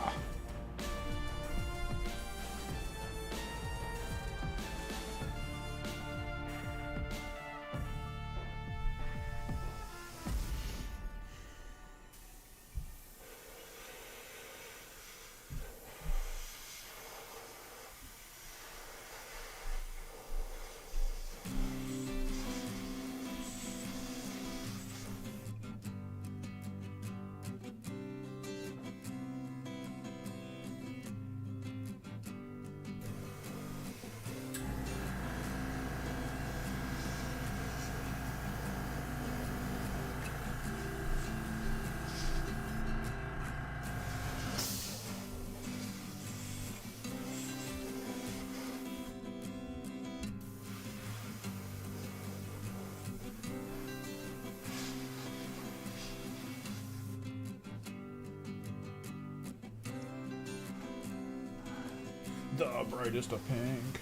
The brightest of pink.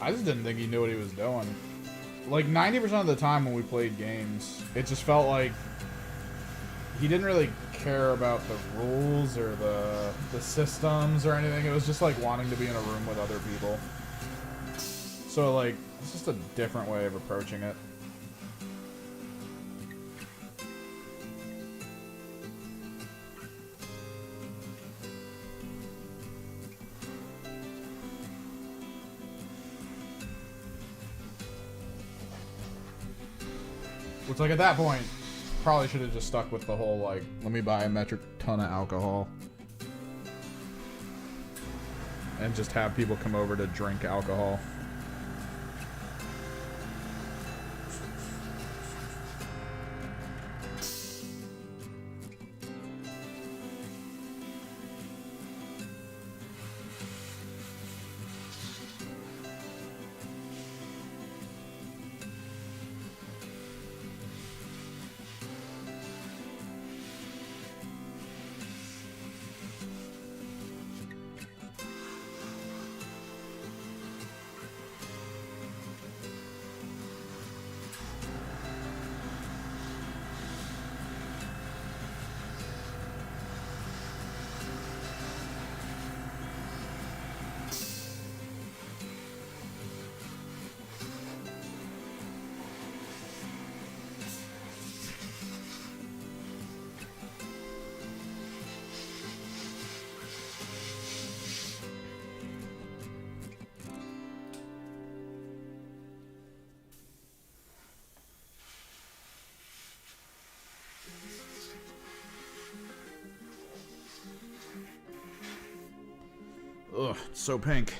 I just didn't think he knew what he was doing. Like 90% of the time when we played games, it just felt like he didn't really care about the rules or the systems or anything. It was just like wanting to be in a room with other people. So like, it's just a different way of approaching it. It's like at that point, probably should have just stuck with the whole like, let me buy a metric ton of alcohol. And just have people come over to drink alcohol. Ugh, it's so pink.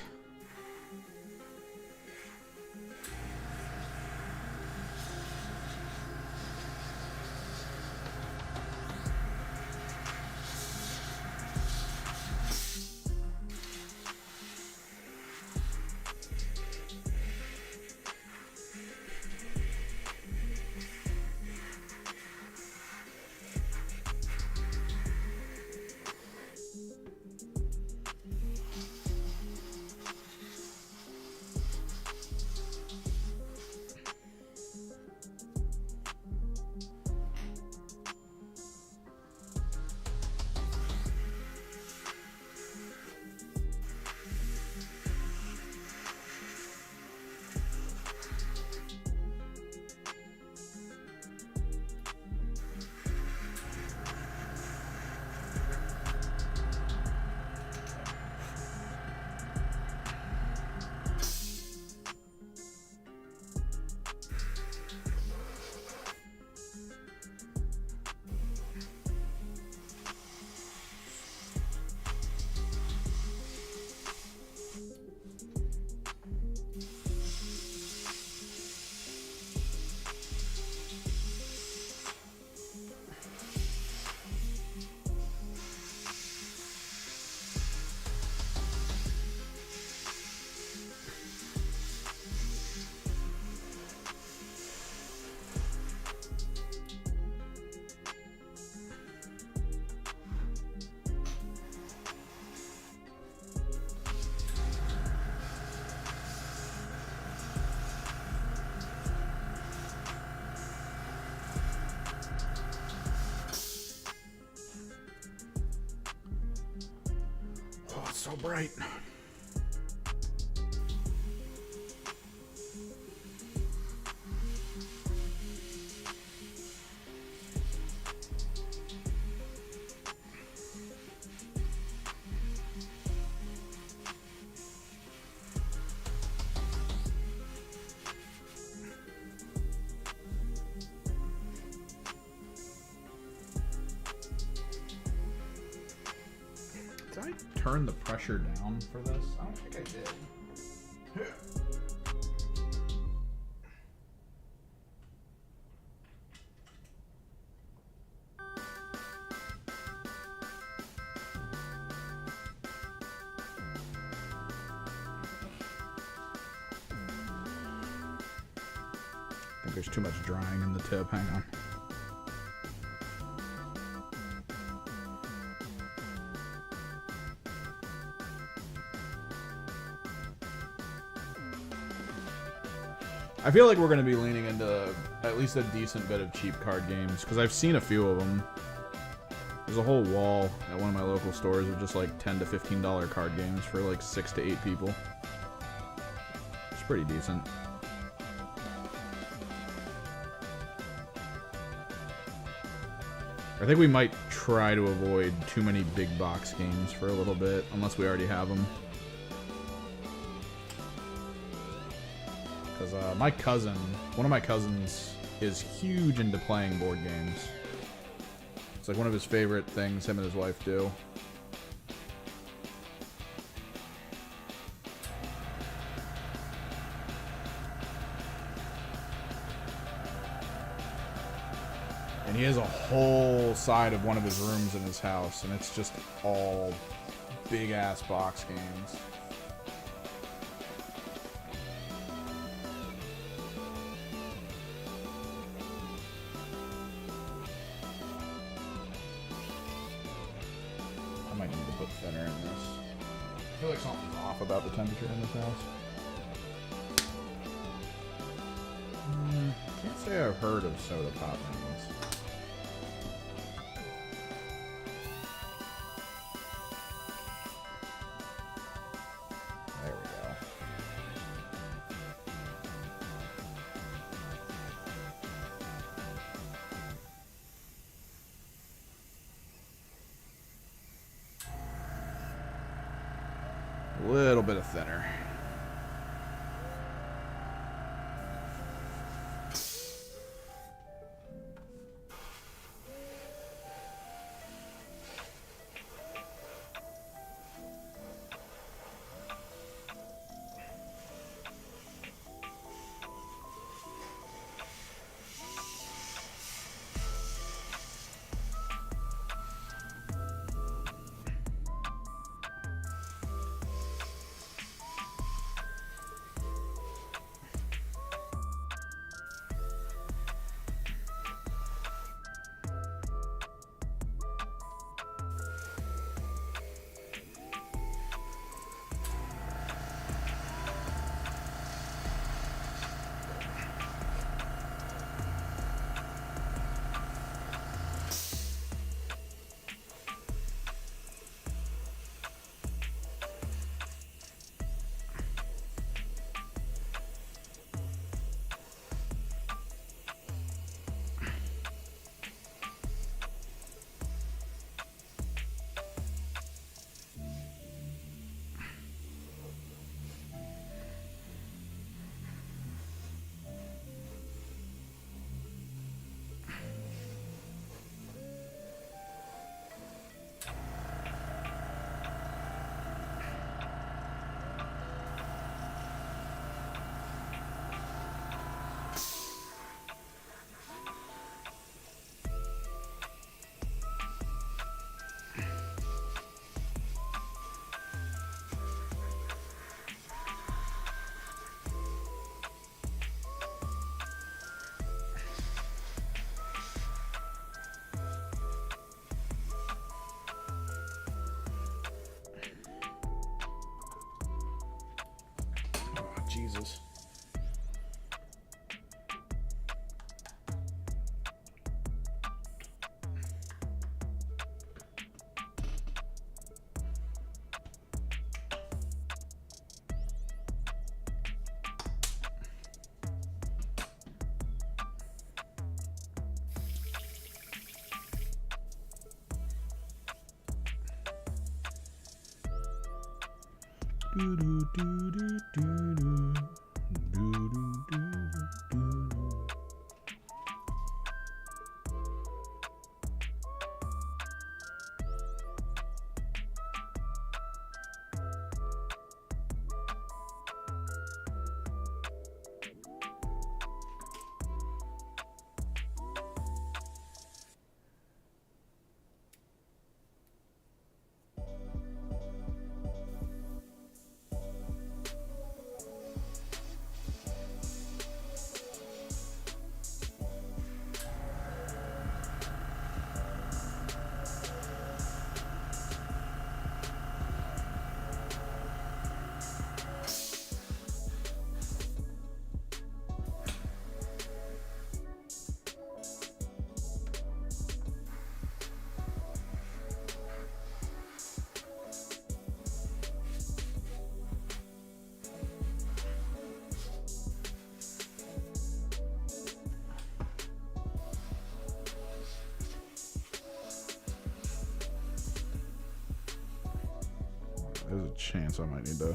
it's so bright. Did I turn the pressure down for this? I don't think I did. I think there's too much drying in the tip. Hang on. I feel like we're going to be leaning into at least a decent bit of cheap card games, because I've seen a few of them. There's a whole wall at one of my local stores of just like $10 to $15 card games for like 6 to 8 people. It's pretty decent. I think we might try to avoid too many big box games for a little bit, unless we already have them. Because one of my cousins is huge into playing board games. It's like one of his favorite things him and his wife do. And he has a whole side of one of his rooms in his house, and it's just all big-ass box games. I might need to put thinner in this. I feel like something's off about the temperature in this house. Can't say I've heard of soda pop minis. There we go. A little bit of thinner. Jesus. There's a chance I might need to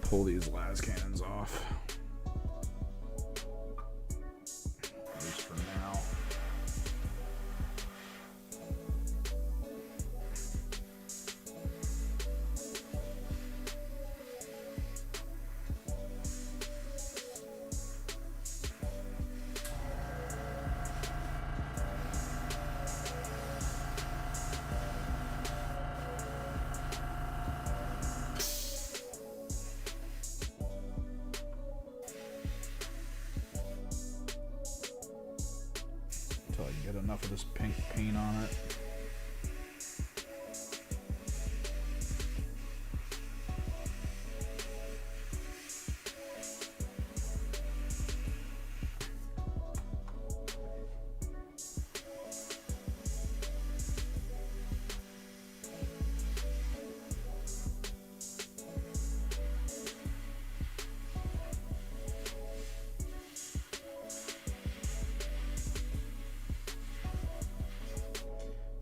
pull these las cannons off. At least for now. Until I get enough of this pink paint on it.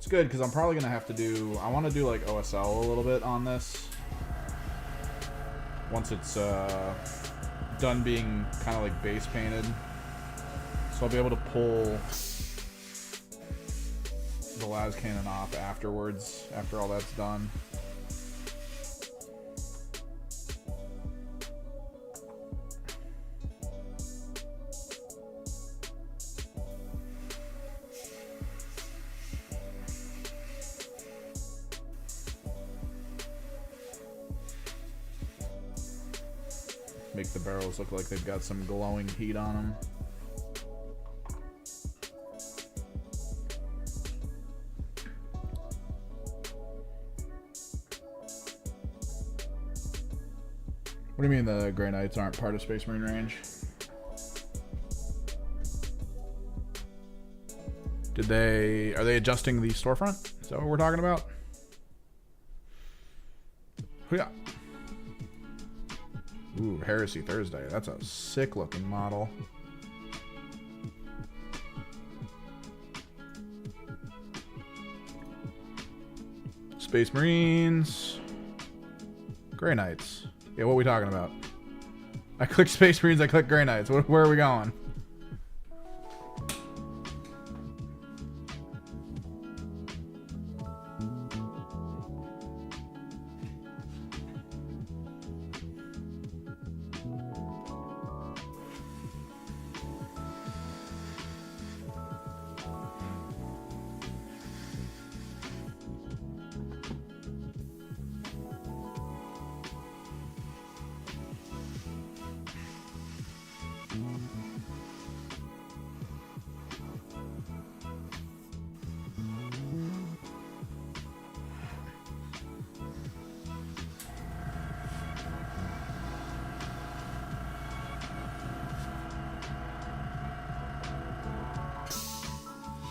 Good, because I'm probably gonna have to do, I want to do like OSL a little bit on this once it's done being kind of like base painted, so I'll be able to pull the las cannon off afterwards after all that's done. Make the barrels look like they've got some glowing heat on them. What do you mean the Grey Knights aren't part of Space Marine range? Are they adjusting the storefront? Is that what we're talking about? Yeah. Ooh, Heresy Thursday. That's a sick looking model. Space Marines. Grey Knights. Yeah, what are we talking about? I click Space Marines, I click Grey Knights. Where are we going?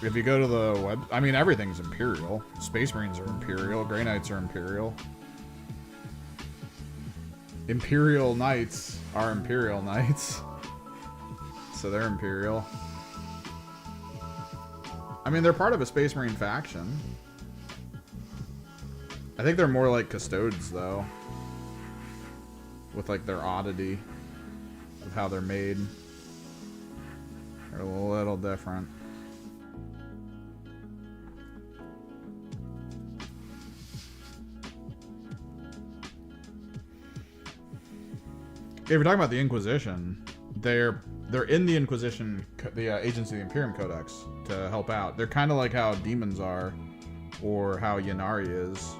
If you go to the web, I mean, everything's Imperial. Space Marines are Imperial. Grey Knights are Imperial. Imperial Knights are Imperial Knights. So they're Imperial. I mean, they're part of a Space Marine faction. I think they're more like Custodes, though. with like their oddity of how they're made. They're a little different. If you're talking about the Inquisition, they're in the Inquisition, the Agents of the Imperium Codex to help out. They're kind of like how demons are, or how Yanari is,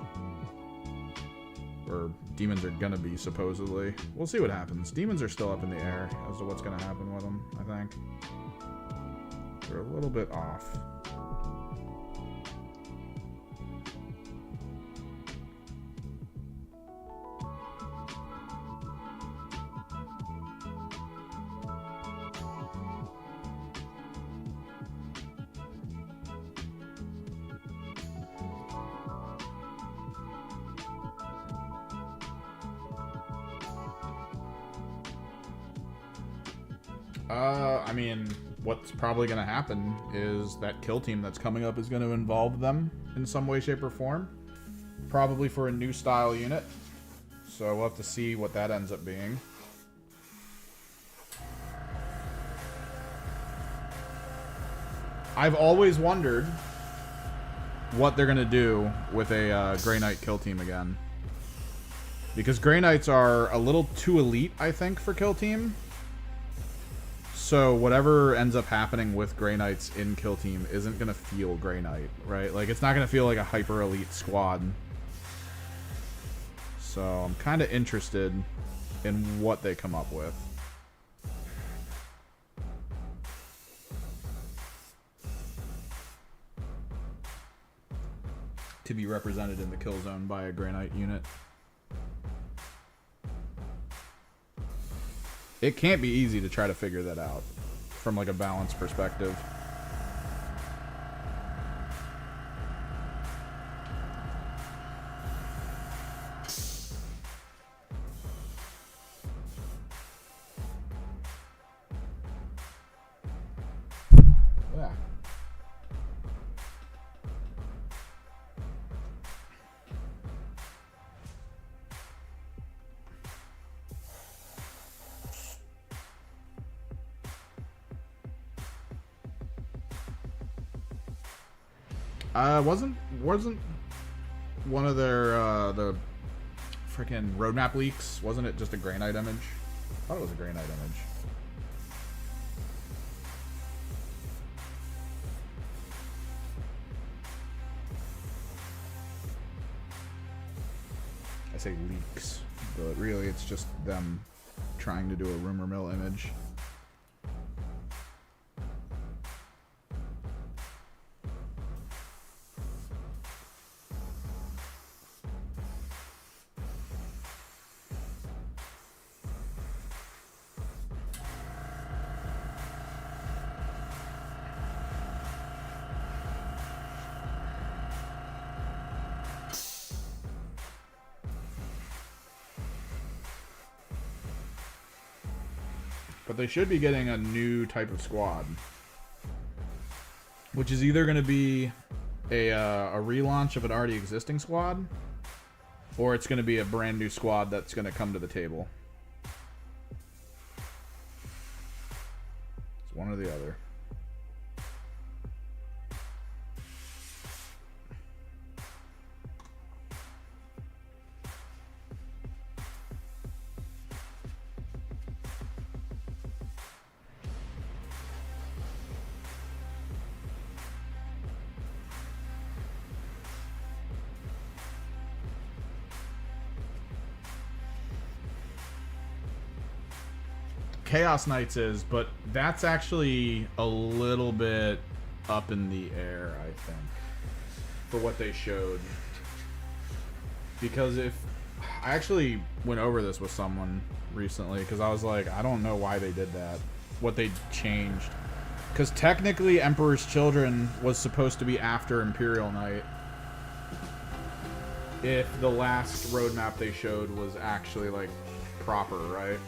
or demons are gonna be supposedly. We'll see what happens. Demons are still up in the air as to what's gonna happen with them. I think they're a little bit off. I mean, what's probably going to happen is that kill team that's coming up is going to involve them in some way, shape, or form. Probably for a new style unit. So we'll have to see what that ends up being. I've always wondered what they're going to do with a Grey Knight kill team again. Because Grey Knights are a little too elite, I think, for kill team. So whatever ends up happening with Grey Knights in Kill Team isn't going to feel Grey Knight, right? Like, it's not going to feel like a hyper-elite squad. So I'm kind of interested in what they come up with. To be represented in the kill zone by a Grey Knight unit. It can't be easy to try to figure that out from like a balance perspective. Yeah. Wasn't one of their the freaking roadmap leaks? Wasn't it just a Grey Knight image? I thought it was a Grey Knight image. I say leaks, but really it's just them trying to do a rumor mill image. But they should be getting a new type of squad, which is either going to be a relaunch of an already existing squad, or it's going to be a brand new squad that's going to come to the table. It's one or the other. Chaos Knights is, but that's actually a little bit up in the air, I think, for what they showed. Because if I actually went over this with someone recently, because I was like, I don't know why they did that, what they changed. Because technically Emperor's Children was supposed to be after Imperial Knight, if the last roadmap they showed was actually like proper, right?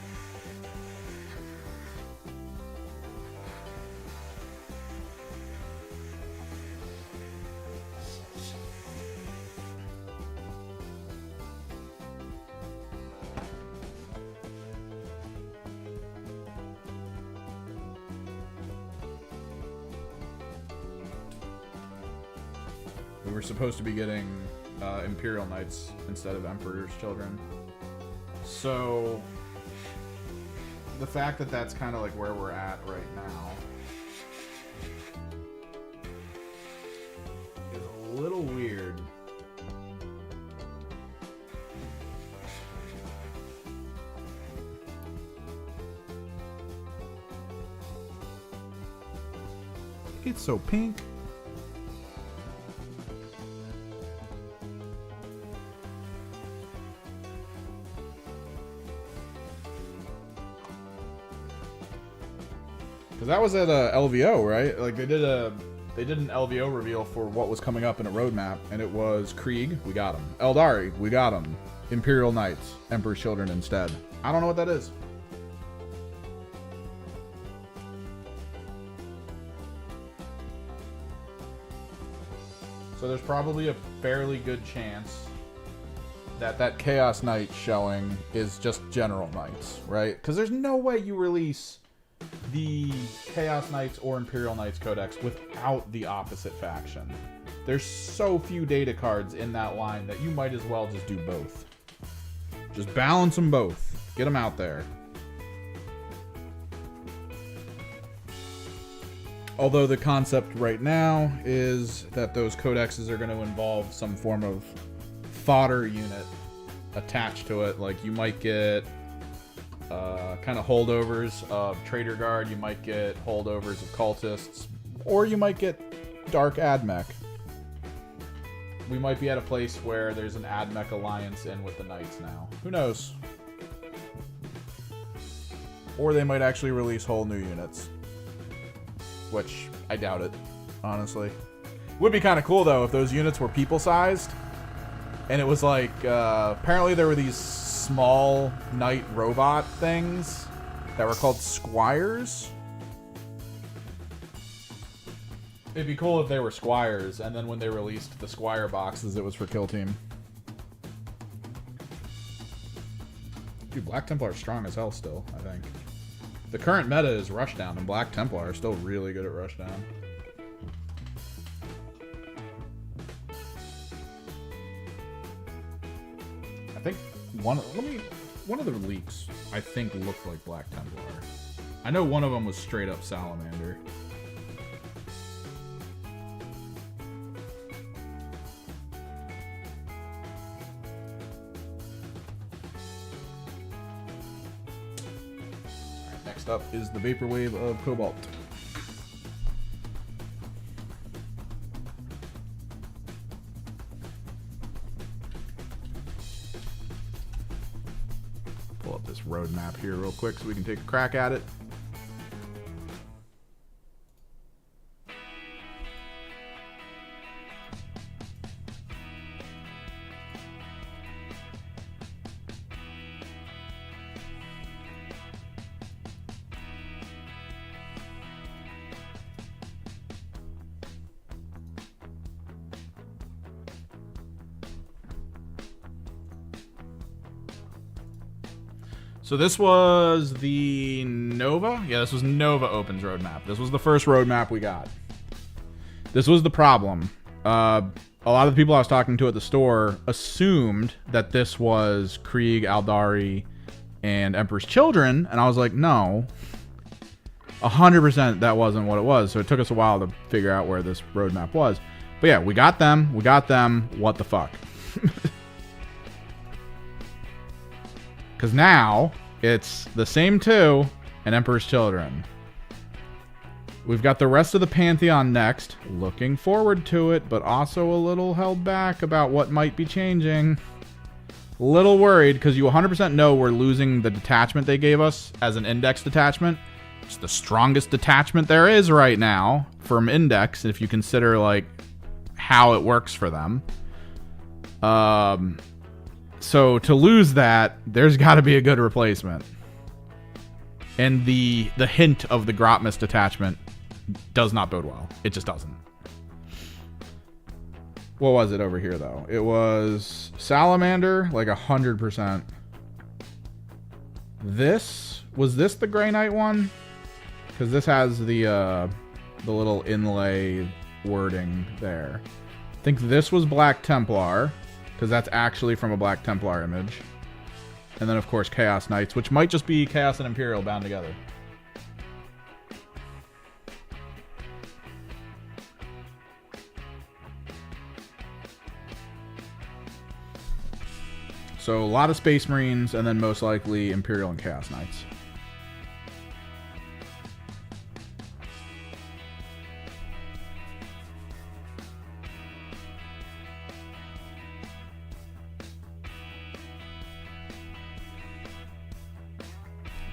We were supposed to be getting Imperial Knights instead of Emperor's Children. So the fact that that's kind of like where we're at right now is a little weird. It's so pink. Because that was at LVO, right? Like they did an LVO reveal for what was coming up in a roadmap, and it was Krieg, we got him. Eldari, we got him. Imperial Knights, Emperor's Children instead. I don't know what that is. So there's probably a fairly good chance that that Chaos Knight showing is just General Knights, right? Because there's no way you release the Chaos Knights or Imperial Knights Codex without the opposite faction. There's so few data cards in that line that you might as well just do both. Just balance them both. Get them out there. Although the concept right now is that those codexes are going to involve some form of fodder unit attached to it. Like you might get kind of holdovers of Trader Guard, you might get holdovers of cultists, or you might get Dark Admech. We might be at a place where there's an Admech alliance in with the Knights now. Who knows? Or they might actually release whole new units. Which, I doubt it, honestly. Would be kind of cool, though, if those units were people-sized. And it was like, apparently there were these small knight robot things that were called squires. It'd be cool if they were squires, and then when they released the squire boxes, it was for Kill Team. Dude, Black Templar are strong as hell still, I think. The current meta is Rushdown, and Black Templar are still really good at Rushdown. I think one of the leaks I think looked like Black Templar. I know one of them was straight up Salamander. Next up is the Vaporwave of Cobalt. Pull up this roadmap here real quick so we can take a crack at it. So this was the Nova? Yeah, this was Nova Opens roadmap. This was the first roadmap we got. This was the problem. A lot of the people I was talking to at the store assumed that this was Krieg, Aldari, and Emperor's Children, and I was like, no. 100% that wasn't what it was, so it took us a while to figure out where this roadmap was. But yeah, we got them. What the fuck? Because now it's the same two and Emperor's Children. We've got the rest of the Pantheon next. Looking forward to it, but also a little held back about what might be changing. Little worried because you 100% know we're losing the detachment they gave us as an index detachment. It's the strongest detachment there is right now from index, if you consider like how it works for them. So to lose that, there's got to be a good replacement. And the hint of the Grotmus detachment does not bode well. It just doesn't. What was it over here, though? It was Salamander, like 100%. Was this the Grey Knight one? Because this has the little inlay wording there. think this was Black Templar, because that's actually from a Black Templar image. And then, of course, Chaos Knights, which might just be Chaos and Imperial bound together. So a lot of Space Marines, and then most likely Imperial and Chaos Knights.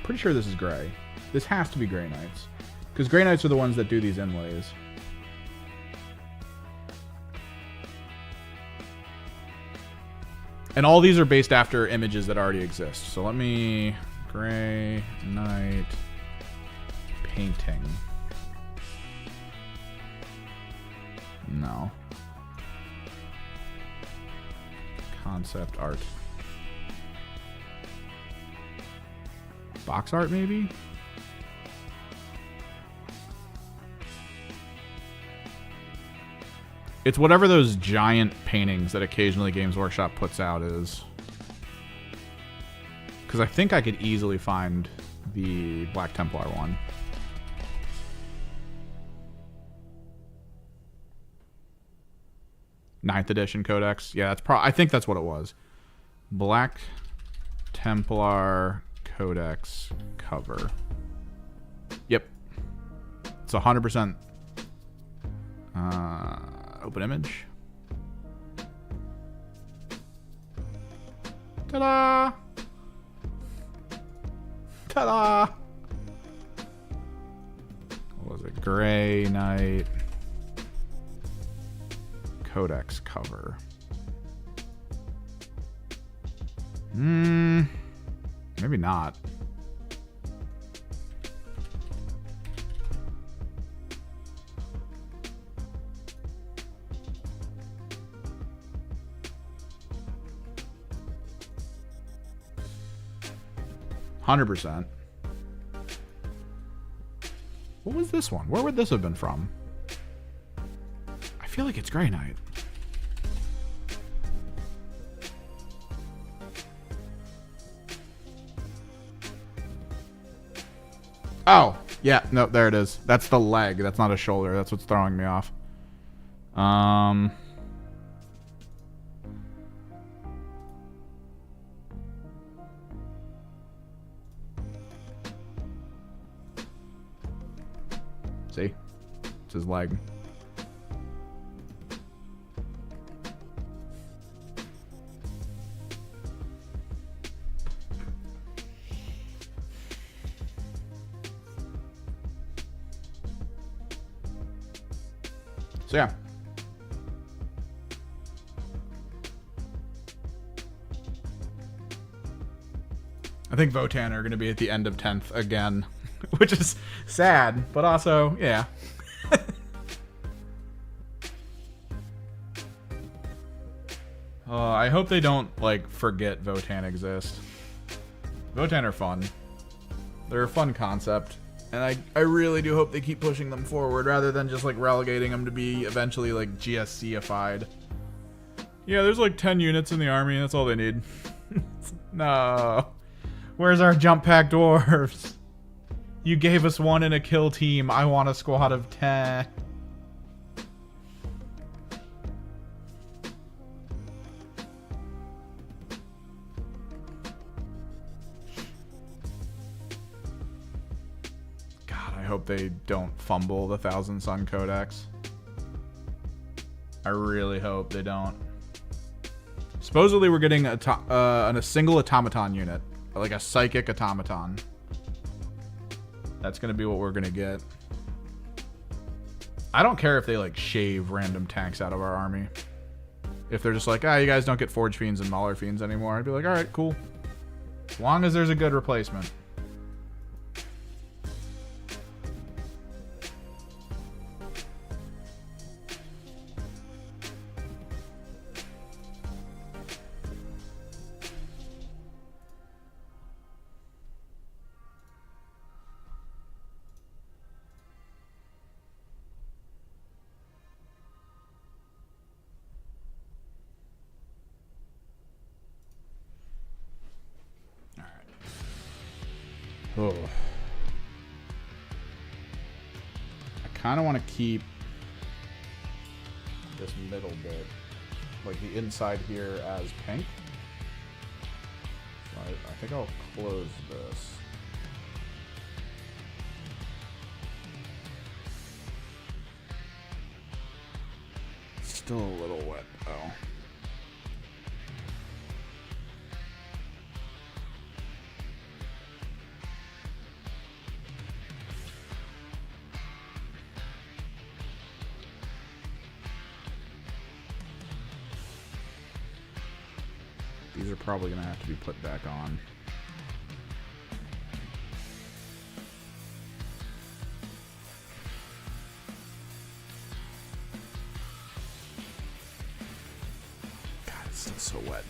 Pretty sure this is gray. This has to be Grey Knights, because Grey Knights are the ones that do these inlays. And all these are based after images that already exist. So let me... Grey Knight painting. No. Concept art. Box art, maybe? It's whatever those giant paintings that occasionally Games Workshop puts out is. Because I think I could easily find the Black Templar one. Ninth edition Codex. Yeah, that's I think that's what it was. Black Templar Codex cover. Yep. It's 100%. Open image. Ta-da! Ta-da! What was it? Grey Knight Codex cover. Maybe not. %. What was this one? Where would this have been from? I feel like it's Grey Knight. Oh, yeah, no, there it is. That's the leg. That's not a shoulder. That's what's throwing me off. See? It's his leg. So yeah. I think Votan are going to be at the end of 10th again, which is sad, but also, yeah. I hope they don't, like, forget Votan exist. Votan are fun. They're a fun concept. And I really do hope they keep pushing them forward rather than just, like, relegating them to be eventually, like, GSC-ified. Yeah, there's, like, 10 units in the army, and that's all they need. No. Where's our jump pack dwarves? You gave us one in a kill team. I want a squad of 10. I hope they don't fumble the Thousand Sun Codex. I really hope they don't. Supposedly we're getting a single automaton unit. Like a psychic automaton. That's going to be what we're going to get. I don't care if they like shave random tanks out of our army. If they're just like, you guys don't get Forge Fiends and Mauler Fiends anymore. I'd be like, alright, cool. As long as there's a good replacement. Oh. I kind of want to keep this middle bit, like the inside here, as pink. So I think I'll close this. Still a little wet though. These are probably going to have to be put back on. God, it's still so wet.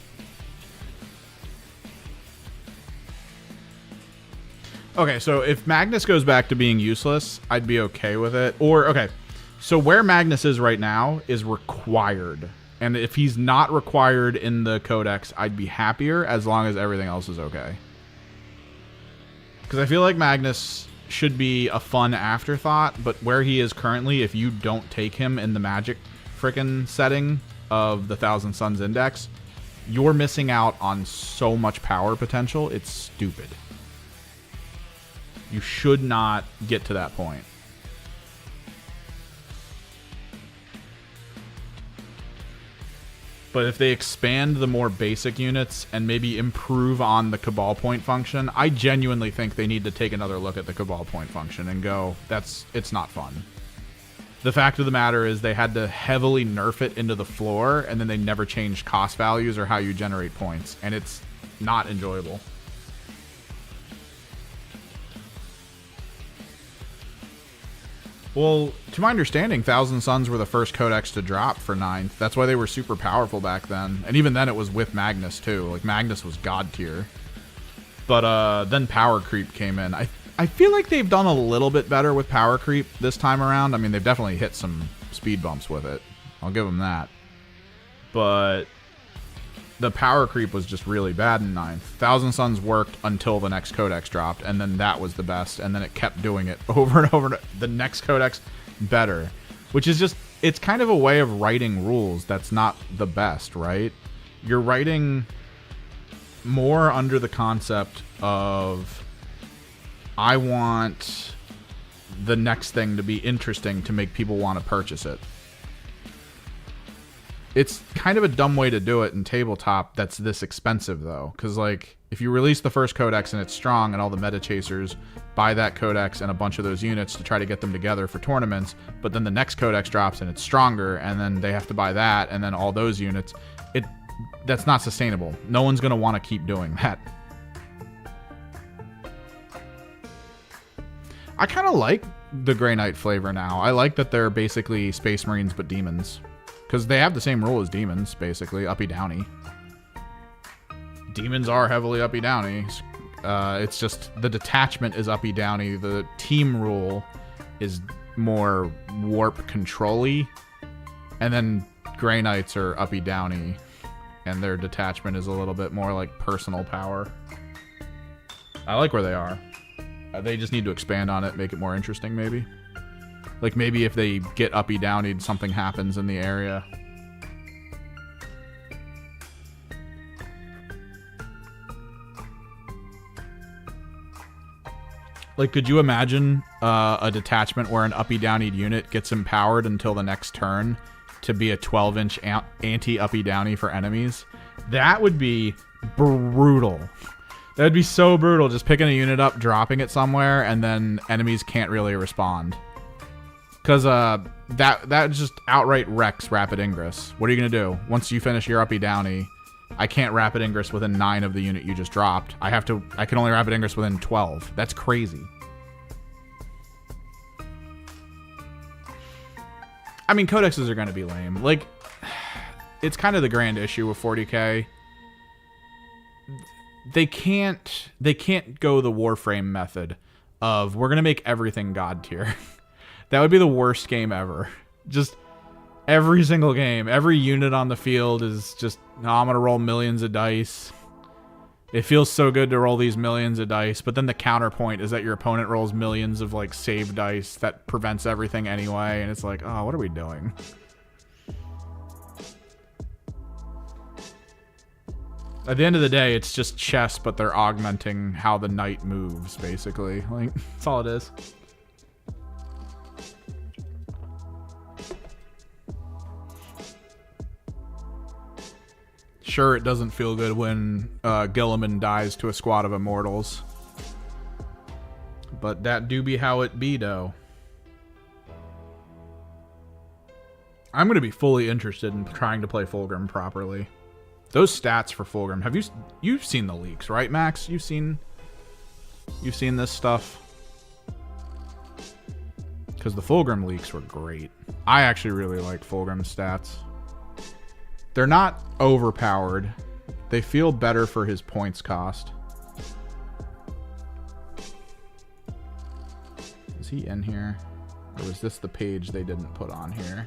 Okay, so if Magnus goes back to being useless, I'd be okay with it. Or, okay, so where Magnus is right now is required. And if he's not required in the codex, I'd be happier as long as everything else is okay. Because I feel like Magnus should be a fun afterthought, but where he is currently, if you don't take him in the magic frickin' setting of the Thousand Suns Index, you're missing out on so much power potential. It's stupid. You should not get to that point. But if they expand the more basic units and maybe improve on the Cabal Point function, I genuinely think they need to take another look at the Cabal Point function and go, it's not fun. The fact of the matter is they had to heavily nerf it into the floor, and then they never changed cost values or how you generate points, and it's not enjoyable. Well, to my understanding, Thousand Suns were the first codex to drop for 9th. That's why they were super powerful back then. And even then it was with Magnus too. Like, Magnus was god tier. But then Power Creep came in. I feel like they've done a little bit better with Power Creep this time around. I mean, they've definitely hit some speed bumps with it. I'll give them that. But the Power Creep was just really bad in 9th. Thousand Suns worked until the next codex dropped, and then that was the best, and then it kept doing it over and over. The next codex, better. Which is just, it's kind of a way of writing rules that's not the best, right? You're writing more under the concept of, I want the next thing to be interesting to make people want to purchase it. It's kind of a dumb way to do it in tabletop that's this expensive, though. Because, like, if you release the first codex and it's strong and all the meta chasers buy that codex and a bunch of those units to try to get them together for tournaments, but then the next codex drops and it's stronger, and then they have to buy that, and then all those units, that's not sustainable. No one's going to want to keep doing that. I kind of like the Grey Knight flavor now. I like that they're basically Space Marines but demons. Because they have the same rule as demons, basically, uppy-downy. Demons are heavily uppy-downy. It's just the detachment is uppy-downy. The team rule is more warp control-y. And then Grey Knights are uppy-downy. And their detachment is a little bit more like personal power. I like where they are. They just need to expand on it, make it more interesting, maybe. Like, maybe if they get uppy-downy, something happens in the area. Like, could you imagine a detachment where an uppy-downy unit gets empowered until the next turn to be a 12-inch anti-uppy-downy for enemies? That would be brutal. That would be so brutal, just picking a unit up, dropping it somewhere, and then enemies can't really respond. Because that just outright wrecks Rapid Ingress. What are you going to do? Once you finish your uppy-downy, I can't Rapid Ingress within 9 of the unit you just dropped. I can only Rapid Ingress within 12. That's crazy. I mean, codexes are going to be lame. Like, it's kind of the grand issue with 40k. They can't go the Warframe method of, we're going to make everything god tier. That would be the worst game ever. Just every single game, every unit on the field is just, no, I'm going to roll millions of dice. It feels so good to roll these millions of dice, but then the counterpoint is that your opponent rolls millions of like save dice that prevents everything anyway, and it's like, oh, what are we doing? At the end of the day, it's just chess, but they're augmenting how the knight moves, basically. Like, that's all it is. Sure, it doesn't feel good when Gilliman dies to a squad of immortals. But that do be how it be, though. I'm going to be fully interested in trying to play Fulgrim properly. Those stats for Fulgrim, you've seen the leaks, right, Max? You've seen this stuff? Because the Fulgrim leaks were great. I actually really like Fulgrim's stats. They're not overpowered. They feel better for his points cost. Is he in here? Or was this the page they didn't put on here?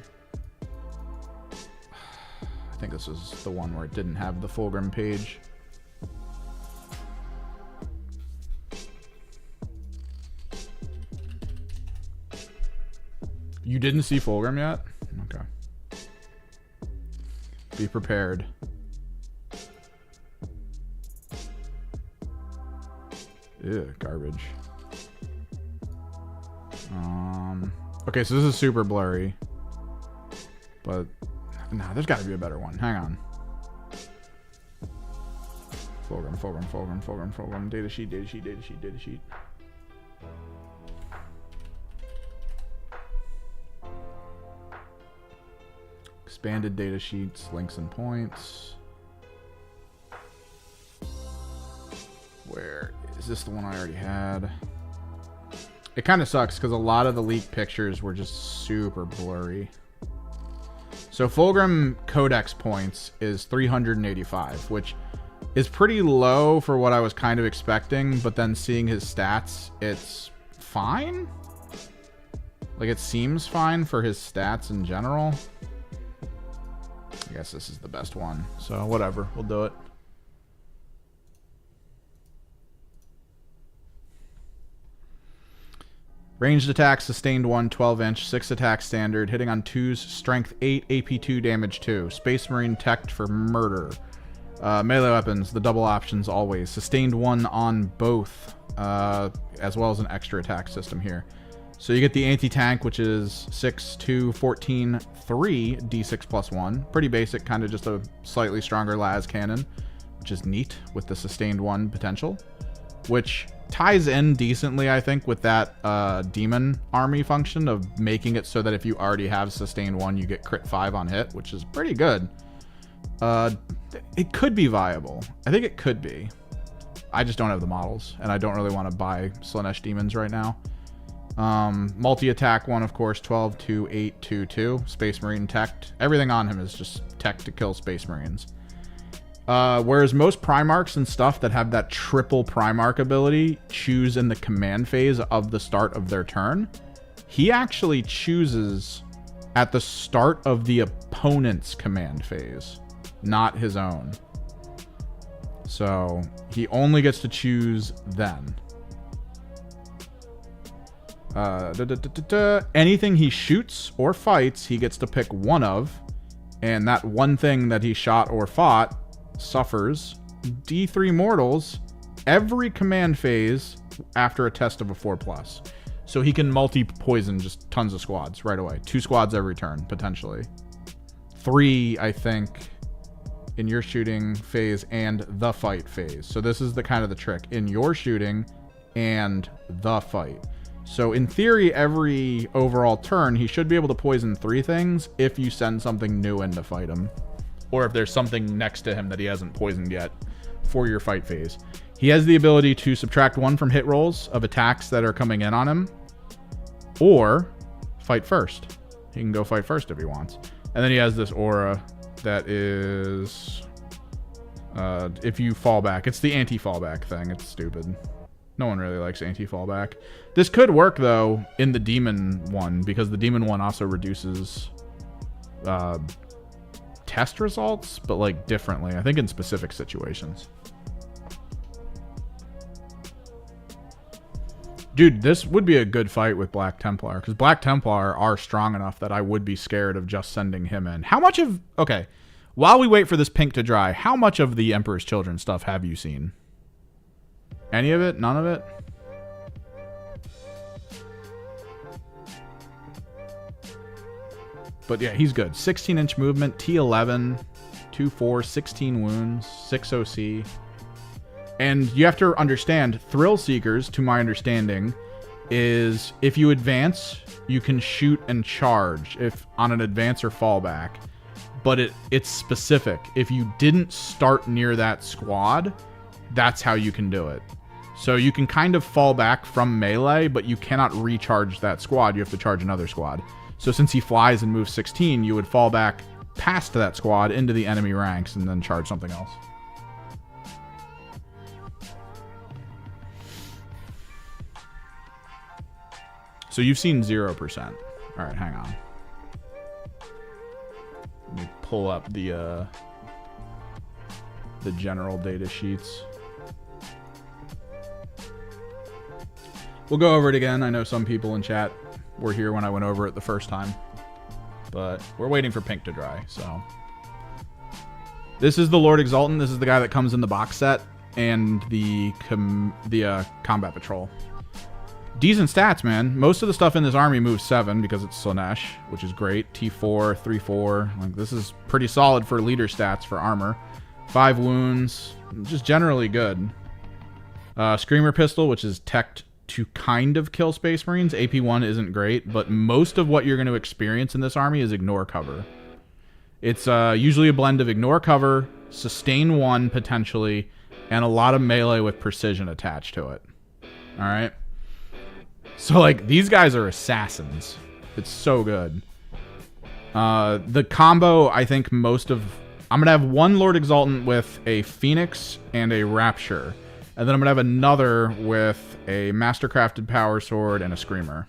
I think this was the one where it didn't have the Fulgrim page. You didn't see Fulgrim yet? Okay. Be prepared. Ew, garbage. Okay, so this is super blurry. But nah, there's got to be a better one. Hang on. Fulgrim. Data sheet. Expanded data sheets, links and points. Where is this the one I already had? It kind of sucks because a lot of the leaked pictures were just super blurry. So Fulgrim Codex points is 385, which is pretty low for what I was kind of expecting, but then seeing his stats, it's fine. Like, it seems fine for his stats in general. I guess this is the best one, so whatever, we'll do it. Ranged attack, sustained 1, 12-inch, 6 attack standard, hitting on 2s, strength 8, AP 2, damage 2. Space Marine teched for murder. Melee weapons, the double options always. Sustained 1 on both, as well as an extra attack system here. So you get the anti-tank, which is 6, 2, 14, 3, D6 plus 1. Pretty basic, kind of just a slightly stronger las cannon, which is neat with the sustained 1 potential, which ties in decently, I think, with that demon army function of making it so that if you already have sustained 1, you get crit 5 on hit, which is pretty good. It could be viable. I think it could be. I just don't have the models, and I don't really want to buy Slaanesh demons right now. Multi-attack 1, of course, 12, 2, 8, 2, 2. Space Marine teched. Everything on him is just tech to kill Space Marines. Whereas most Primarchs and stuff that have that triple Primarch ability choose in the command phase of the start of their turn, he actually chooses at the start of the opponent's command phase, not his own. So he only gets to choose then. Anything he shoots or fights, he gets to pick one of, and that one thing that he shot or fought suffers D3 mortals every command phase after a test of a 4+. So he can multi-poison just tons of squads right away. 2 squads every turn, potentially. 3, I think, in your shooting phase and the fight phase. So this is the kind of the trick. In your shooting and the fight. So in theory, every overall turn, he should be able to poison 3 things if you send something new in to fight him. Or if there's something next to him that he hasn't poisoned yet for your fight phase. He has the ability to subtract 1 from hit rolls of attacks that are coming in on him. Or fight first. He can go fight first if he wants. And then he has this aura that is... if you fall back. It's the anti-fallback thing. It's stupid. No one really likes anti-fallback. This could work, though, in the demon one, because the demon one also reduces test results, but like differently. I think in specific situations. Dude, this would be a good fight with Black Templar, because Black Templar are strong enough that I would be scared of just sending him in. How much of... Okay, while we wait for this pink to dry, how much of the Emperor's Children stuff have you seen? Any of it? None of it? But yeah, he's good. 16-inch movement, T11, 2-4, 16 wounds, 6 OC. And you have to understand, Thrill Seekers, to my understanding, is if you advance, you can shoot and charge if on an advance or fallback. But it's specific. If you didn't start near that squad, that's how you can do it. So you can kind of fall back from melee, but you cannot recharge that squad. You have to charge another squad. So since he flies and moves 16, you would fall back past that squad into the enemy ranks and then charge something else. So you've seen 0%. All right, hang on. Let me pull up the general data sheets. We'll go over it again. I know some people in chat were here when I went over it the first time, but we're waiting for pink to dry. So this is the Lord Exultant. This is the guy that comes in the box set and the combat patrol. Decent stats, man. Most of the stuff in this army moves 7 because it's Slaanesh, which is great. T4, 3-4. Like, this is pretty solid for leader stats for armor. 5 wounds. Just generally good. Screamer Pistol, which is teched to kind of kill Space Marines. AP1 isn't great, but most of what you're going to experience in this army is Ignore Cover. It's usually a blend of Ignore Cover, Sustain 1 potentially, and a lot of melee with precision attached to it. Alright? So, like, these guys are assassins. It's so good. The combo, I think most of... I'm going to have one Lord Exultant with a Phoenix and a Rapture. And then I'm going to have another with a Mastercrafted Power Sword and a Screamer.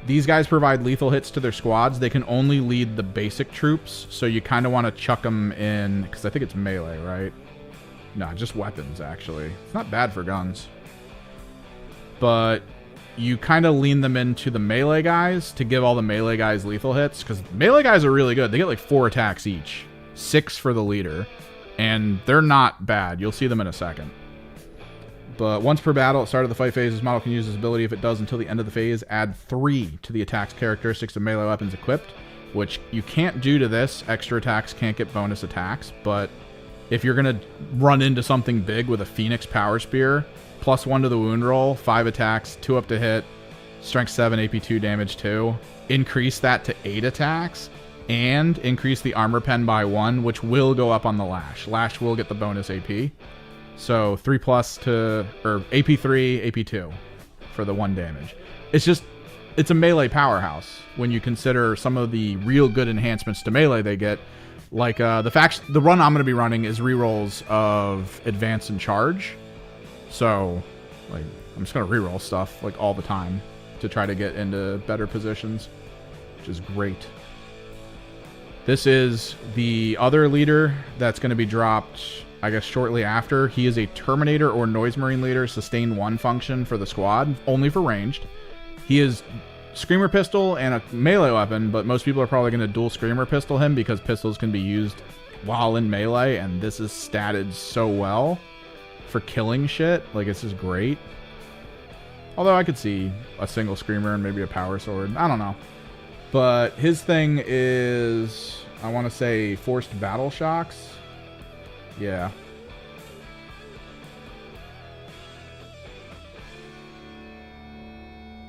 These guys provide lethal hits to their squads. They can only lead the basic troops, so you kind of want to chuck them in... Because I think it's melee, right? No, just weapons, actually. It's not bad for guns. But you kind of lean them into the melee guys to give all the melee guys lethal hits, because melee guys are really good. They get like 4 attacks each. 6 for the leader. And they're not bad. You'll see them in a second. But once per battle, at the start of the fight phase, this model can use this ability. If it does until the end of the phase, add 3 to the attack's characteristics of melee weapons equipped, which you can't do to this. Extra attacks can't get bonus attacks, but if you're going to run into something big with a Phoenix Power Spear, +1 to the wound roll, 5 attacks, 2 up to hit, strength 7, AP2, damage 2. Increase that to 8 attacks, and increase the armor pen by 1, which will go up on the Lash. Lash will get the bonus AP. So 3+ to, or AP3, AP2 for the 1 damage. It's just, it's a melee powerhouse when you consider some of the real good enhancements to melee they get. Like the run I'm going to be running is rerolls of Advance and Charge. So, like, I'm just going to reroll stuff, like, all the time to try to get into better positions, which is great. This is the other leader that's going to be dropped, I guess, shortly after. He is a Terminator or Noise Marine leader, sustain 1 function for the squad, only for ranged. He is Screamer Pistol and a melee weapon, but most people are probably going to dual Screamer Pistol him because pistols can be used while in melee, and this is statted so well for killing shit. Like, this is great. Although I could see a single Screamer and maybe a Power Sword. I don't know. But his thing is, I want to say, Forced Battle Shocks. Yeah.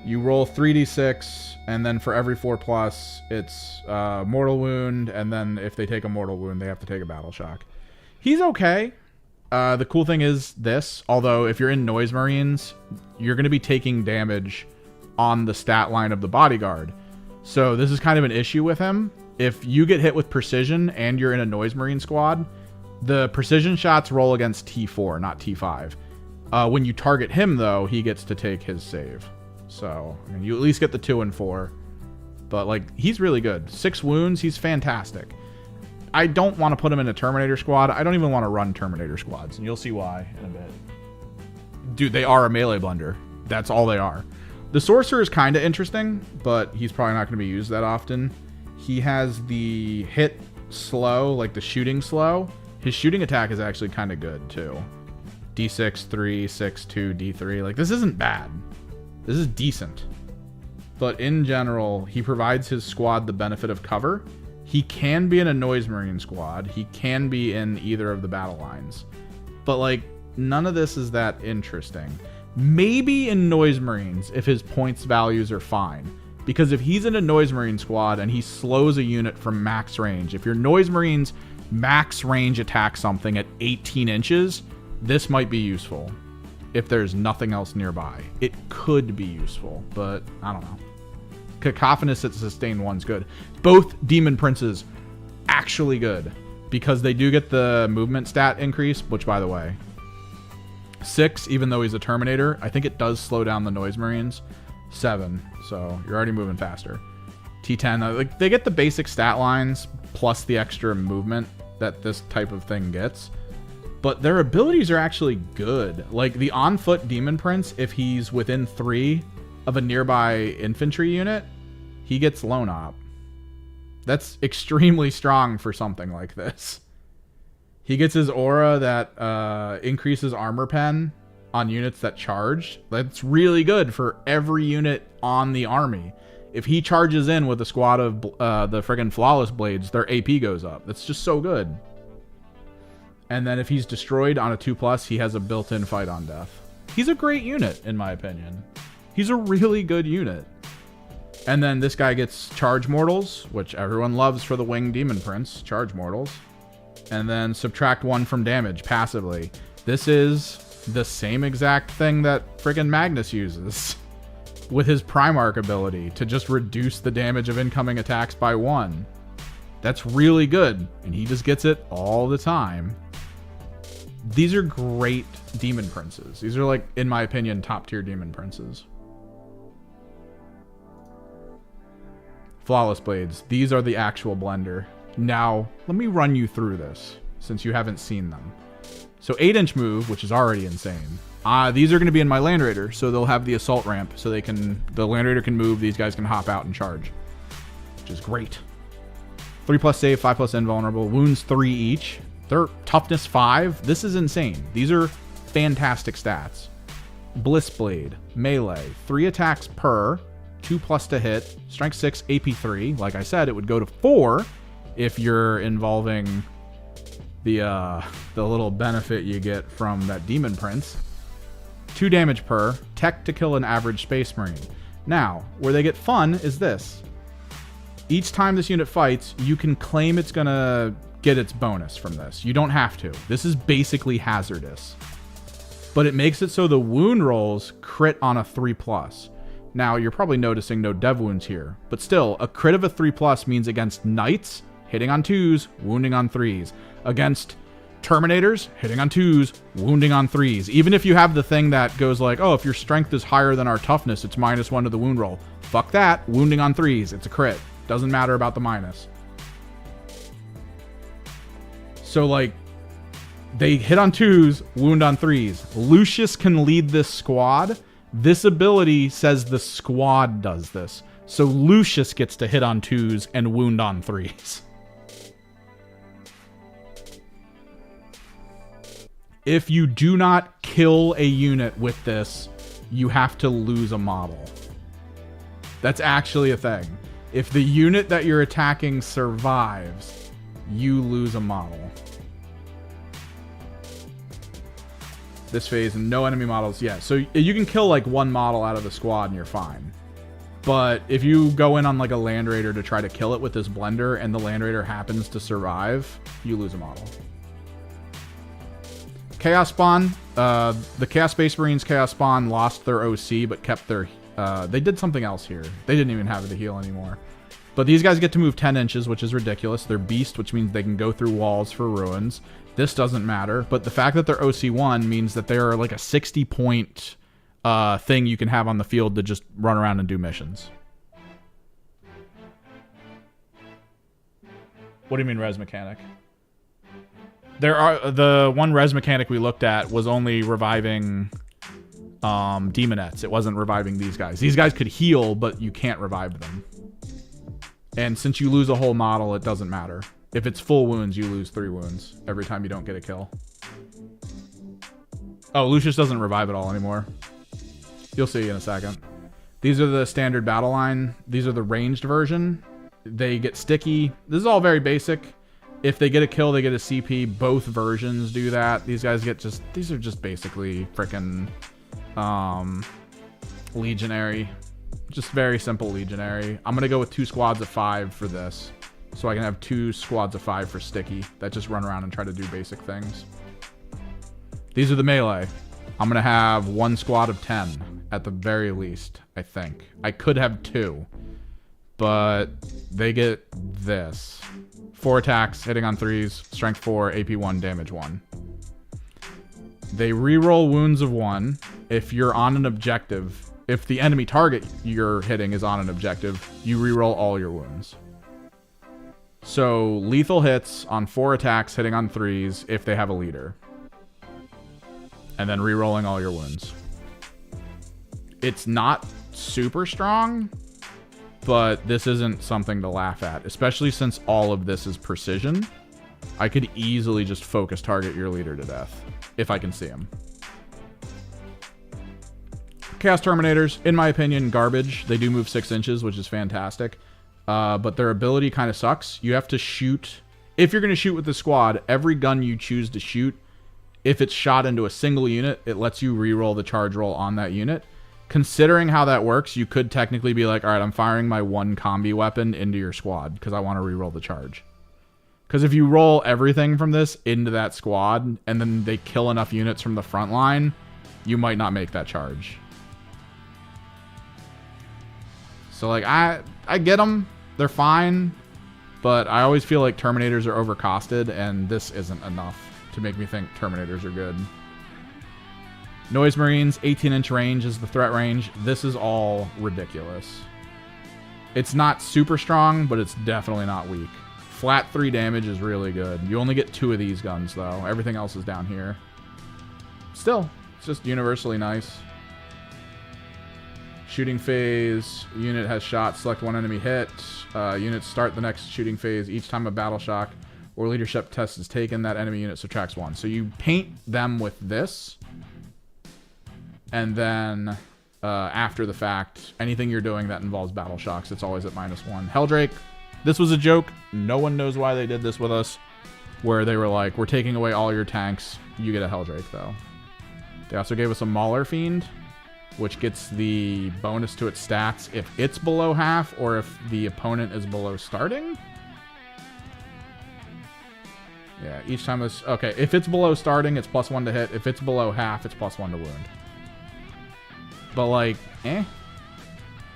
You roll 3d6, and then for every 4+, it's Mortal Wound, and then if they take a Mortal Wound, they have to take a Battle Shock. He's okay. The cool thing is this, although if you're in Noise Marines, you're going to be taking damage on the stat line of the Bodyguard. So this is kind of an issue with him. If you get hit with precision and you're in a Noise Marine squad, the precision shots roll against T4, not T5. When you target him, though, he gets to take his save. So, I mean, you at least get the 2 and 4. But, like, he's really good. 6 wounds, he's fantastic. I don't want to put him in a Terminator squad. I don't even want to run Terminator squads, and you'll see why in a bit. Dude, they are a melee blender. That's all they are. The Sorcerer is kind of interesting, but he's probably not going to be used that often. He has the hit slow, like the shooting slow. His shooting attack is actually kind of good, too. D6, 3, 6, 2, D3. Like, this isn't bad. This is decent. But in general, he provides his squad the benefit of cover. He can be in a Noise Marine squad. He can be in either of the battle lines. But, like, none of this is that interesting. Maybe in Noise Marines if his points values are fine. Because if he's in a Noise Marine squad and he slows a unit from max range, if your Noise Marines max range attack something at 18 inches, this might be useful. If there's nothing else nearby. It could be useful, but I don't know. Cacophonous at sustain 1's good. Both Demon Princes actually good. Because they do get the movement stat increase, which by the way, 6, even though he's a Terminator, I think it does slow down the Noise Marines. 7, so you're already moving faster. T10, like they get the basic stat lines plus the extra movement that this type of thing gets. But their abilities are actually good. Like the on-foot Demon Prince, if he's within 3 of a nearby infantry unit, he gets Lone Op. That's extremely strong for something like this. He gets his aura that increases armor pen on units that charge. That's really good for every unit on the army. If he charges in with a squad of the friggin' Flawless Blades, their AP goes up. That's just so good. And then if he's destroyed on a 2+, he has a built-in fight on death. He's a great unit, in my opinion. He's a really good unit. And then this guy gets Charge Mortals, which everyone loves for the Winged Demon Prince. Charge Mortals. And then subtract 1 from damage passively. This is the same exact thing that friggin' Magnus uses with his Primarch ability to just reduce the damage of incoming attacks by 1. That's really good, and he just gets it all the time. These are great Demon Princes. These are, like, in my opinion, top-tier Demon Princes. Flawless Blades. These are the actual blender. Now, let me run you through this, since you haven't seen them. So 8-inch move, which is already insane. These are going to be in my Land Raider, so they'll have the assault ramp, so the Land Raider can move, these guys can hop out and charge. Which is great. 3+ save, 5+ invulnerable, wounds 3 each. They're toughness 5. This is insane. These are fantastic stats. Bliss Blade, melee, 3 attacks per, 2+ to hit, strength 6, AP 3. Like I said, it would go to 4 if you're involving the little benefit you get from that Demon Prince. 2 damage per, tech to kill an average Space Marine. Now, where they get fun is this. Each time this unit fights, you can claim it's gonna get its bonus from this. You don't have to. This is basically hazardous. But it makes it so the wound rolls crit on a 3+. Now, you're probably noticing no dev wounds here. But still, a crit of a 3+ means against Knights, hitting on 2s, wounding on 3s. Against Terminators, hitting on 2s, wounding on 3s. Even if you have the thing that goes like, oh, if your strength is higher than our toughness, it's -1 to the wound roll. Fuck that. Wounding on 3s. It's a crit. Doesn't matter about the minus. So, like, they hit on 2s, wound on 3s. Lucius can lead this squad. This ability says the squad does this. So Lucius gets to hit on 2s and wound on 3s. If you do not kill a unit with this, you have to lose a model. That's actually a thing. If the unit that you're attacking survives, you lose a model. This phase, no enemy models. Yeah, so you can kill like 1 model out of the squad and you're fine. But if you go in on like a Land Raider to try to kill it with this blender and the Land Raider happens to survive, you lose a model. Chaos Spawn. The Chaos Space Marines Chaos Spawn lost their OC but kept their... they did something else here. They didn't even have the heal anymore. But these guys get to move 10 inches, which is ridiculous. They're Beast, which means they can go through walls for ruins. This doesn't matter. But the fact that they're OC1 means that they're like a 60-point thing you can have on the field to just run around and do missions. What do you mean res mechanic? There are the one res mechanic we looked at was only reviving Demonettes. It wasn't reviving these guys. These guys could heal, but you can't revive them. And since you lose a whole model, it doesn't matter. If it's full wounds, you lose 3 wounds every time you don't get a kill. Oh, Lucius doesn't revive at all anymore. You'll see in a second. These are the standard battle line. These are the ranged version. They get sticky. This is all very basic. If they get a kill, they get a CP. Both versions do that. These guys get just... These are just basically frickin' legionary. Just very simple legionary. I'm going to go with 2 squads of 5 for this. So I can have 2 squads of 5 for sticky that just run around and try to do basic things. These are the melee. I'm going to have 1 squad of 10 at the very least, I think. I could have 2, but they get this. 4 attacks, hitting on 3s, strength 4, AP 1, damage 1. They reroll wounds of 1. If you're on an objective, if the enemy target you're hitting is on an objective, you reroll all your wounds. So lethal hits on 4 attacks, hitting on 3s if they have a leader. And then re-rolling all your wounds. It's not super strong, but this isn't something to laugh at, especially since all of this is precision. I could easily just focus target your leader to death if I can see him. Chaos Terminators, in my opinion, garbage. They do move 6 inches, which is fantastic. But their ability kind of sucks. You have to shoot. If you're going to shoot with the squad, every gun you choose to shoot, if it's shot into a single unit, it lets you reroll the charge roll on that unit. Considering how that works, you could technically be like, all right, I'm firing my 1 combi weapon into your squad because I want to reroll the charge. Because if you roll everything from this into that squad and then they kill enough units from the front line, you might not make that charge. So, like, I get them. They're fine. But I always feel like Terminators are overcosted, and this isn't enough to make me think Terminators are good. Noise Marines, 18-inch range is the threat range. This is all ridiculous. It's not super strong, but it's definitely not weak. Flat 3 damage is really good. You only get 2 of these guns, though. Everything else is down here. Still, it's just universally nice. Shooting phase. Unit has shot. Select 1 enemy hit. Units start the next shooting phase. Each time a battle shock or leadership test is taken, that enemy unit subtracts 1. So you paint them with this. And then after the fact, anything you're doing that involves battle shocks, it's always at -1. Helldrake, this was a joke. No one knows why they did this with us. Where they were like, we're taking away all your tanks. You get a Helldrake, though. They also gave us a Mauler Fiend, which gets the bonus to its stats if it's below half or if the opponent is below starting. Yeah, each time it's... Okay, if it's below starting, it's +1 to hit. If it's below half, it's +1 to wound. But, like,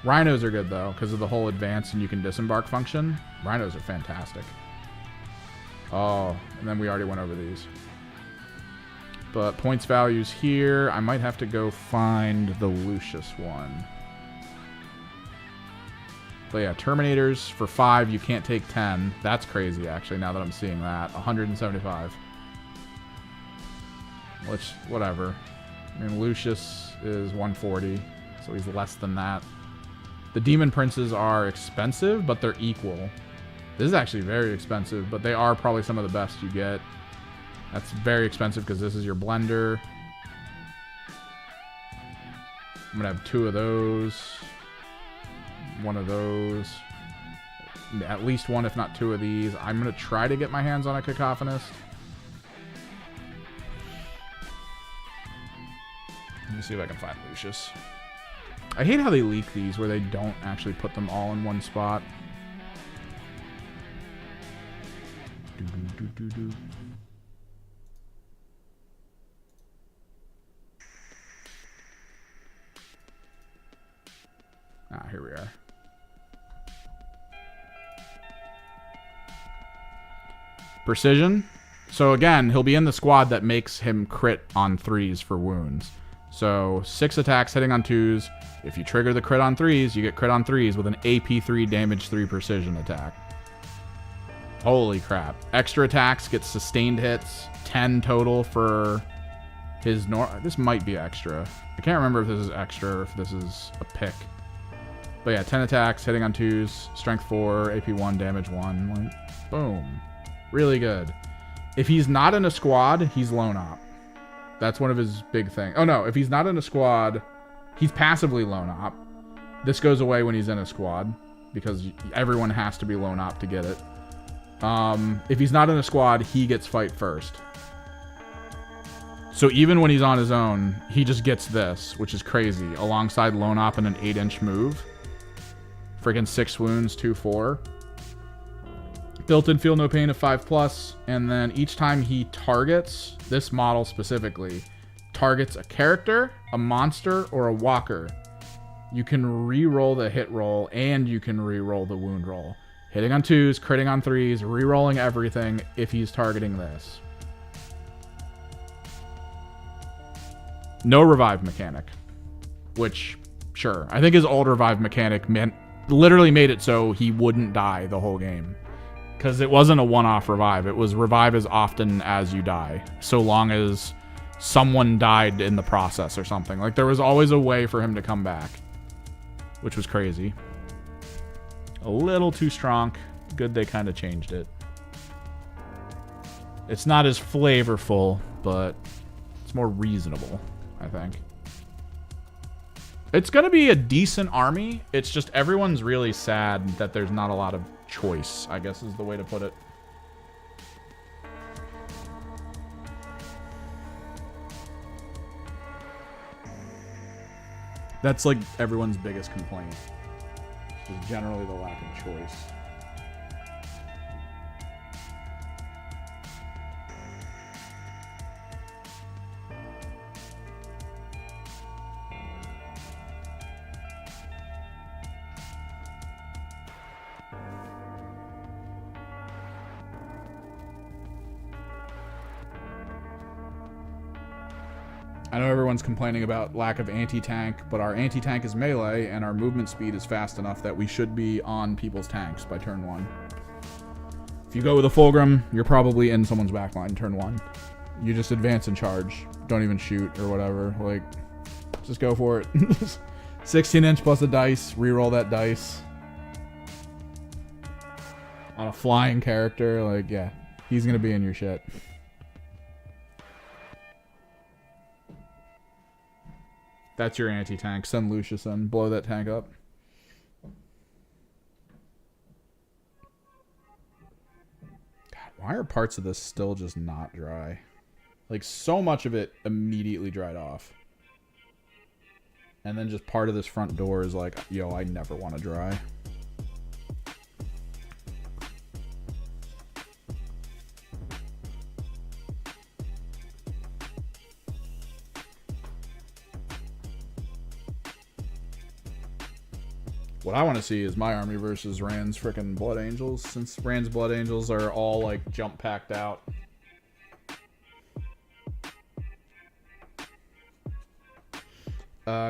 Rhinos are good, though, because of the whole advance and you can disembark function. Rhinos are fantastic. Oh, and then we already went over these. But points values here, I might have to go find the Lucius one. But yeah, Terminators for 5, you can't take 10. That's crazy, actually, now that I'm seeing that. 175. Which, whatever. I mean, Lucius is 140, so he's less than that. The Demon Princes are expensive, but they're equal. This is actually very expensive, but they are probably some of the best you get. That's very expensive because this is your blender. I'm going to have 2 of those. 1 of those. At least 1, if not 2 of these. I'm going to try to get my hands on a Cacophonist. Let me see if I can find Lucius. I hate how they leak these where they don't actually put them all in one spot. Ah, here we are. Precision. So again, he'll be in the squad that makes him crit on 3s for wounds. So 6 attacks hitting on 2s. If you trigger the crit on 3s, you get crit on 3s with an AP 3 damage 3 precision attack. Holy crap. Extra attacks get sustained hits. 10 total for This might be extra. I can't remember if this is extra or if this is a pick. But yeah, 10 attacks, hitting on 2s, strength 4, AP 1, damage 1. Like, boom. Really good. If he's not in a squad, he's lone op. That's one of his big things. Oh no, if he's not in a squad, he's passively lone op. This goes away when he's in a squad because everyone has to be lone op to get it. If he's not in a squad, he gets fight first. So even when he's on his own, he just gets this, which is crazy, alongside lone op and an 8-inch move. Freaking 6 wounds, 2-4. Built-in feel no pain of 5+, and then each time he targets, this model specifically, targets a character, a monster, or a walker, you can re-roll the hit roll, and you can re-roll the wound roll. Hitting on 2s, critting on 3s, re-rolling everything if he's targeting this. No revive mechanic. Which, sure. I think his old revive mechanic literally made it so he wouldn't die the whole game. Because it wasn't a one-off revive. It was revive as often as you die. So long as someone died in the process or something. Like, there was always a way for him to come back. Which was crazy. A little too strong. Good they kind of changed it. It's not as flavorful, but it's more reasonable, I think. It's going to be a decent army. It's just everyone's really sad that there's not a lot of choice, I guess is the way to put it. That's like everyone's biggest complaint. Is generally the lack of choice. I know everyone's complaining about lack of anti-tank, but our anti-tank is melee, and our movement speed is fast enough that we should be on people's tanks by turn 1. If you go with a Fulgrim, you're probably in someone's backline turn 1. You just advance and charge. Don't even shoot or whatever. Like, just go for it. 16-inch plus a dice. Reroll that dice. On a flying character, like, yeah. He's going to be in your shit. That's your anti-tank. Send Lucius in. Blow that tank up. God, why are parts of this still just not dry? Like, so much of it immediately dried off. And then just part of this front door is like, yo, I never want to dry. What I want to see is my army versus Rand's frickin' Blood Angels, since Rand's Blood Angels are all, like, jump packed out.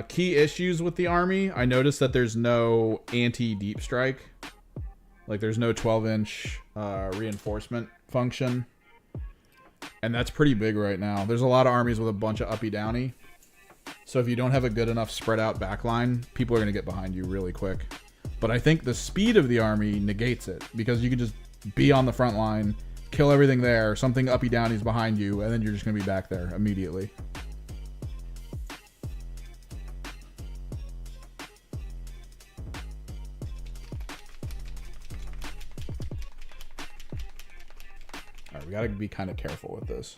Key issues with the army. I noticed that there's no anti-deep strike. Like, there's no 12-inch reinforcement function. And that's pretty big right now. There's a lot of armies with a bunch of uppy-downy. So if you don't have a good enough spread out backline, people are going to get behind you really quick. But I think the speed of the army negates it, because you can just be on the front line, kill everything there, something uppy downy's behind you, and then you're just going to be back there immediately. Alright, we got to be kind of careful with this.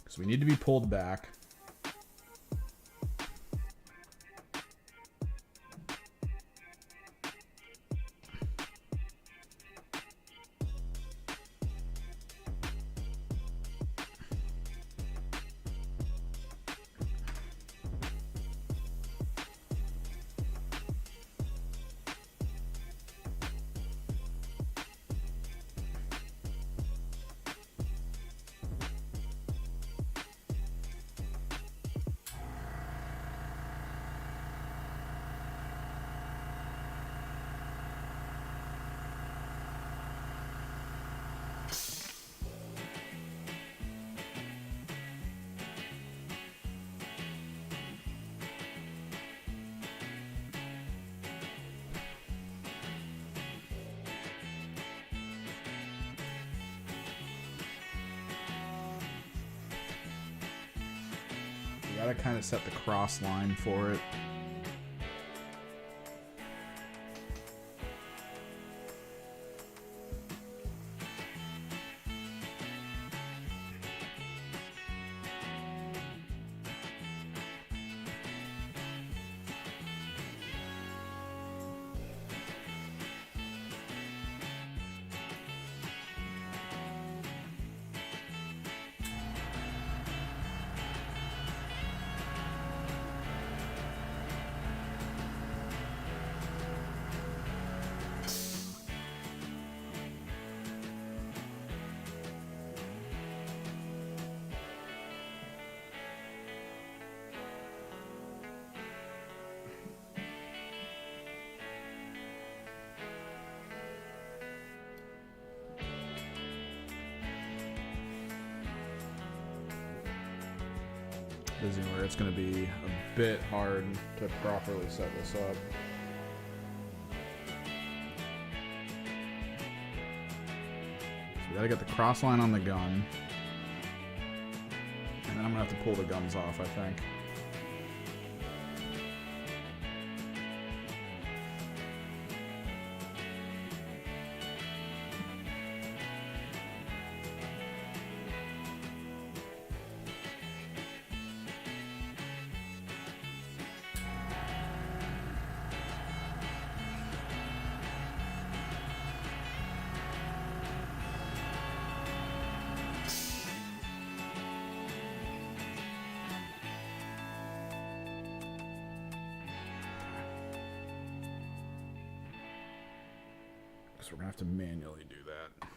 So we need to be pulled back. Gotta kind of set the cross line for it. This is where it's going to be a bit hard to properly set this up. So we got to get the cross line on the gun. And then I'm going to have to pull the guns off, I think. So we're gonna have to manually do that.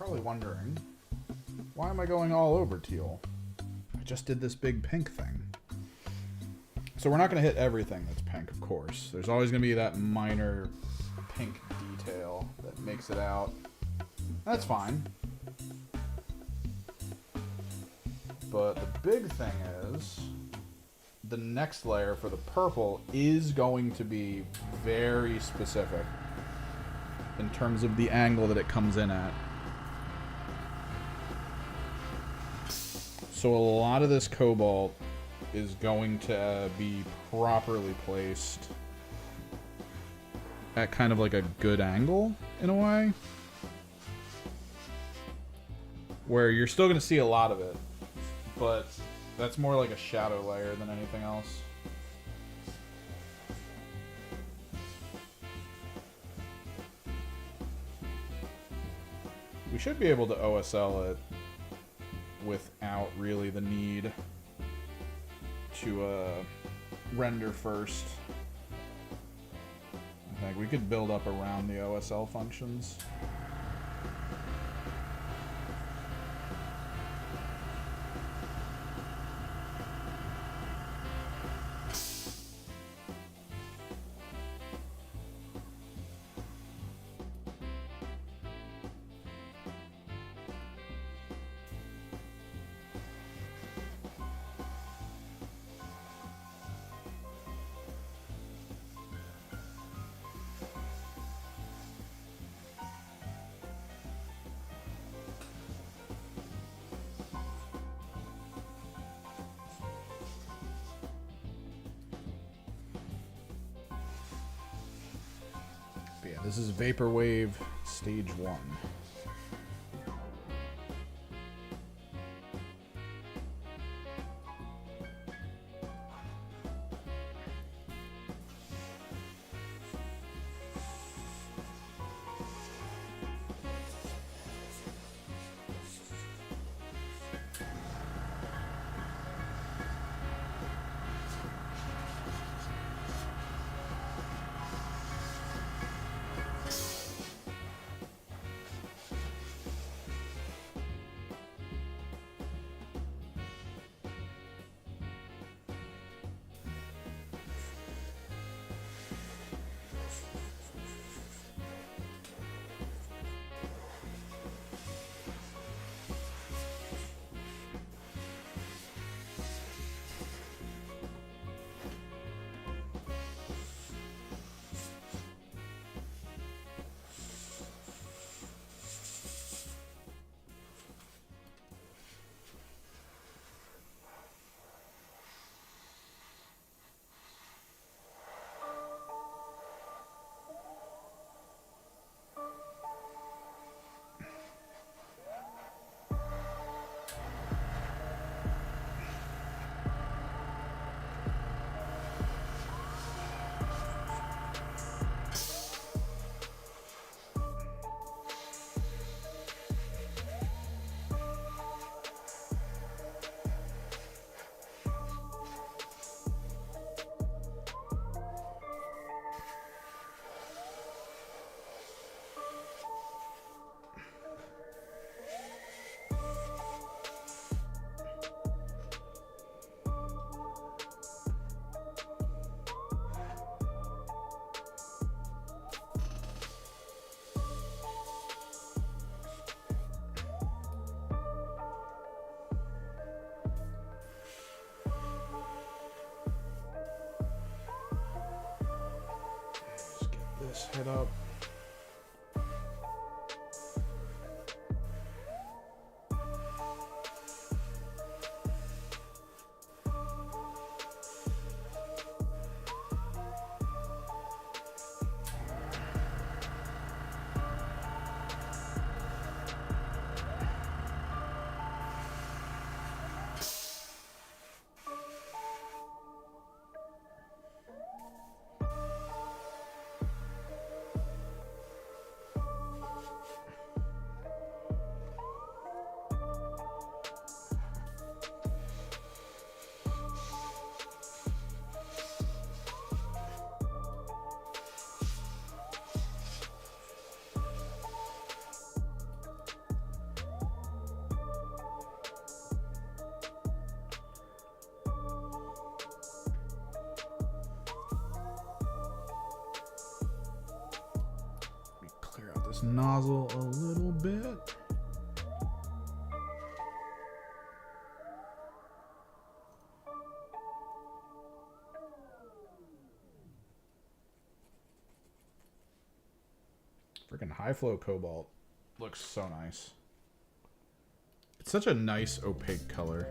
probably wondering, why am I going all over teal? I just did this big pink thing. So we're not going to hit everything that's pink, of course. There's always going to be that minor pink detail that makes it out. That's fine. But the big thing is, the next layer for the purple is going to be very specific in terms of the angle that it comes in at. So a lot of this cobalt is going to be properly placed at kind of like a good angle, in a way. Where you're still going to see a lot of it, but that's more like a shadow layer than anything else. We should be able to OSL it without really the need to render first. I think we could build up around the OSL functions. Yeah, this is Vaporwave Stage 1. Head up. this nozzle a little bit. Freaking high flow cobalt looks so nice. It's such a nice opaque color.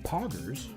Poggers?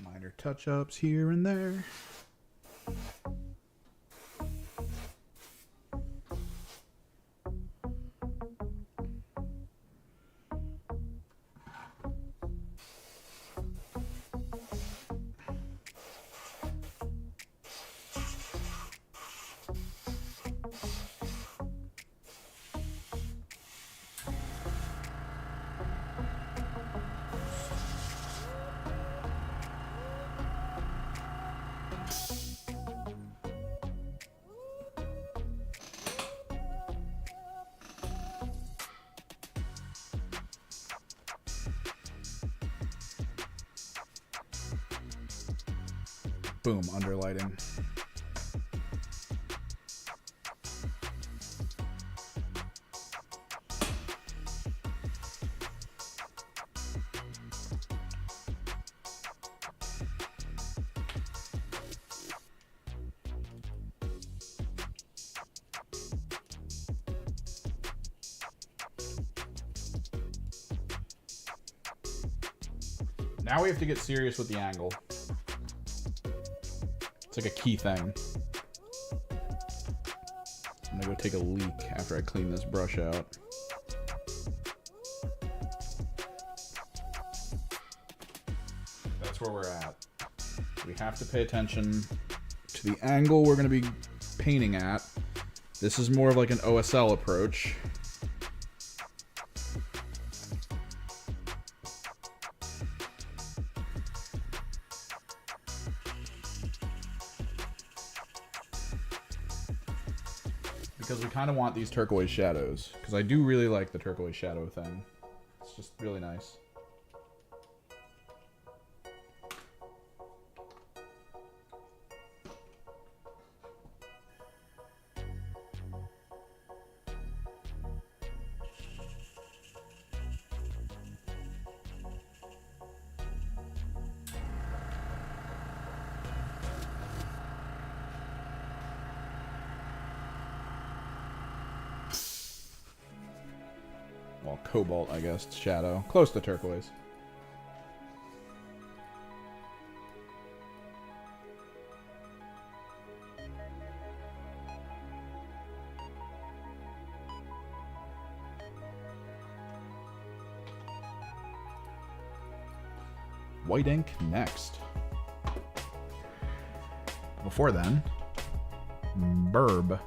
Minor touch-ups here and there. Boom, underlighting. Now we have to get serious with the angle. It's like a key thing. I'm gonna go take a leak after I clean this brush out. That's where we're at. We have to pay attention to the angle we're gonna be painting at. This is more of like an OSL approach. Because we kind of want these turquoise shadows. Because I do really like the turquoise shadow thing. It's just really nice. Well, cobalt, I guess, shadow. Close to turquoise. White ink next. Before then, Burb.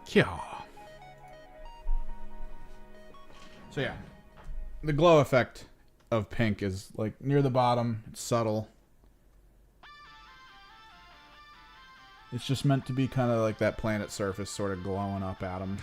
Yeah. So yeah, the glow effect of pink is like near the bottom. It's subtle. It's just meant to be kind of like that planet surface sort of glowing up at him.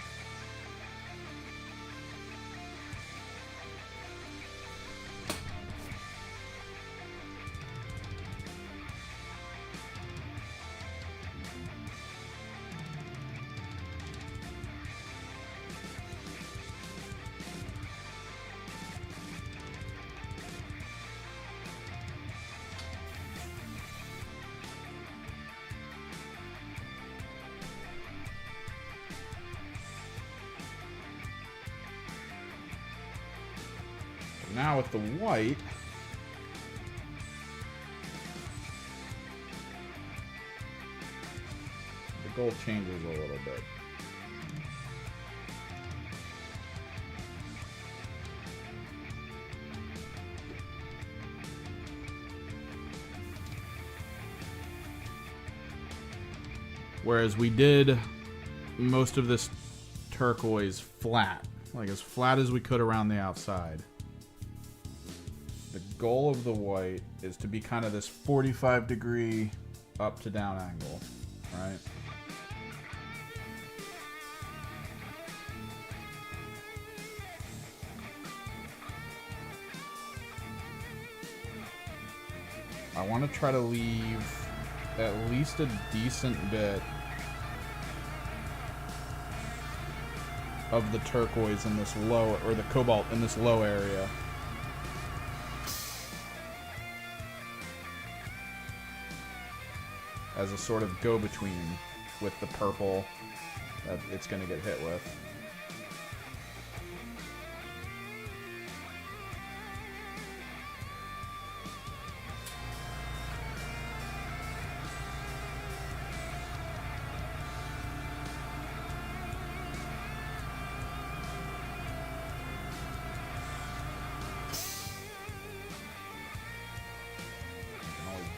Now with the white, the gold changes a little bit. Whereas we did most of this turquoise flat, like as flat as we could around the outside. The goal of the white is to be kind of this 45-degree up to down angle, right? I want to try to leave at least a decent bit of the turquoise in this low, or the cobalt in this low area. As a sort of go-between with the purple that it's going to get hit with.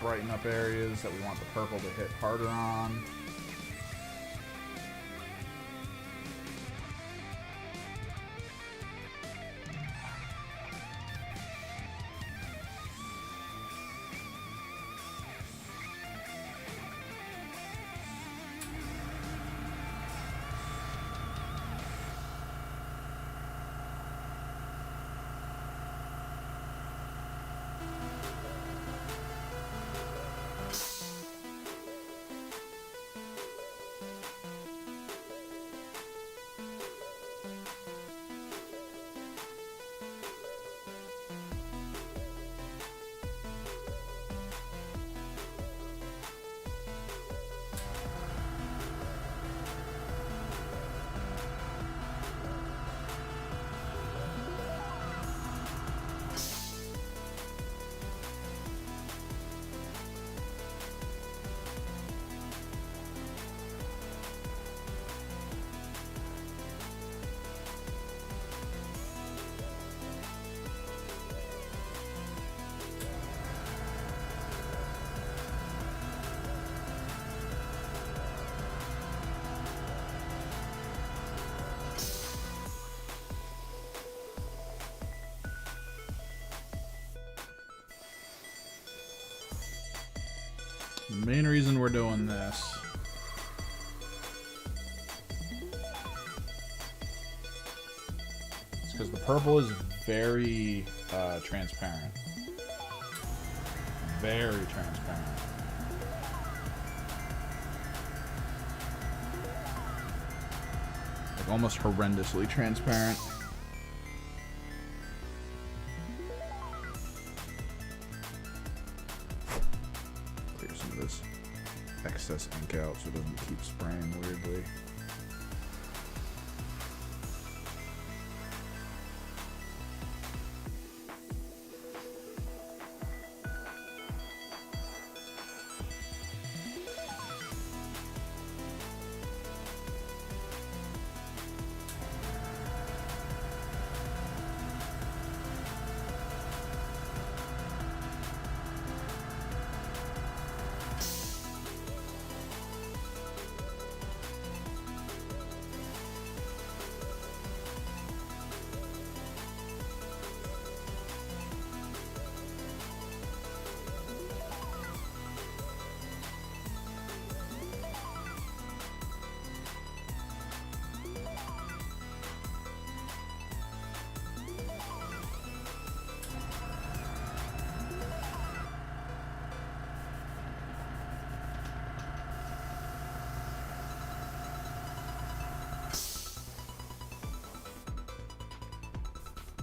Brighten up areas that we want the purple to hit harder on. The main reason we're doing this is because the purple is very transparent. Very transparent. Like almost horrendously transparent. Excess ink out so it doesn't keep spraying weirdly.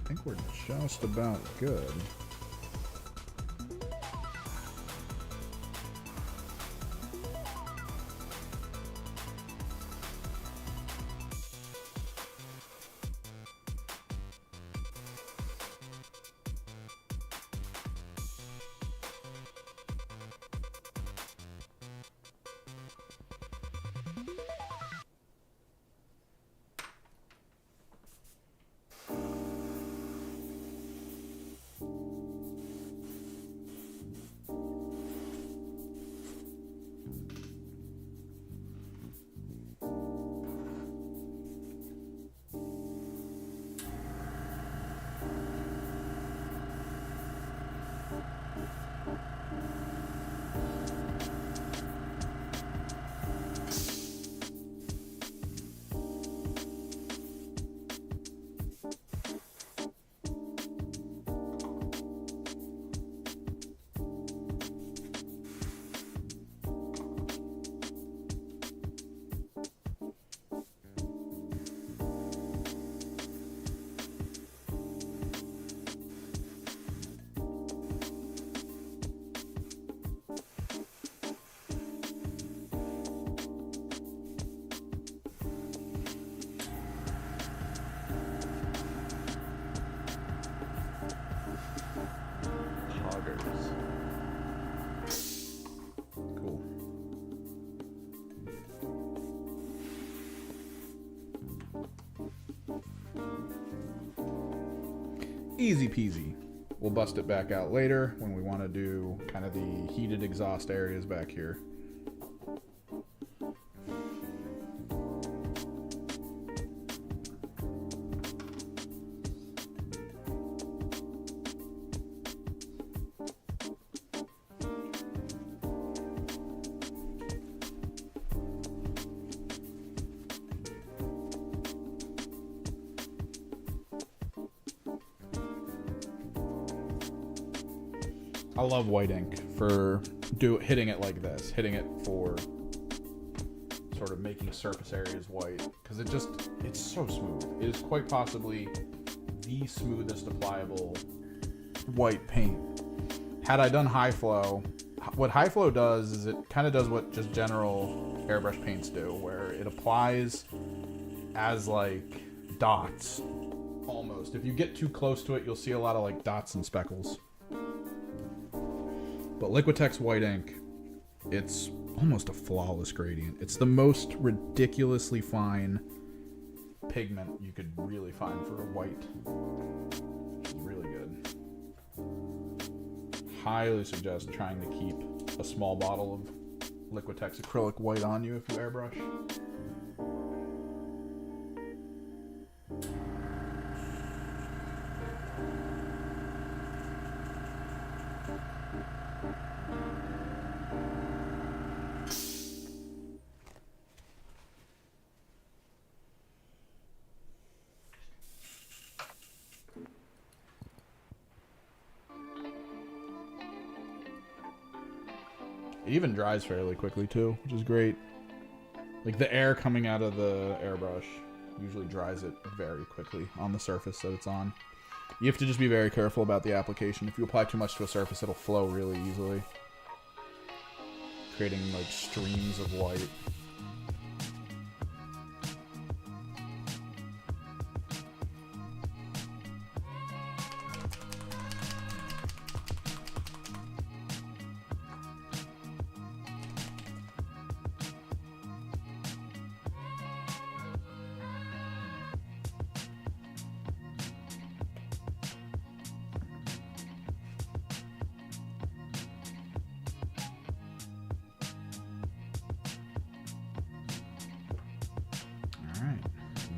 I think we're just about good. Easy peasy. We'll bust it back out later when we want to do kind of the heated exhaust areas back here. I love white ink for hitting it like this, hitting it for sort of making surface areas white, because it's so smooth. It is quite possibly the smoothest applicable white paint. Had I done high flow, what high flow does is it kind of does what just general airbrush paints do, where it applies as like dots almost. If you get too close to it, you'll see a lot of like dots and speckles. But Liquitex white ink, it's almost a flawless gradient. It's the most ridiculously fine pigment you could really find for a white. It's really good. Highly suggest trying to keep a small bottle of Liquitex acrylic white on you if you airbrush. It even dries fairly quickly too, which is great. Like the air coming out of the airbrush usually dries it very quickly on the surface that it's on. You have to just be very careful about the application. If you apply too much to a surface, it'll flow really easily, creating like streams of white.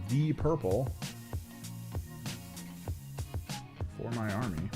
The purple for my army.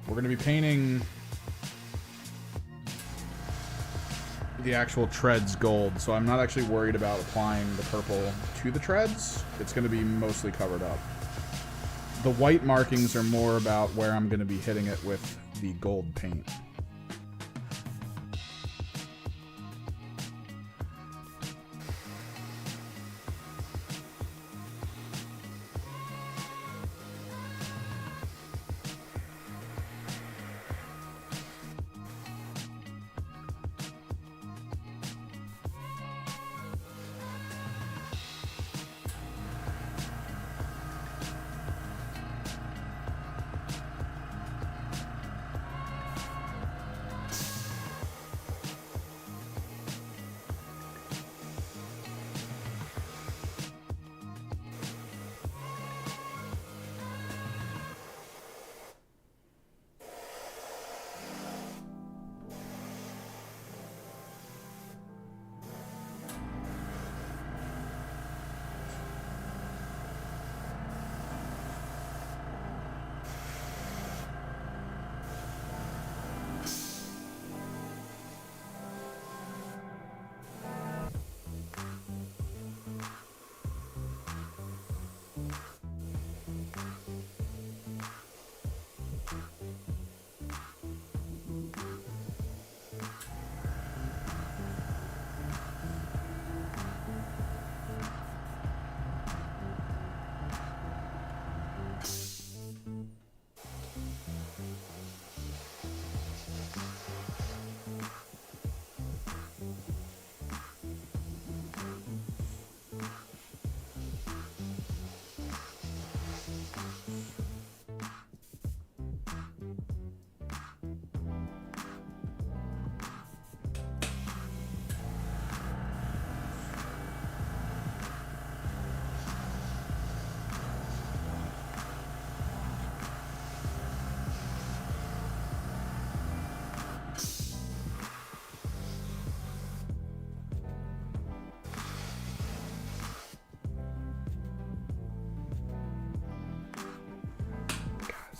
We're going to be painting the actual treads gold, so I'm not actually worried about applying the purple to the treads. It's going to be mostly covered up. The white markings are more about where I'm going to be hitting it with the gold paint.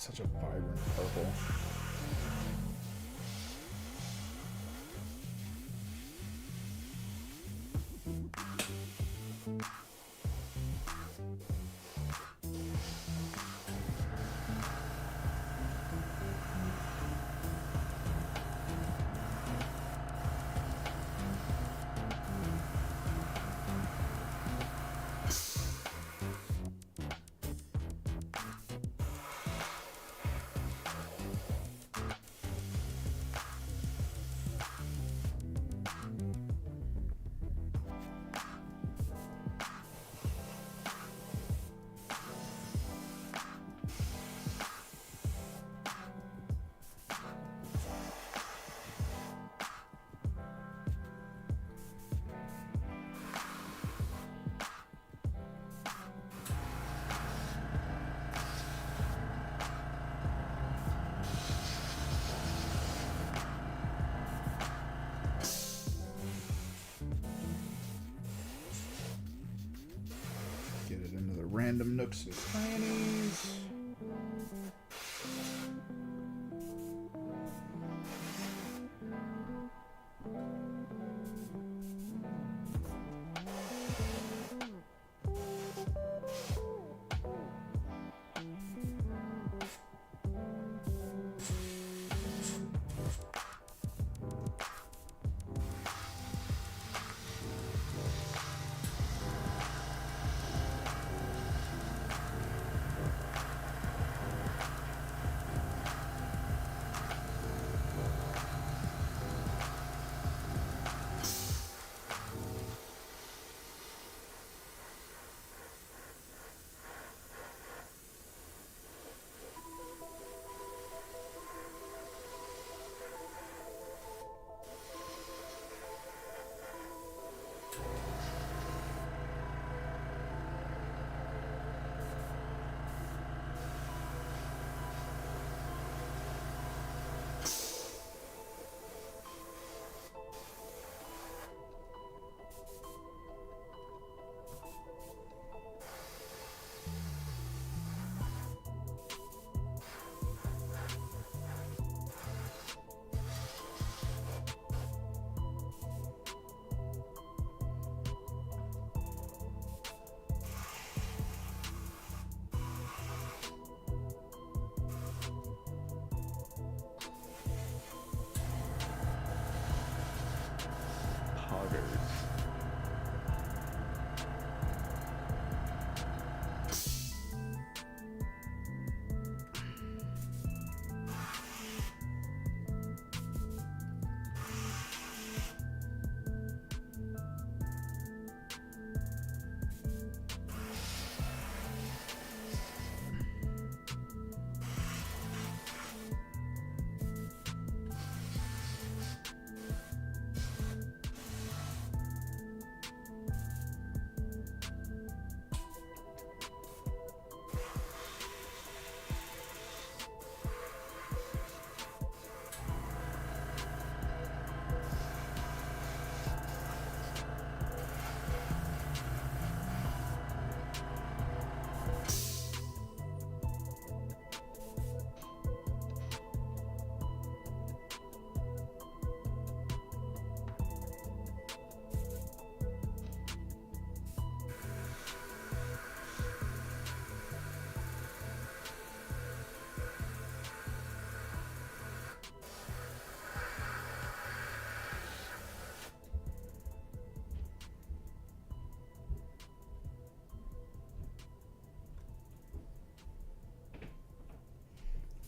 Such a vibrant purple. Get it into the random nooks and crannies.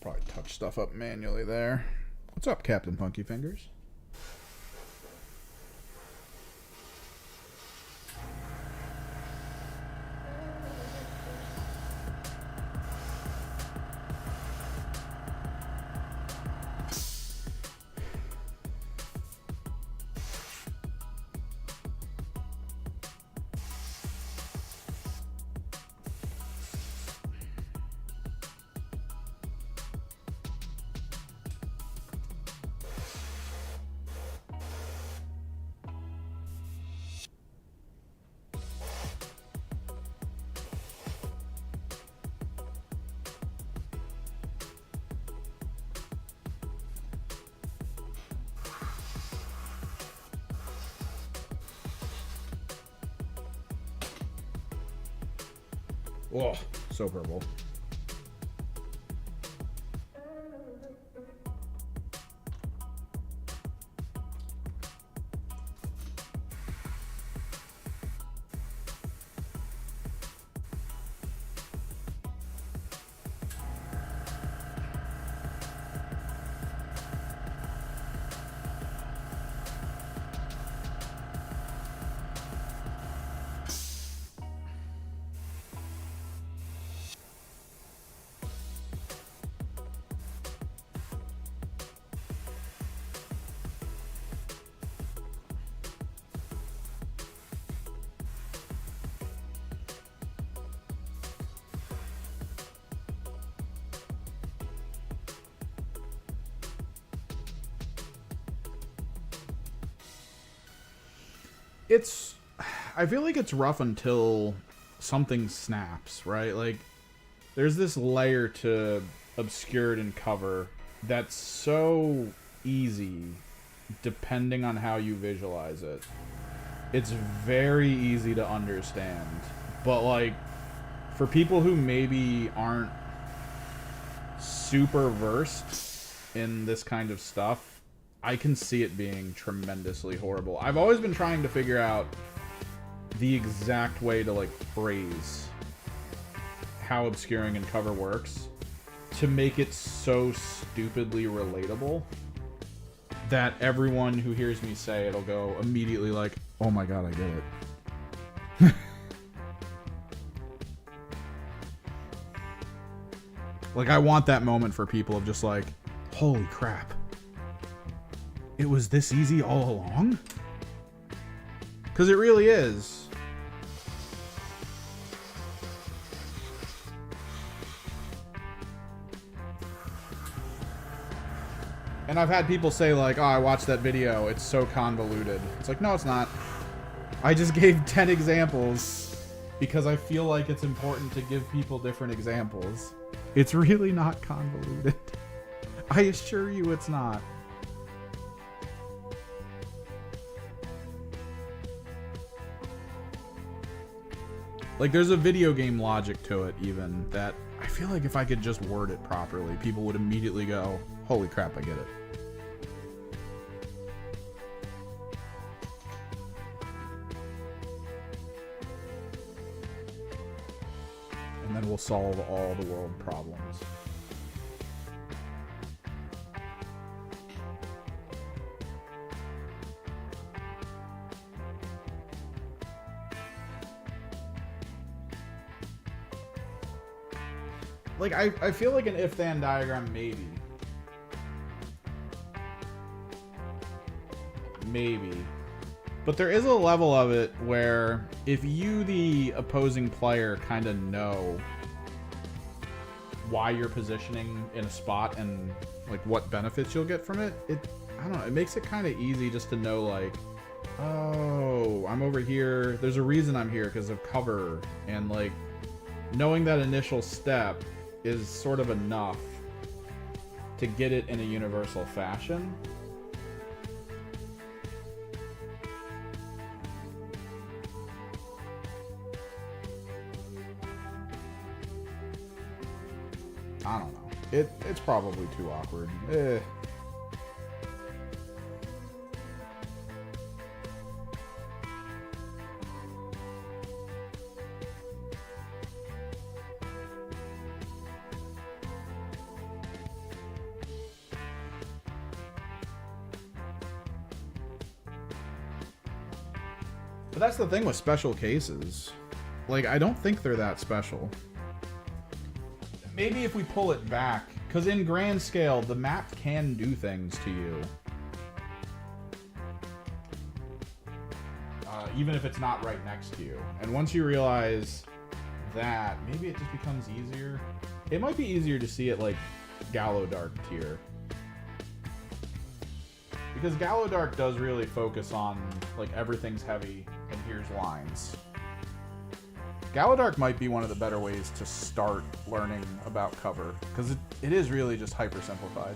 Probably touch stuff up manually there. What's up, Captain Funky Fingers? Oh, so purple. I feel like it's rough until something snaps, right? Like, there's this layer to obscured and cover that's so easy depending on how you visualize it. It's very easy to understand. But, like, for people who maybe aren't super versed in this kind of stuff, I can see it being tremendously horrible. I've always been trying to figure out the exact way to, like, phrase how obscuring and cover works to make it so stupidly relatable that everyone who hears me say it'll go immediately like, oh my god, I get it. Like, I want that moment for people of just like, holy crap. It was this easy all along? Because it really is. And I've had people say like, oh, I watched that video, it's so convoluted. It's like, no, it's not. I just gave 10 examples because I feel like it's important to give people different examples. It's really not convoluted. I assure you it's not. Like, there's a video game logic to it, even, that I feel like if I could just word it properly, people would immediately go, holy crap, I get it. And then we'll solve all the world problems. Like, I feel like an if-then diagram, maybe. Maybe. But there is a level of it where if you, the opposing player, kind of know why you're positioning in a spot and, like, what benefits you'll get from it, I don't know, it makes it kind of easy just to know, like, oh, I'm over here. There's a reason I'm here because of cover. And, like, knowing that initial step is sort of enough to get it in a universal fashion. I don't know. It's probably too awkward. But that's the thing with special cases. Like, I don't think they're that special. Maybe if we pull it back, because in grand scale, the map can do things to you. Even if it's not right next to you. And once you realize that, maybe it just becomes easier. It might be easier to see it like Gallo Dark tier. Because Gallo Dark does really focus on, like, everything's heavy and here's lines. Gallo Dark might be one of the better ways to start learning about cover, because it is really just hyper simplified.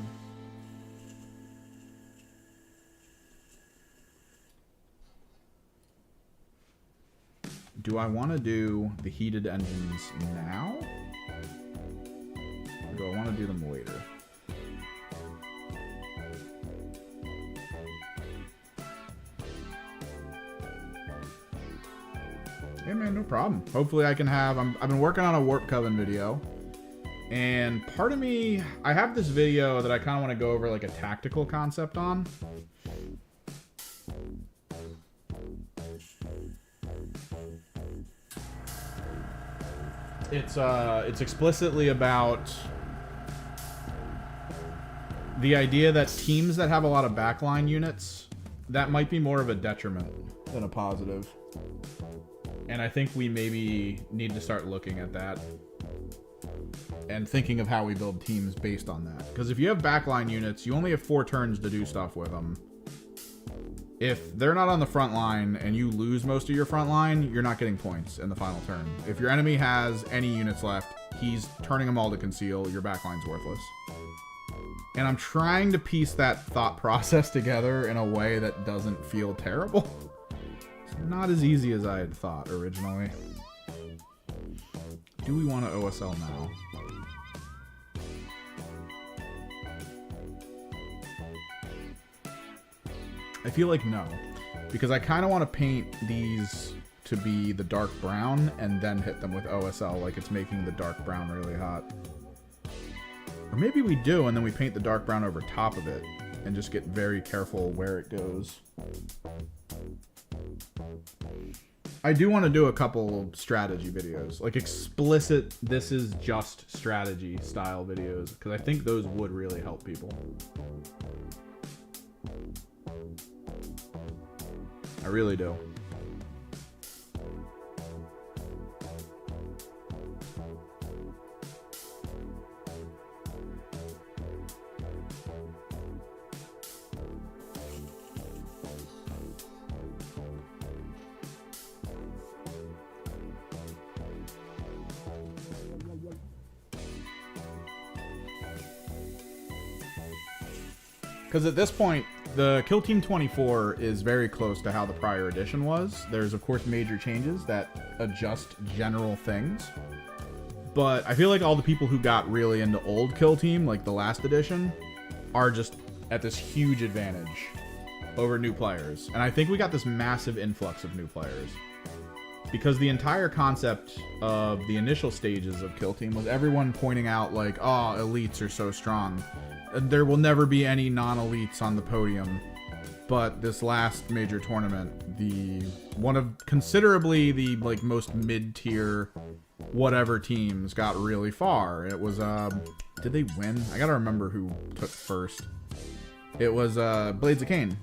Do I want to do the heated engines now? Or do I want to do them later? Yeah, man, no problem. Hopefully I can have... I've been working on a Warp Coven video. And part of me... I have this video that I kind of want to go over like a tactical concept on. It's explicitly about the idea that teams that have a lot of backline units, that might be more of a detriment than a positive. And I think we maybe need to start looking at that and thinking of how we build teams based on that. Because if you have backline units, you only have 4 turns to do stuff with them. If they're not on the front line and you lose most of your front line, you're not getting points in the final turn. If your enemy has any units left, he's turning them all to conceal. Your backline's worthless. And I'm trying to piece that thought process together in a way that doesn't feel terrible. It's not as easy as I had thought originally. Do we want to OSL now? I feel like no, because I kind of want to paint these to be the dark brown and then hit them with OSL like it's making the dark brown really hot. Or maybe we do and then we paint the dark brown over top of it and just get very careful where it goes. I do want to do a couple strategy videos, like explicit this is just strategy style videos, because I think those would really help people. I really do. Because at this point, the Kill Team 24 is very close to how the prior edition was. There's, of course, major changes that adjust general things. But I feel like all the people who got really into old Kill Team, like the last edition, are just at this huge advantage over new players. And I think we got this massive influx of new players. Because the entire concept of the initial stages of Kill Team was everyone pointing out, like, oh, elites are so strong. There will never be any non-elites on the podium. But this last major tournament, the one of considerably the like most mid-tier whatever teams got really far. It was did they win? I gotta remember who took first. It was Blades of Cain.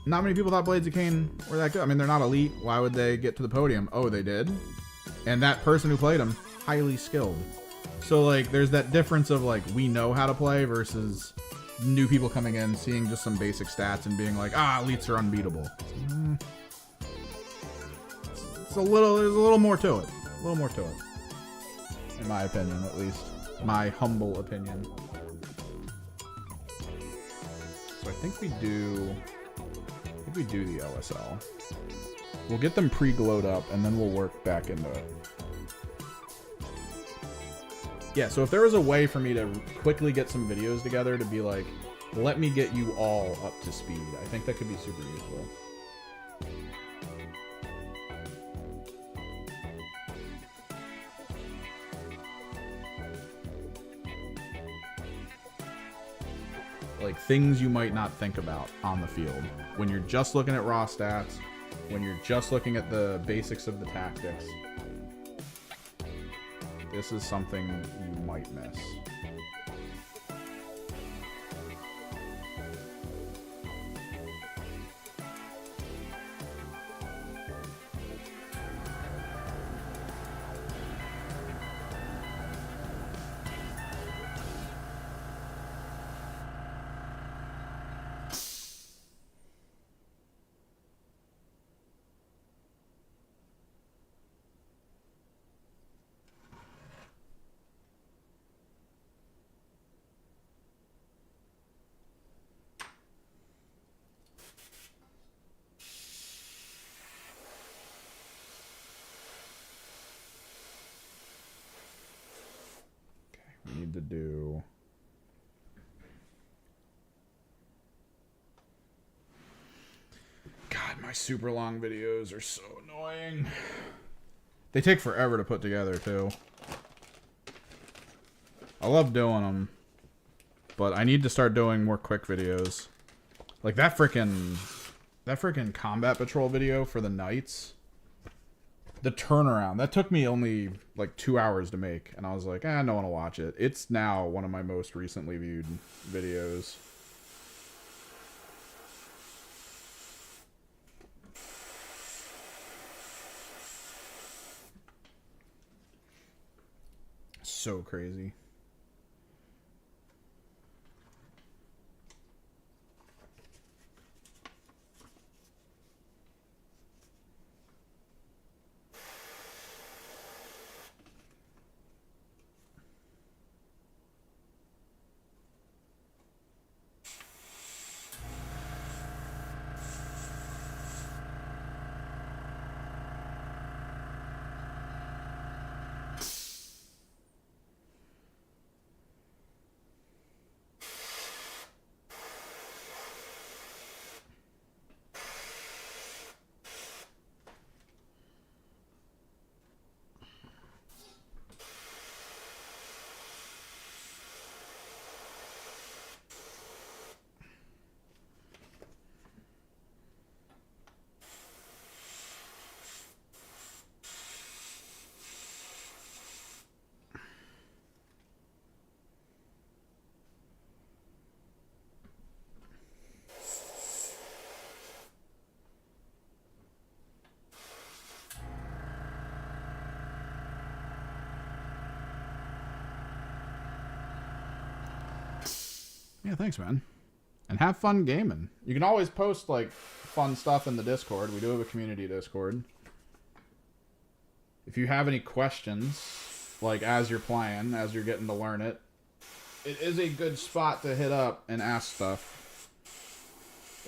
Not many people thought Blades of Cain were that good. I mean, they're not elite. Why would they get to the podium? Oh, they did. And that person who played them, highly skilled. So, like, there's that difference of, like, we know how to play versus new people coming in, seeing just some basic stats and being like, ah, elites are unbeatable. There's a little more to it. A little more to it. In my opinion, at least. My humble opinion. So I think we do the OSL. We'll get them pre-glowed up, and then we'll work back into it. Yeah, so if there was a way for me to quickly get some videos together to be like, let me get you all up to speed, I think that could be super useful. Like, things you might not think about on the field. When you're just looking at raw stats, when you're just looking at the basics of the tactics, this is something you might miss. need to do. God, my super long videos are so annoying. They take forever to put together, too. I love doing them, but I need to start doing more quick videos. Like that freaking combat patrol video for the knights. The turnaround, that took me only like 2 hours to make, and I was like, no one will watch it. It's now one of my most recently viewed videos. So crazy. Yeah, thanks, man. And have fun gaming. You can always post, like, fun stuff in the Discord. We do have a community Discord. If you have any questions, like, as you're playing, as you're getting to learn it, it is a good spot to hit up and ask stuff.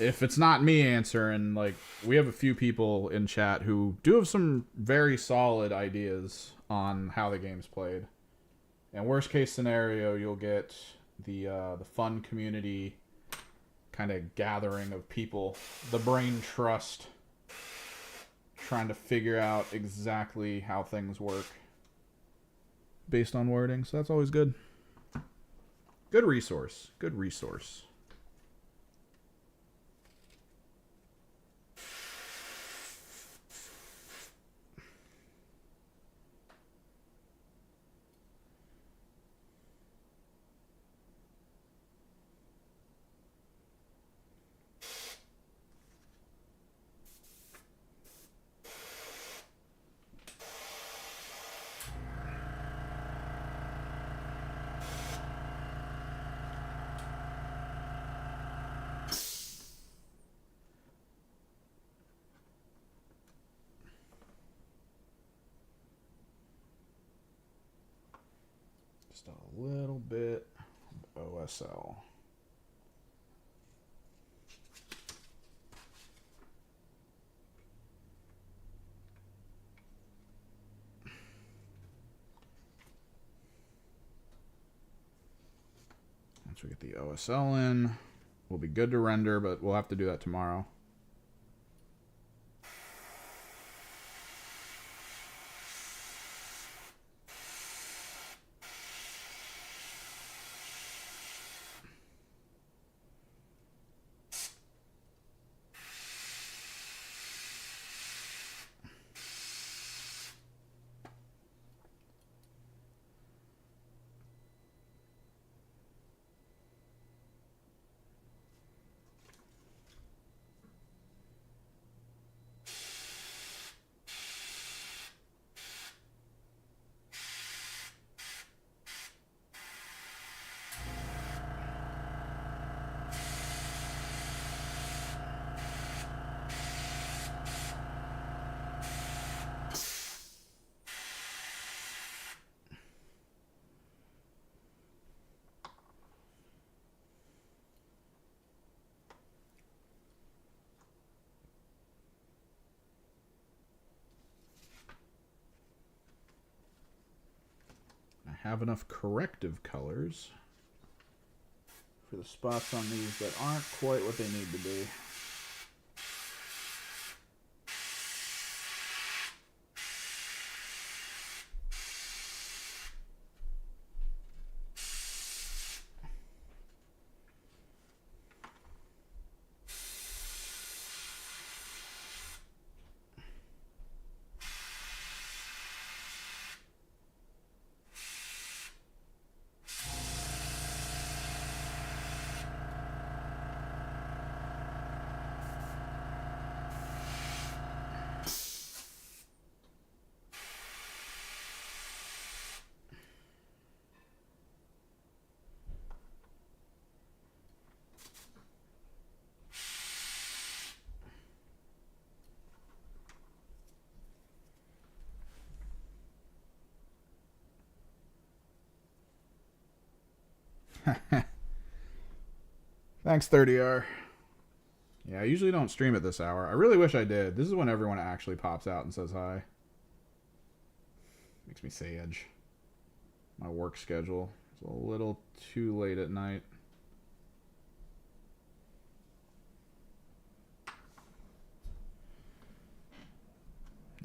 If it's not me answering, like, we have a few people in chat who do have some very solid ideas on how the game's played. And worst case scenario, you'll get the fun community kind of gathering of people, the brain trust, trying to figure out exactly how things work based on wording. So that's always good. Good resource. Good resource. Just a little bit of OSL. Once we get the OSL in, we'll be good to render, but we'll have to do that tomorrow. have enough corrective colors for the spots on these that aren't quite what they need to be. Thanks, 30R. Yeah, I usually don't stream at this hour. I really wish I did. This is when everyone actually pops out and says hi. Makes me sad. My work schedule is a little too late at night.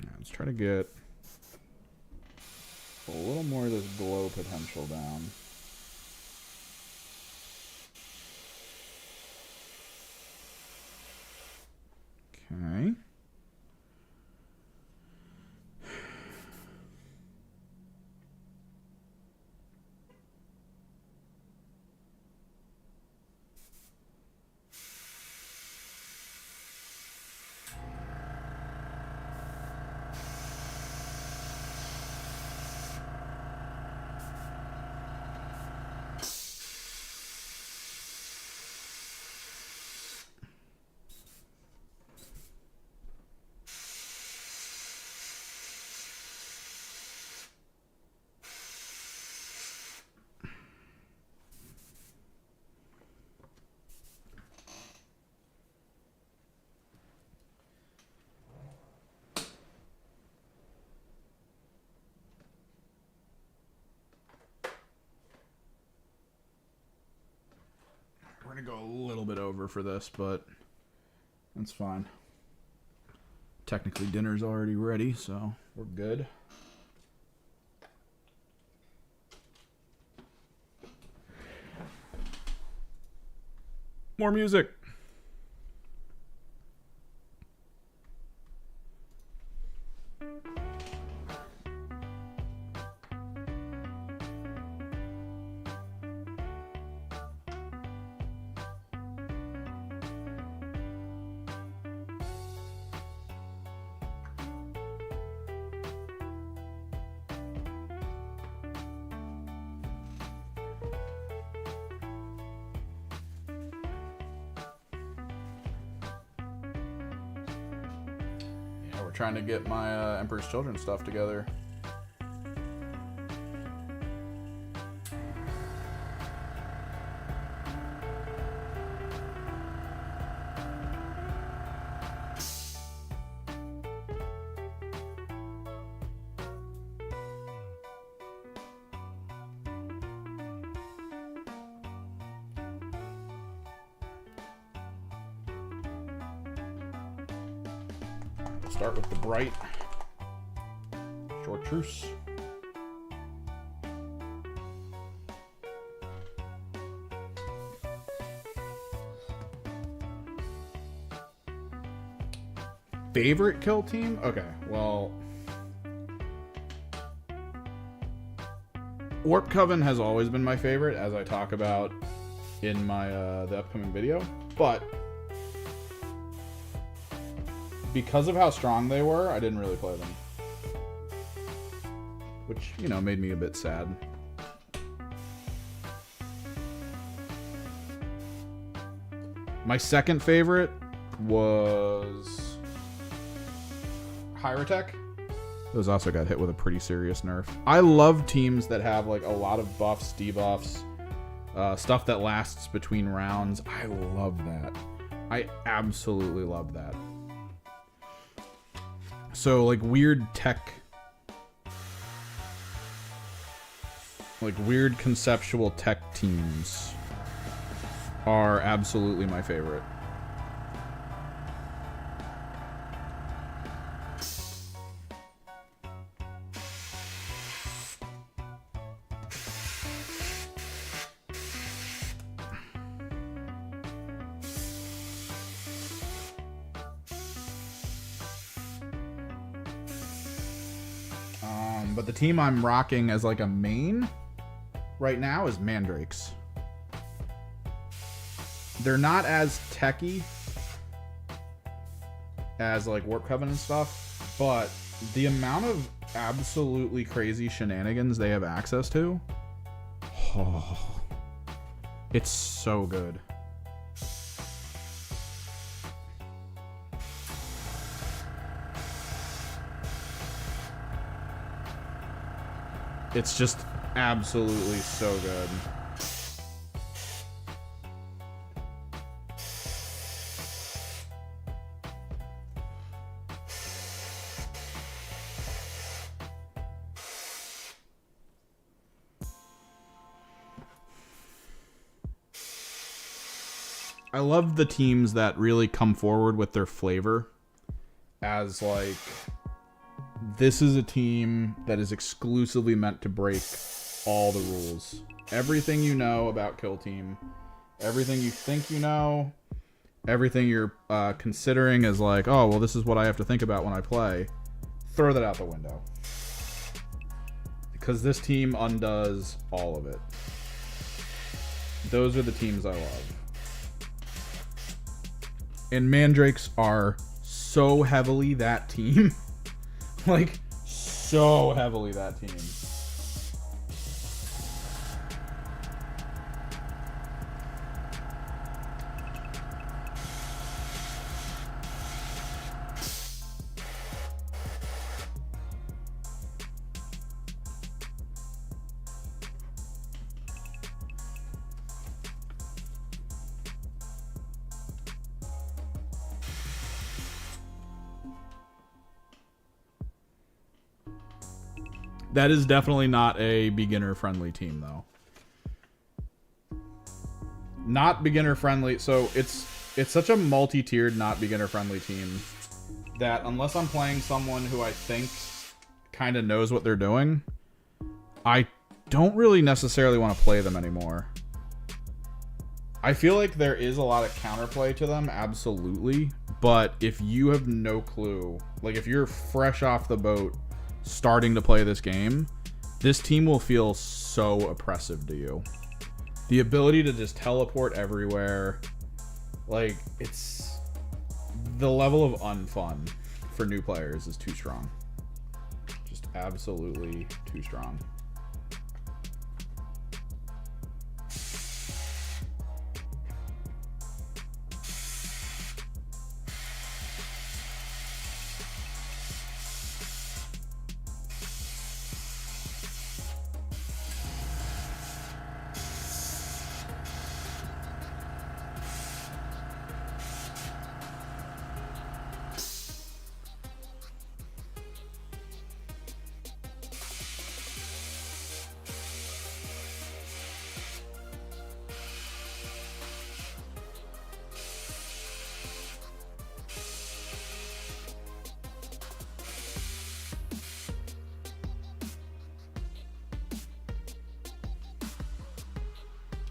Yeah, let's try to get a little more of this glow potential down. Okay. We're going to go a little bit over for this, but that's fine. Technically, dinner's already ready, so we're good. More music. Trying to get my Emperor's Children stuff together. Start with the bright chartreuse. Favorite kill team? Okay, well, Warp Coven has always been my favorite, as I talk about in my the upcoming video, but because of how strong they were, I didn't really play them. Which, you know, made me a bit sad. My second favorite was Hyrotech. Those also got hit with a pretty serious nerf. I love teams that have like a lot of buffs, debuffs, stuff that lasts between rounds. I love that. I absolutely love that. So, like, weird tech Like, weird conceptual tech teams are absolutely my favorite. But the team I'm rocking as like a main right now is Mandrakes. They're not as techy as like Warp Coven and stuff, but the amount of absolutely crazy shenanigans they have access to, oh, it's so good. It's just absolutely so good. I love the teams that really come forward with their flavor as like, this is a team that is exclusively meant to break all the rules. Everything you know about Kill Team, everything you think you know, everything you're considering as like, oh, well, this is what I have to think about when I play. Throw that out the window. Because this team undoes all of it. Those are the teams I love. And Mandrakes are so heavily that team. Like, so heavily that team. That is definitely not a beginner-friendly team, though. Not beginner-friendly. So it's such a multi-tiered, not beginner-friendly team that unless I'm playing someone who I think kind of knows what they're doing, I don't really necessarily want to play them anymore. I feel like there is a lot of counterplay to them, absolutely. But if you have no clue, like if you're fresh off the boat starting to play this game, this team will feel so oppressive to you. The ability to just teleport everywhere, like, it's the level of unfun for new players is too strong. Just absolutely too strong.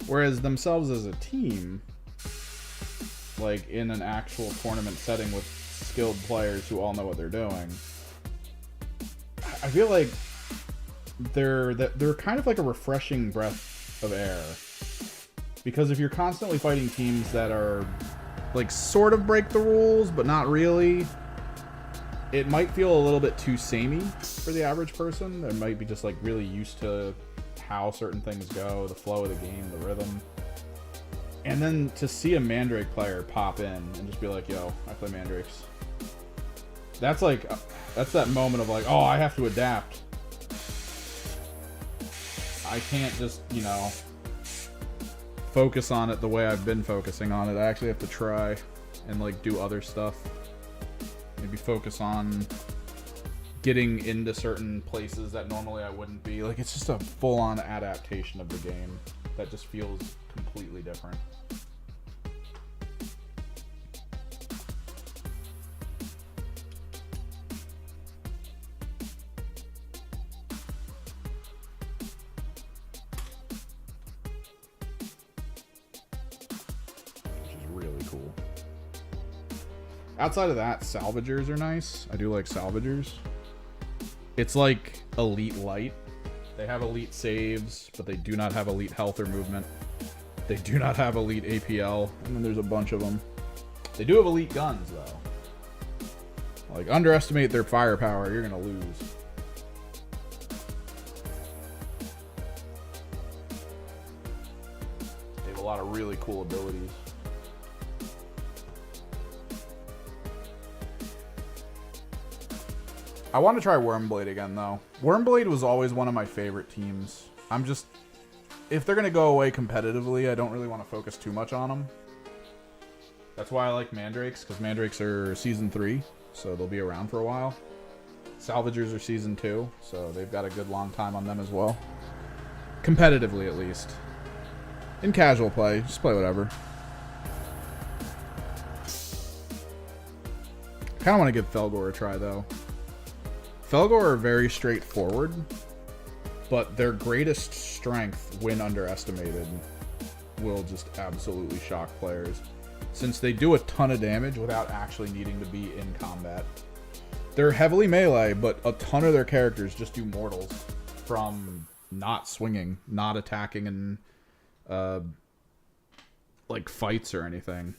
Whereas themselves as a team, like in an actual tournament setting with skilled players who all know what they're doing, I feel like they're kind of like a refreshing breath of air. Because if you're constantly fighting teams that are like sort of break the rules, but not really, it might feel a little bit too samey for the average person. They might be just like really used to how certain things go, the flow of the game, the rhythm. And then to see a Mandrake player pop in and just be like, yo, I play Mandrakes. That's like, that's that moment of like, oh, I have to adapt. I can't just, you know, focus on it the way I've been focusing on it. I actually have to try and like do other stuff. Maybe focus on getting into certain places that normally I wouldn't be. Like, it's just a full-on adaptation of the game that just feels completely different. Outside of that, salvagers are nice. I do like salvagers. It's like elite light. They have elite saves, but they do not have elite health or movement. They do not have elite APL, and then there's a bunch of them. They do have elite guns, though. Like, underestimate their firepower, you're gonna lose. They have a lot of really cool abilities. I want to try Wormblade again, though. Wormblade was always one of my favorite teams. I'm just... If they're going to go away competitively, I don't really want to focus too much on them. That's why I like Mandrakes, because Mandrakes are Season 3, so they'll be around for a while. Salvagers are Season 2, so they've got a good long time on them as well. Competitively, at least. In casual play, just play whatever. I kind of want to give Felgor a try, though. Felgor are very straightforward, but their greatest strength, when underestimated, will just absolutely shock players, since they do a ton of damage without actually needing to be in combat. They're heavily melee, but a ton of their characters just do mortals from not swinging, not attacking in like fights or anything.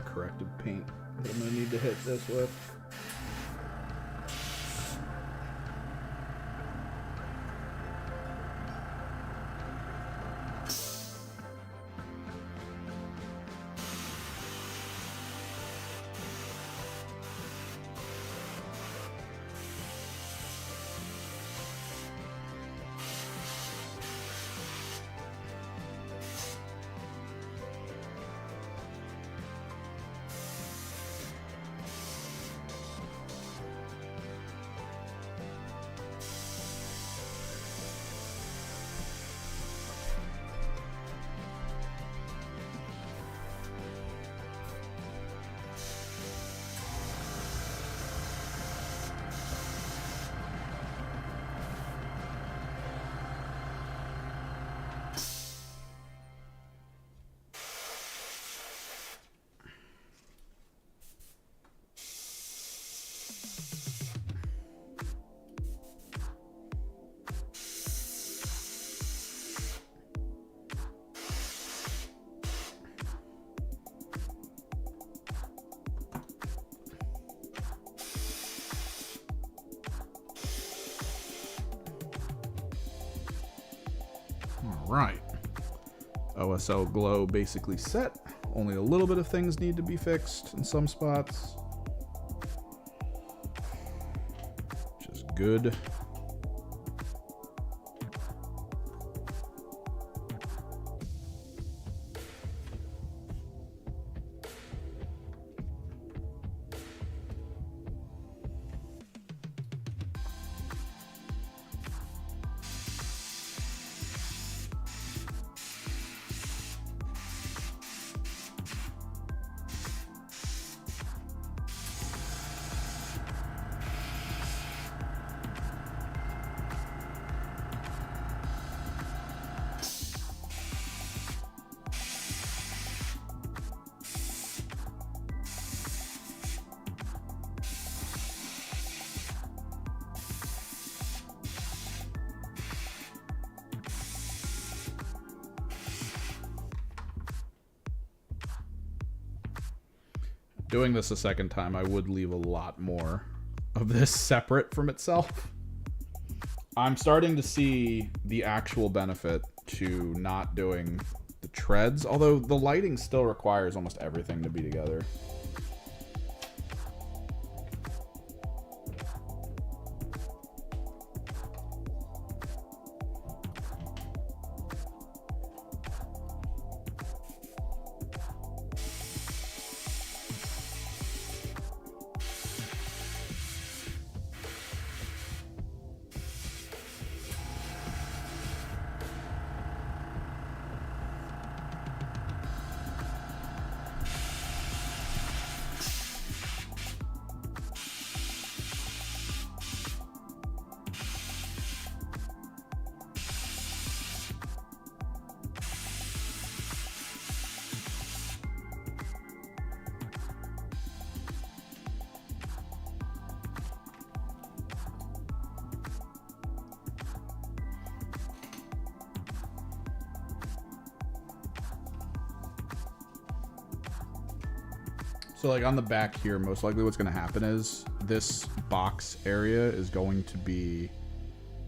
Corrective paint that I'm going to need to hit this with. right. OSL glow basically set. Only a little bit of things need to be fixed in some spots. Which is good. Doing this a second time, I would leave a lot more of this separate from itself. I'm starting to see the actual benefit to not doing the treads, although the lighting still requires almost everything to be together. So like on the back here, most likely what's going to happen is this box area is going to be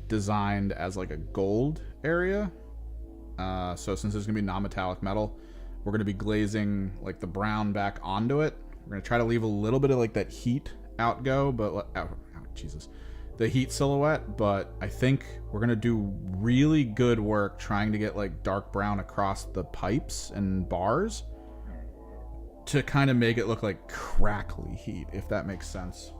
designed as like a gold area. So since there's going to be non-metallic metal, we're going to be glazing like the brown back onto it. We're going to try to leave a little bit of like that heat outgo, but the heat silhouette. But I think we're going to do really good work trying to get like dark brown across the pipes and bars to kind of make it look like crackly heat, if that makes sense.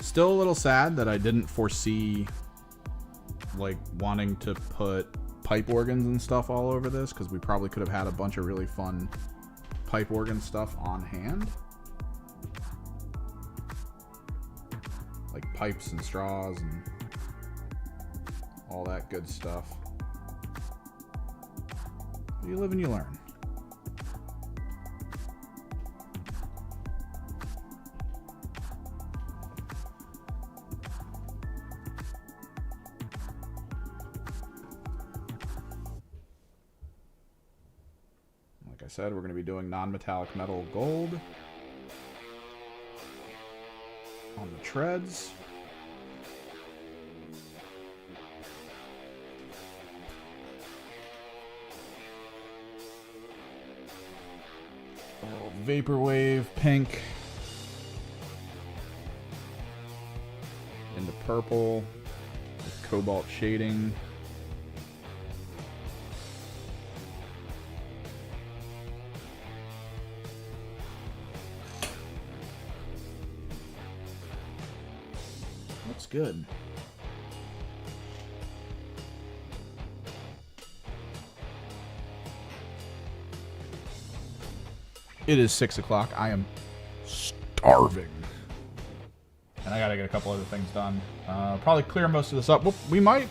Still a little sad that I didn't foresee like wanting to put pipe organs and stuff all over this, because we probably could have had a bunch of really fun pipe organ stuff on hand. Like pipes and straws and all that good stuff. You live and you learn. Like I said, we're going to be doing non-metallic metal gold on the treads. Vaporwave pink into purple with cobalt shading. Looks good. It is 6 o'clock. I am starving. And I gotta get a couple other things done. Probably clear most of this up. We might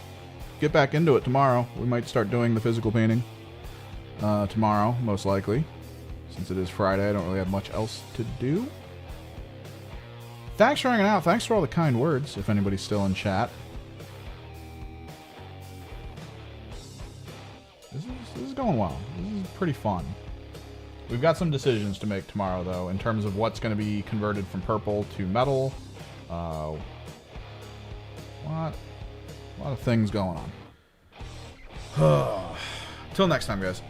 get back into it tomorrow. We might start doing the physical painting tomorrow, most likely. Since it is Friday, I don't really have much else to do. Thanks for hanging out. Thanks for all the kind words, if anybody's still in chat. This is going well. This is pretty fun. We've got some decisions to make tomorrow, though, in terms of what's going to be converted from purple to metal. What? A lot of things going on. Till next time, guys.